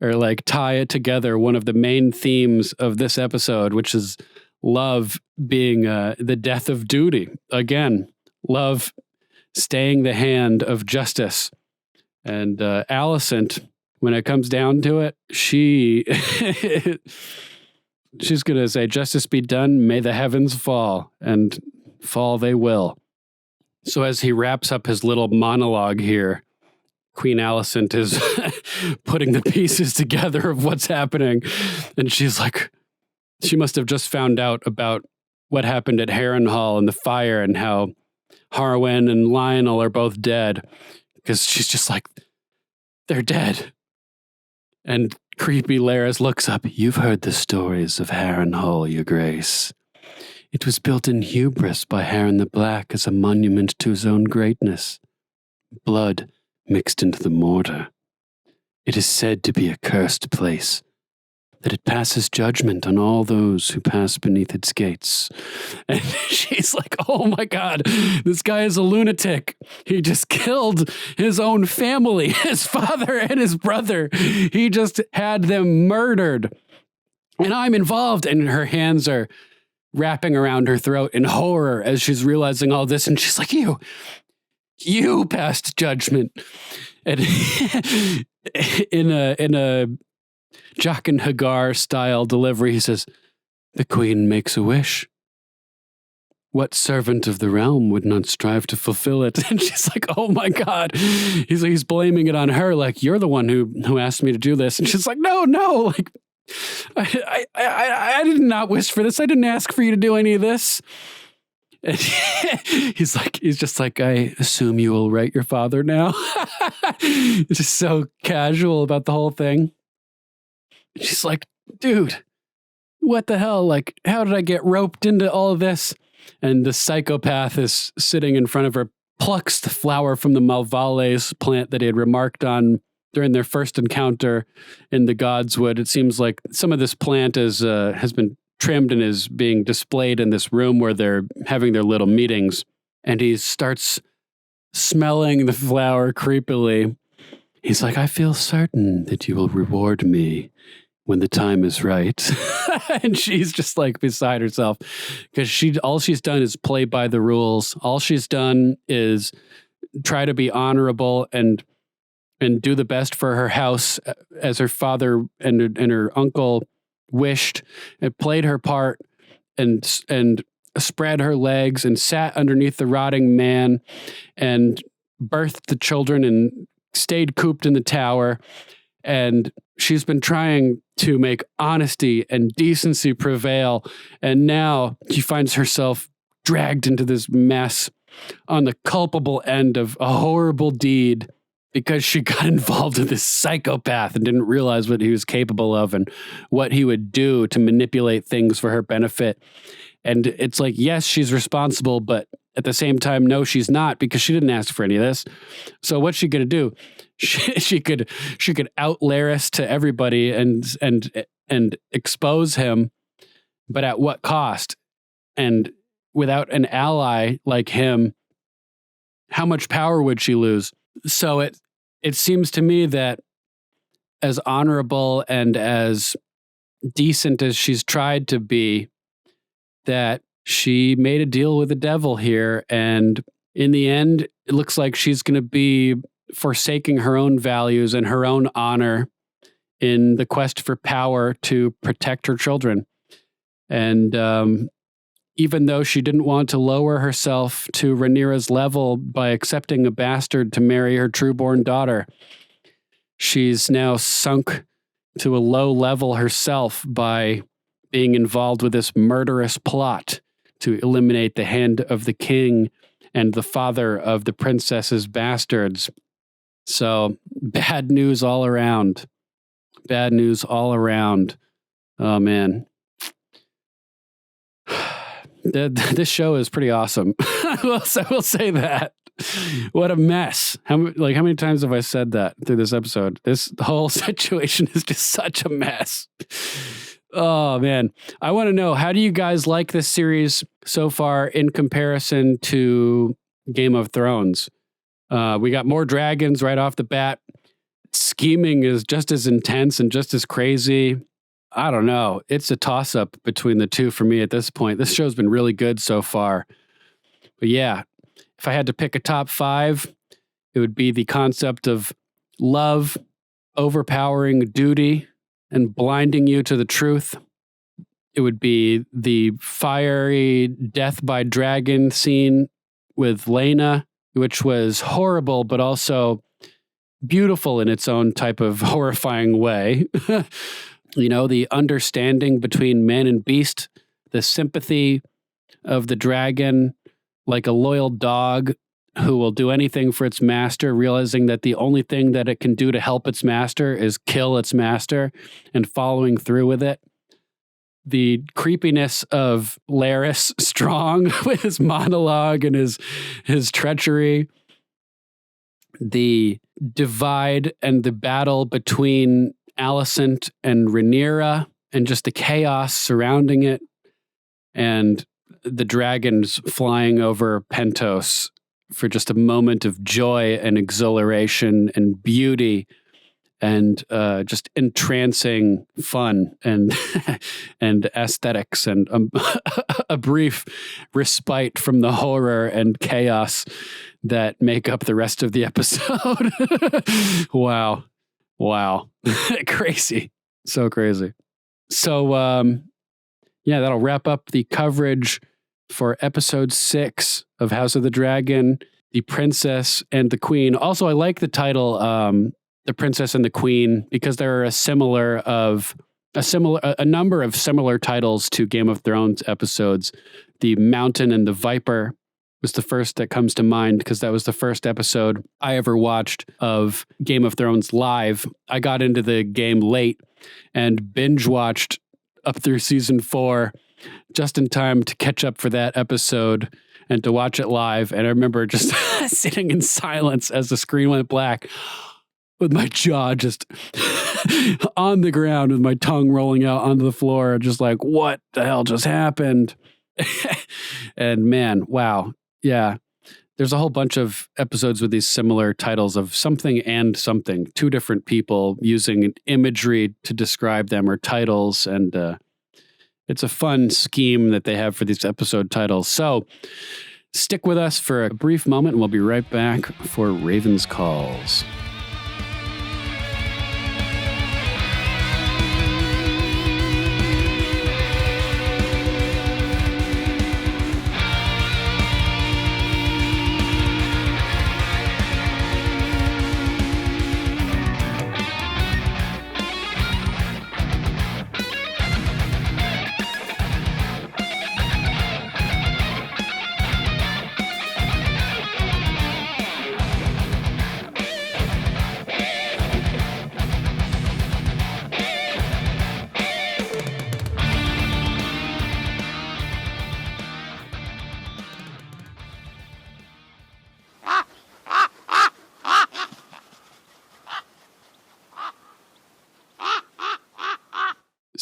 or like tie it together one of the main themes of this episode, which is love being the death of duty. Again, love staying the hand of justice. And Alicent, when it comes down to it, she's going to say, justice be done, may the heavens fall, and fall they will. So as he wraps up his little monologue here, Queen Alicent is putting the pieces together of what's happening. And she's like, she must have just found out about what happened at Harrenhal and the fire and how Harwin and Lionel are both dead. Because she's just like, they're dead. And creepy Larys looks up. You've heard the stories of Harrenhal, Your Grace. It was built in hubris by Harren the Black as a monument to his own greatness. Blood mixed into the mortar. It is said to be a cursed place, that it passes judgment on all those who pass beneath its gates. And she's like, oh my God, this guy is a lunatic. He just killed his own family, his father and his brother. He just had them murdered. And I'm involved. And her hands are wrapping around her throat in horror as she's realizing all this. And she's like, you passed judgment. And in a Jaqen Hagar style delivery, he says, the queen makes a wish. What servant of the realm would not strive to fulfill it? And she's like, oh my God. He's blaming it on her. Like, you're the one who asked me to do this. And she's like, no, like, I did not wish for this. I didn't ask for you to do any of this. And he's just like, I assume you will write your father now. It's just so casual about the whole thing. And she's like, dude, what the hell? Like, how did I get roped into all of this? And the psychopath is sitting in front of her, plucks the flower from the Malvales plant that he had remarked on during their first encounter in the Godswood. It seems like some of this plant has been trimmed and is being displayed in this room where they're having their little meetings. And he starts smelling the flower creepily. He's like, I feel certain that you will reward me when the time is right. And she's just like beside herself because all she's done is play by the rules. All she's done is try to be honorable and do the best for her house as her father and her uncle wished, and played her part and spread her legs and sat underneath the rotting man and birthed the children and stayed cooped in the tower. And she's been trying to make honesty and decency prevail. And now she finds herself dragged into this mess on the culpable end of a horrible deed because she got involved with this psychopath and didn't realize what he was capable of and what he would do to manipulate things for her benefit. And it's like, yes, she's responsible, but at the same time, no, she's not, because she didn't ask for any of this. So what's she going to do? She could out Laris to everybody and expose him, but at what cost? And without an ally like him, how much power would she lose? So it seems to me that as honorable and as decent as she's tried to be, that she made a deal with the devil here. And in the end, it looks like she's going to be forsaking her own values and her own honor in the quest for power to protect her children. And even though she didn't want to lower herself to Rhaenyra's level by accepting a bastard to marry her trueborn daughter, she's now sunk to a low level herself by being involved with this murderous plot to eliminate the hand of the king and the father of the princess's bastards. So bad news all around. Bad news all around. Oh, man. This show is pretty awesome. We'll say that. What a mess. How many times have I said that through this episode? The whole situation is just such a mess. Oh, man. I want to know, how do you guys like this series so far in comparison to Game of Thrones? We got more dragons right off the bat. Scheming is just as intense and just as crazy. I don't know. It's a toss-up between the two for me at this point. This show's been really good so far. But yeah, if I had to pick a top 5, it would be the concept of love, overpowering duty, and blinding you to the truth. It would be the fiery death by dragon scene with Laena, which was horrible, but also beautiful in its own type of horrifying way. You know, the understanding between man and beast, the sympathy of the dragon, like a loyal dog who will do anything for its master, realizing that the only thing that it can do to help its master is kill its master, and following through with it. The creepiness of Laris Strong with his monologue and his treachery. The divide and the battle between Alicent and Rhaenyra and just the chaos surrounding it, and the dragons flying over Pentos for just a moment of joy and exhilaration and beauty and just entrancing fun and and aesthetics and a brief respite from the horror and chaos that make up the rest of the episode. Wow. Crazy. So crazy. So, yeah, that'll wrap up the coverage for episode 6 of House of the Dragon, The Princess and the Queen. Also, I like the title, The Princess and the Queen, because there are a number of similar titles to Game of Thrones episodes. The Mountain and the Viper was the first that comes to mind, because that was the first episode I ever watched of Game of Thrones live. I got into the game late and binge watched up through season 4 just in time to catch up for that episode and to watch it live. And I remember just sitting in silence as the screen went black with my jaw just on the ground with my tongue rolling out onto the floor, just like, what the hell just happened? And man, wow. Yeah, there's a whole bunch of episodes with these similar titles of something and something, 2 different people using imagery to describe them or titles. And it's a fun scheme that they have for these episode titles. So stick with us for a brief moment and we'll be right back for Raven's Calls.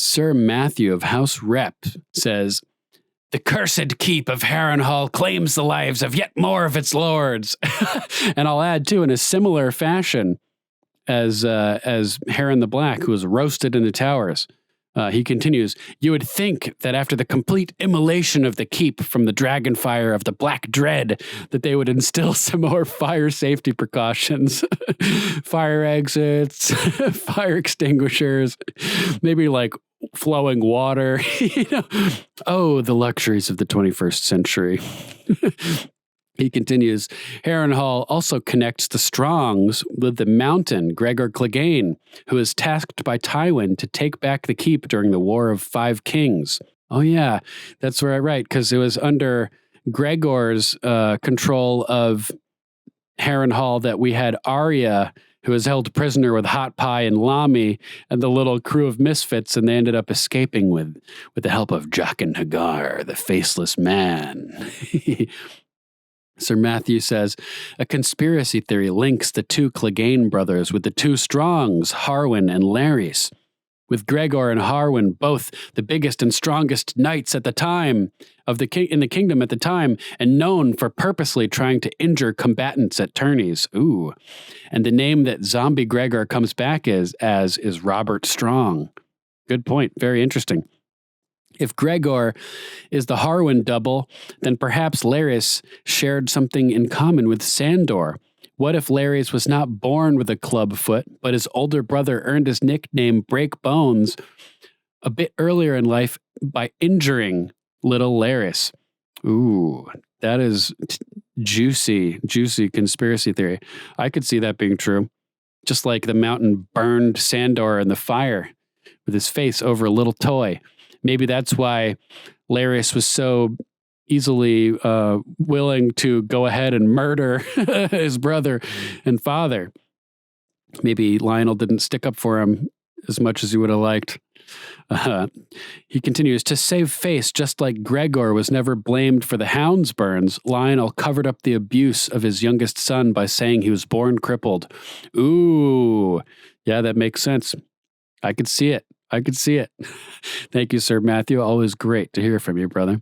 Sir Matthew of House Repp says, "The cursed keep of Harrenhal claims the lives of yet more of its lords." And I'll add, too, in a similar fashion as Harren the Black, who was roasted in the towers. He continues, "You would think that after the complete immolation of the keep from the dragonfire of the Black Dread, that they would instill some more fire safety precautions, fire exits, fire extinguishers, maybe like flowing water. Oh, the luxuries of the 21st century." He continues, "Harrenhal also connects the Strongs with the Mountain, Gregor Clegane, who is tasked by Tywin to take back the keep during the War of Five Kings." Oh yeah, that's where I write, because it was under Gregor's control of Harrenhal that we had Arya, who was held prisoner with Hot Pie and Lami and the little crew of misfits, and they ended up escaping with the help of Jaqen H'ghar, the faceless man. Sir Matthew says, "A conspiracy theory links the two Clegane brothers with the two Strongs, Harwin and Larys. With Gregor and Harwin both the biggest and strongest knights at the time in the kingdom at the time, and known for purposely trying to injure combatants at tourneys." Ooh. And the name that zombie Gregor comes back as is Robert Strong. Good point. Very interesting. If Gregor is the Harwin double, then perhaps Larys shared something in common with Sandor. What if Larys was not born with a club foot, but his older brother earned his nickname Break Bones a bit earlier in life by injuring little Larys? Ooh, that is juicy conspiracy theory. I could see that being true. Just like the mountain burned Sandor in the fire with his face over a little toy. Maybe that's why Larys was so easily willing to go ahead and murder his brother and father. Maybe Lionel didn't stick up for him as much as he would have liked. He continues, "To save face, just like Gregor was never blamed for the hound's burns, Lionel covered up the abuse of his youngest son by saying he was born crippled." Ooh, yeah, that makes sense. I could see it. Thank you, Sir Matthew. Always great to hear from you, brother.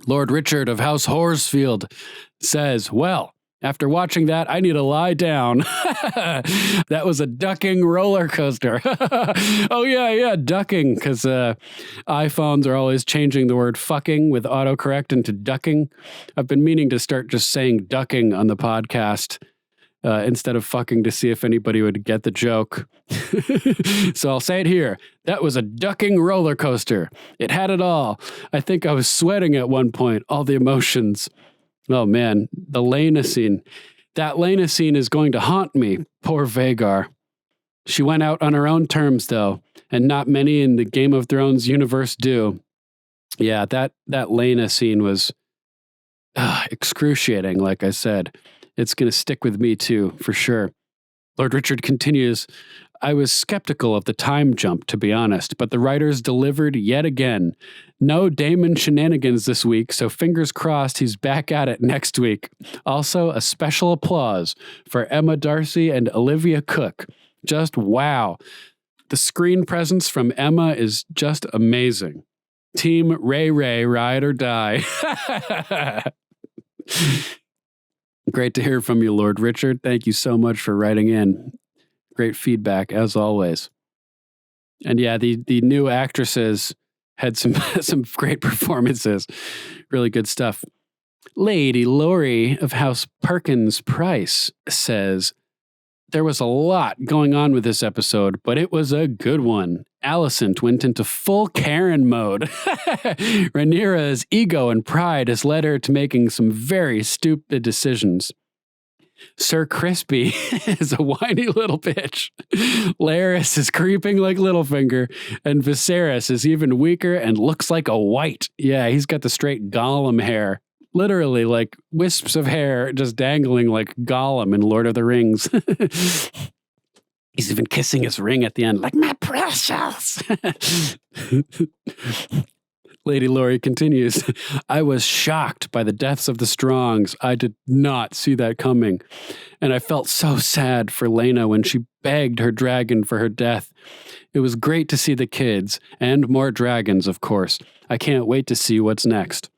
Lord Richard of House Horsfield says, "Well, after watching that, I need to lie down." That was a ducking roller coaster. Oh, yeah, ducking, because iPhones are always changing the word fucking with autocorrect into ducking. I've been meaning to start just saying ducking on the podcast instead of fucking, to see if anybody would get the joke. So I'll say it here. That was a ducking roller coaster. It had it all. I think I was sweating at one point, all the emotions. Oh man, the Lena scene. That Lena scene is going to haunt me. Poor Vhagar. She went out on her own terms, though, and not many in the Game of Thrones universe do. Yeah, that Lena scene was excruciating, like I said. It's going to stick with me, too, for sure. Lord Richard continues, "I was skeptical of the time jump, to be honest, but the writers delivered yet again. No Daemon shenanigans this week, so fingers crossed he's back at it next week. Also, a special applause for Emma Darcy and Olivia Cook. Just wow. The screen presence from Emma is just amazing. Team Ray, ride or die." Great to hear from you, Lord Richard. Thank you so much for writing in. Great feedback, as always. And yeah, the new actresses had some great performances. Really good stuff. Lady Lori of House Perkins Price says, "There was a lot going on with this episode, but it was a good one. Alicent went into full Karen mode. Rhaenyra's ego and pride has led her to making some very stupid decisions. Sir Crispy is a whiny little bitch. Larys is creeping like Littlefinger, and Viserys is even weaker and looks like a white. Yeah, he's got the straight Gollum hair. Literally, like wisps of hair just dangling like Gollum in Lord of the Rings." He's even kissing his ring at the end, like, "My precious." Lady Laurie continues, I was shocked by the deaths of the Strongs. I did not see that coming. And I felt so sad for Lena when she begged her dragon for her death. It was great to see the kids, and more dragons, of course. I can't wait to see what's next.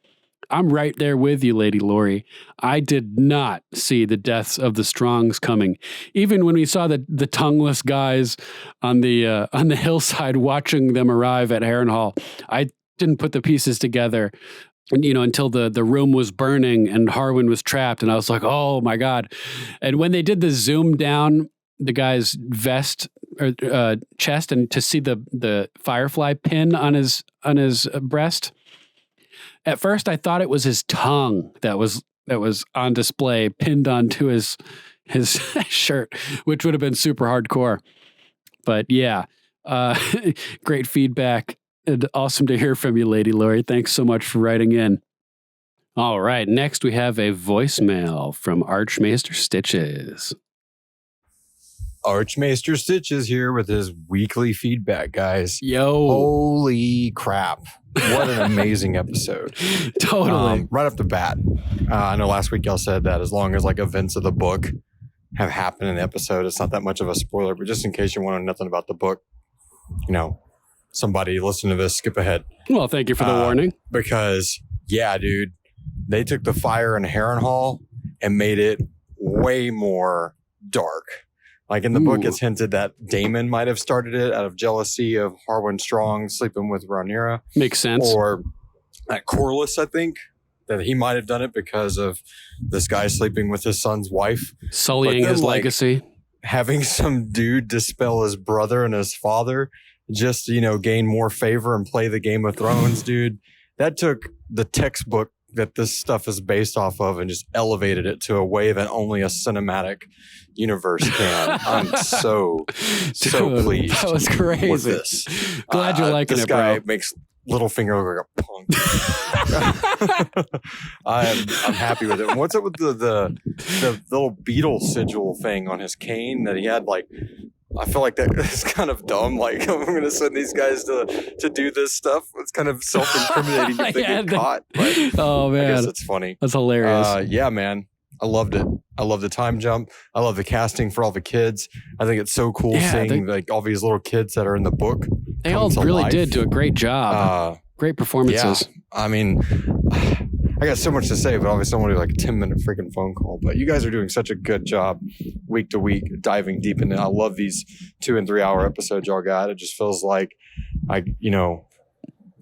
I'm right there with you, Lady Laurie. I did not see the deaths of the Strongs coming. Even when we saw the tongueless guys on the hillside watching them arrive at Harrenhal, I didn't put the pieces together, until the room was burning and Harwin was trapped. And I was like, oh my God. And when they did the zoom down the guy's vest or chest and to see the firefly pin on his breast, at first, I thought it was his tongue that was on display, pinned onto his shirt, which would have been super hardcore. But yeah, great feedback. And awesome to hear from you, Lady Laurie. Thanks so much for writing in. All right, next we have a voicemail from Archmaester Stitches. Archmaester Stitches here with his weekly feedback, guys. Yo. Holy crap. What an amazing episode. Totally. Right off the bat. I know last week y'all said that as long as like events of the book have happened in the episode, it's not that much of a spoiler, but just in case you want to know nothing about the book, somebody listen to this, skip ahead. Well, thank you for the warning. Because, yeah, dude, they took the fire in Harrenhal and made it way more dark. Like in the book, it's hinted that Daemon might have started it out of jealousy of Harwin Strong sleeping with Rhaenyra. Makes sense. Or at Corlys, I think, that he might have done it because of this guy sleeping with his son's wife. Sullying his legacy. Having some dude dispel his brother and his father just, gain more favor and play the Game of Thrones, dude. That took the textbook that this stuff is based off of and just elevated it to a way that only a cinematic universe can. I'm so pleased. That was crazy. With this. Glad you're liking this it, bro. This guy makes Littlefinger look like a punk. I'm happy with it. And what's up with the little beetle sigil thing on his cane that he had? Like, I feel like that is kind of dumb. Like, I'm going to send these guys to do this stuff. It's kind of self-incriminating if they get caught. But oh, man. I guess it's funny. That's hilarious. Yeah, man. I loved it. I love the time jump. I love the casting for all the kids. I think it's so cool seeing like all these little kids that are in the book. They all really did do a great job. Great performances. Yeah. I mean, I got so much to say, but obviously I want to do like a 10-minute freaking phone call. But you guys are doing such a good job week to week, diving deep into it. I love these 2 and 3 hour episodes y'all got. It just feels like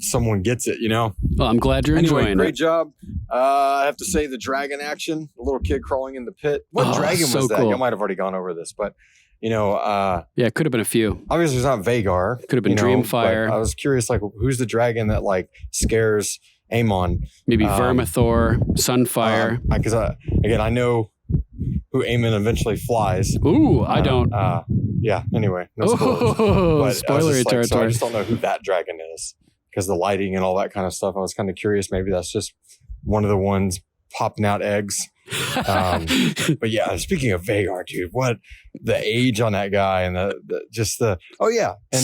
someone gets it, Well, I'm glad you're enjoying it. Great job. I have to say the dragon action, the little kid crawling in the pit. What dragon was that? Cool. You might have already gone over this, but yeah, it could have been a few. Obviously it's not Vagar. Could have been Dreamfire. I was curious, like, who's the dragon that like scares Aemon? Maybe Vermithor, Sunfire. Because again, I know who Aemon eventually flies. Ooh, I don't. Yeah. Anyway, no spoilers. But spoilery territory. So I just don't know who that dragon is because the lighting and all that kind of stuff. I was kind of curious. Maybe that's just one of the ones popping out eggs. But yeah, speaking of Vagar, dude, what the age on that guy and and so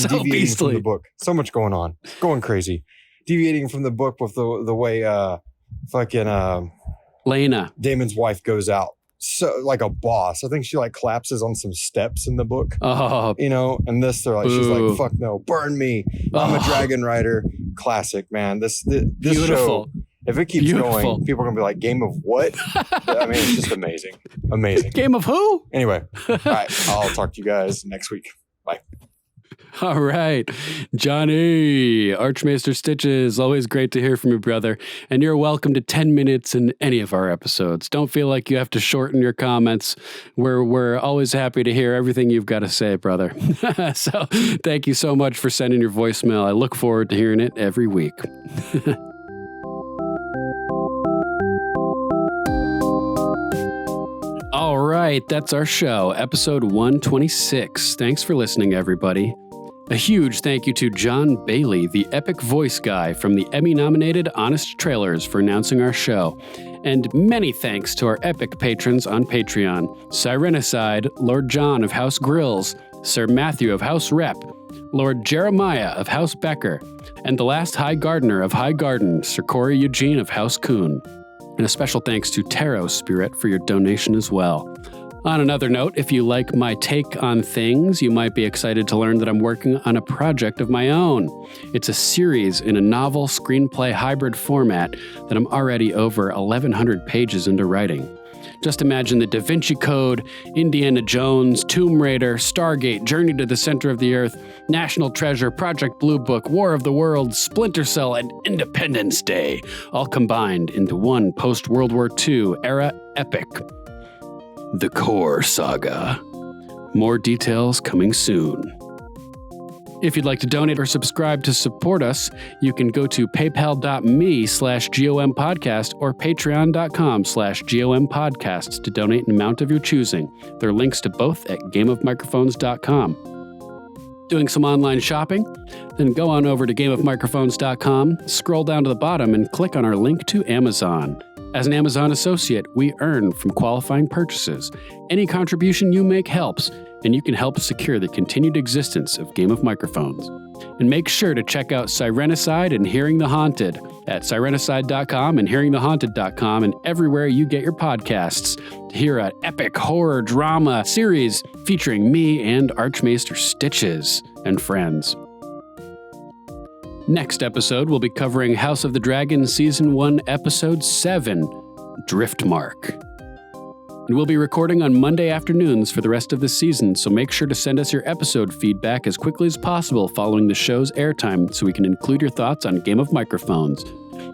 deviating beastly. from the book. So much going on, going crazy, deviating from the book with the way Lena, Daemon's wife, goes out. So like a boss. I think she like collapses on some steps in the book. Oh, and this they're like, she's like, fuck no, burn me. I'm a dragon rider. Classic, man. This beautiful. show, if it keeps going, people are gonna be like, game of what? I mean, it's just amazing. Amazing. Game of who? Anyway, all right. I'll talk to you guys next week. Bye. All right. Johnny, Archmaester Stitches, always great to hear from you, brother. And you're welcome to 10 minutes in any of our episodes. Don't feel like you have to shorten your comments. We're always happy to hear everything you've got to say, brother. So thank you so much for sending your voicemail. I look forward to hearing it every week. All right, that's our show, episode 126. Thanks for listening, everybody. A huge thank you to John Bailey, the epic voice guy from the Emmy-nominated Honest Trailers, for announcing our show. And many thanks to our epic patrons on Patreon: Sirenicide, Lord John of House Grilz, Sir Matthew of House Repp, Lord Jeremiah of House Becker, and the last High Gardener of High Garden, Sir KoriEugene of House Kuhn. And a special thanks to Tarot Spirit for your donation as well. On another note, if you like my take on things, you might be excited to learn that I'm working on a project of my own. It's a series in a novel screenplay hybrid format that I'm already over 1,100 pages into writing. Just imagine the Da Vinci Code, Indiana Jones, Tomb Raider, Stargate, Journey to the Center of the Earth, National Treasure, Project Blue Book, War of the Worlds, Splinter Cell, and Independence Day, all combined into one post-World War II era epic. The Core Saga. More details coming soon. If you'd like to donate or subscribe to support us, you can go to paypal.me/GOM podcast or patreon.com/GOM podcasts to donate an amount of your choosing. There are links to both at gameofmicrophones.com. Doing some online shopping? Then go on over to gameofmicrophones.com, scroll down to the bottom, and click on our link to Amazon. As an Amazon associate, we earn from qualifying purchases. Any contribution you make helps, and you can help secure the continued existence of Game of Microphones. And make sure to check out Sirenicide and Hearing the Haunted at sirenicide.com and hearingthehaunted.com and everywhere you get your podcasts to hear an epic horror drama series featuring me and Archmaester Stitches and friends. Next episode, we'll be covering House of the Dragon Season 1, Episode 7, Driftmark. And we'll be recording on Monday afternoons for the rest of the season, so make sure to send us your episode feedback as quickly as possible following the show's airtime so we can include your thoughts on Game of Microphones.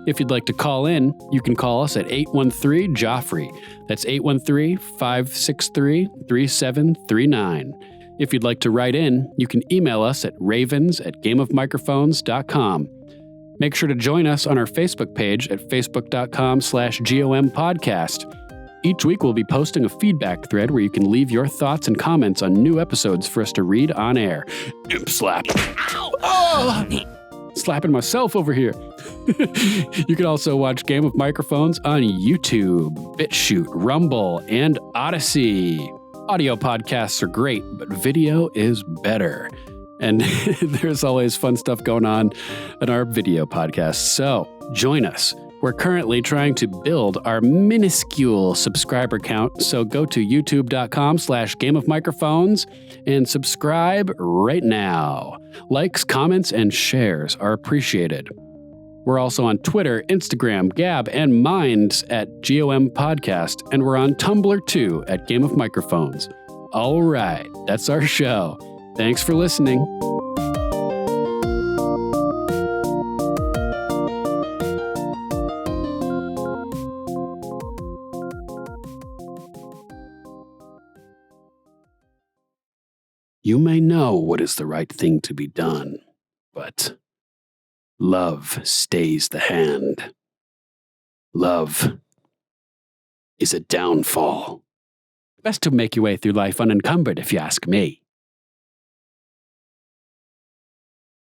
If you'd like to call in, you can call us at 813-JOFFREY. That's 813-563-3739. If you'd like to write in, you can email us at ravens@gameofmicrophones.com. Make sure to join us on our Facebook page at facebook.com/GOM podcast. Each week we'll be posting a feedback thread where you can leave your thoughts and comments on new episodes for us to read on air. Imp slap. Ow! Oh! Slapping myself over here. You can also watch Game of Microphones on YouTube, BitChute, Rumble, and Odyssey. Audio podcasts are great, but video is better. And there's always fun stuff going on in our video podcasts. So join us. We're currently trying to build our minuscule subscriber count, so go to youtube.com/gameofmicrophones and subscribe right now. Likes, comments, and shares are appreciated. We're also on Twitter, Instagram, Gab, and Minds at GOM Podcast, and we're on Tumblr too at Game of Microphones. All right, that's our show. Thanks for listening. You may know what is the right thing to be done, but love stays the hand. Love is a downfall. Best to make your way through life unencumbered, if you ask me.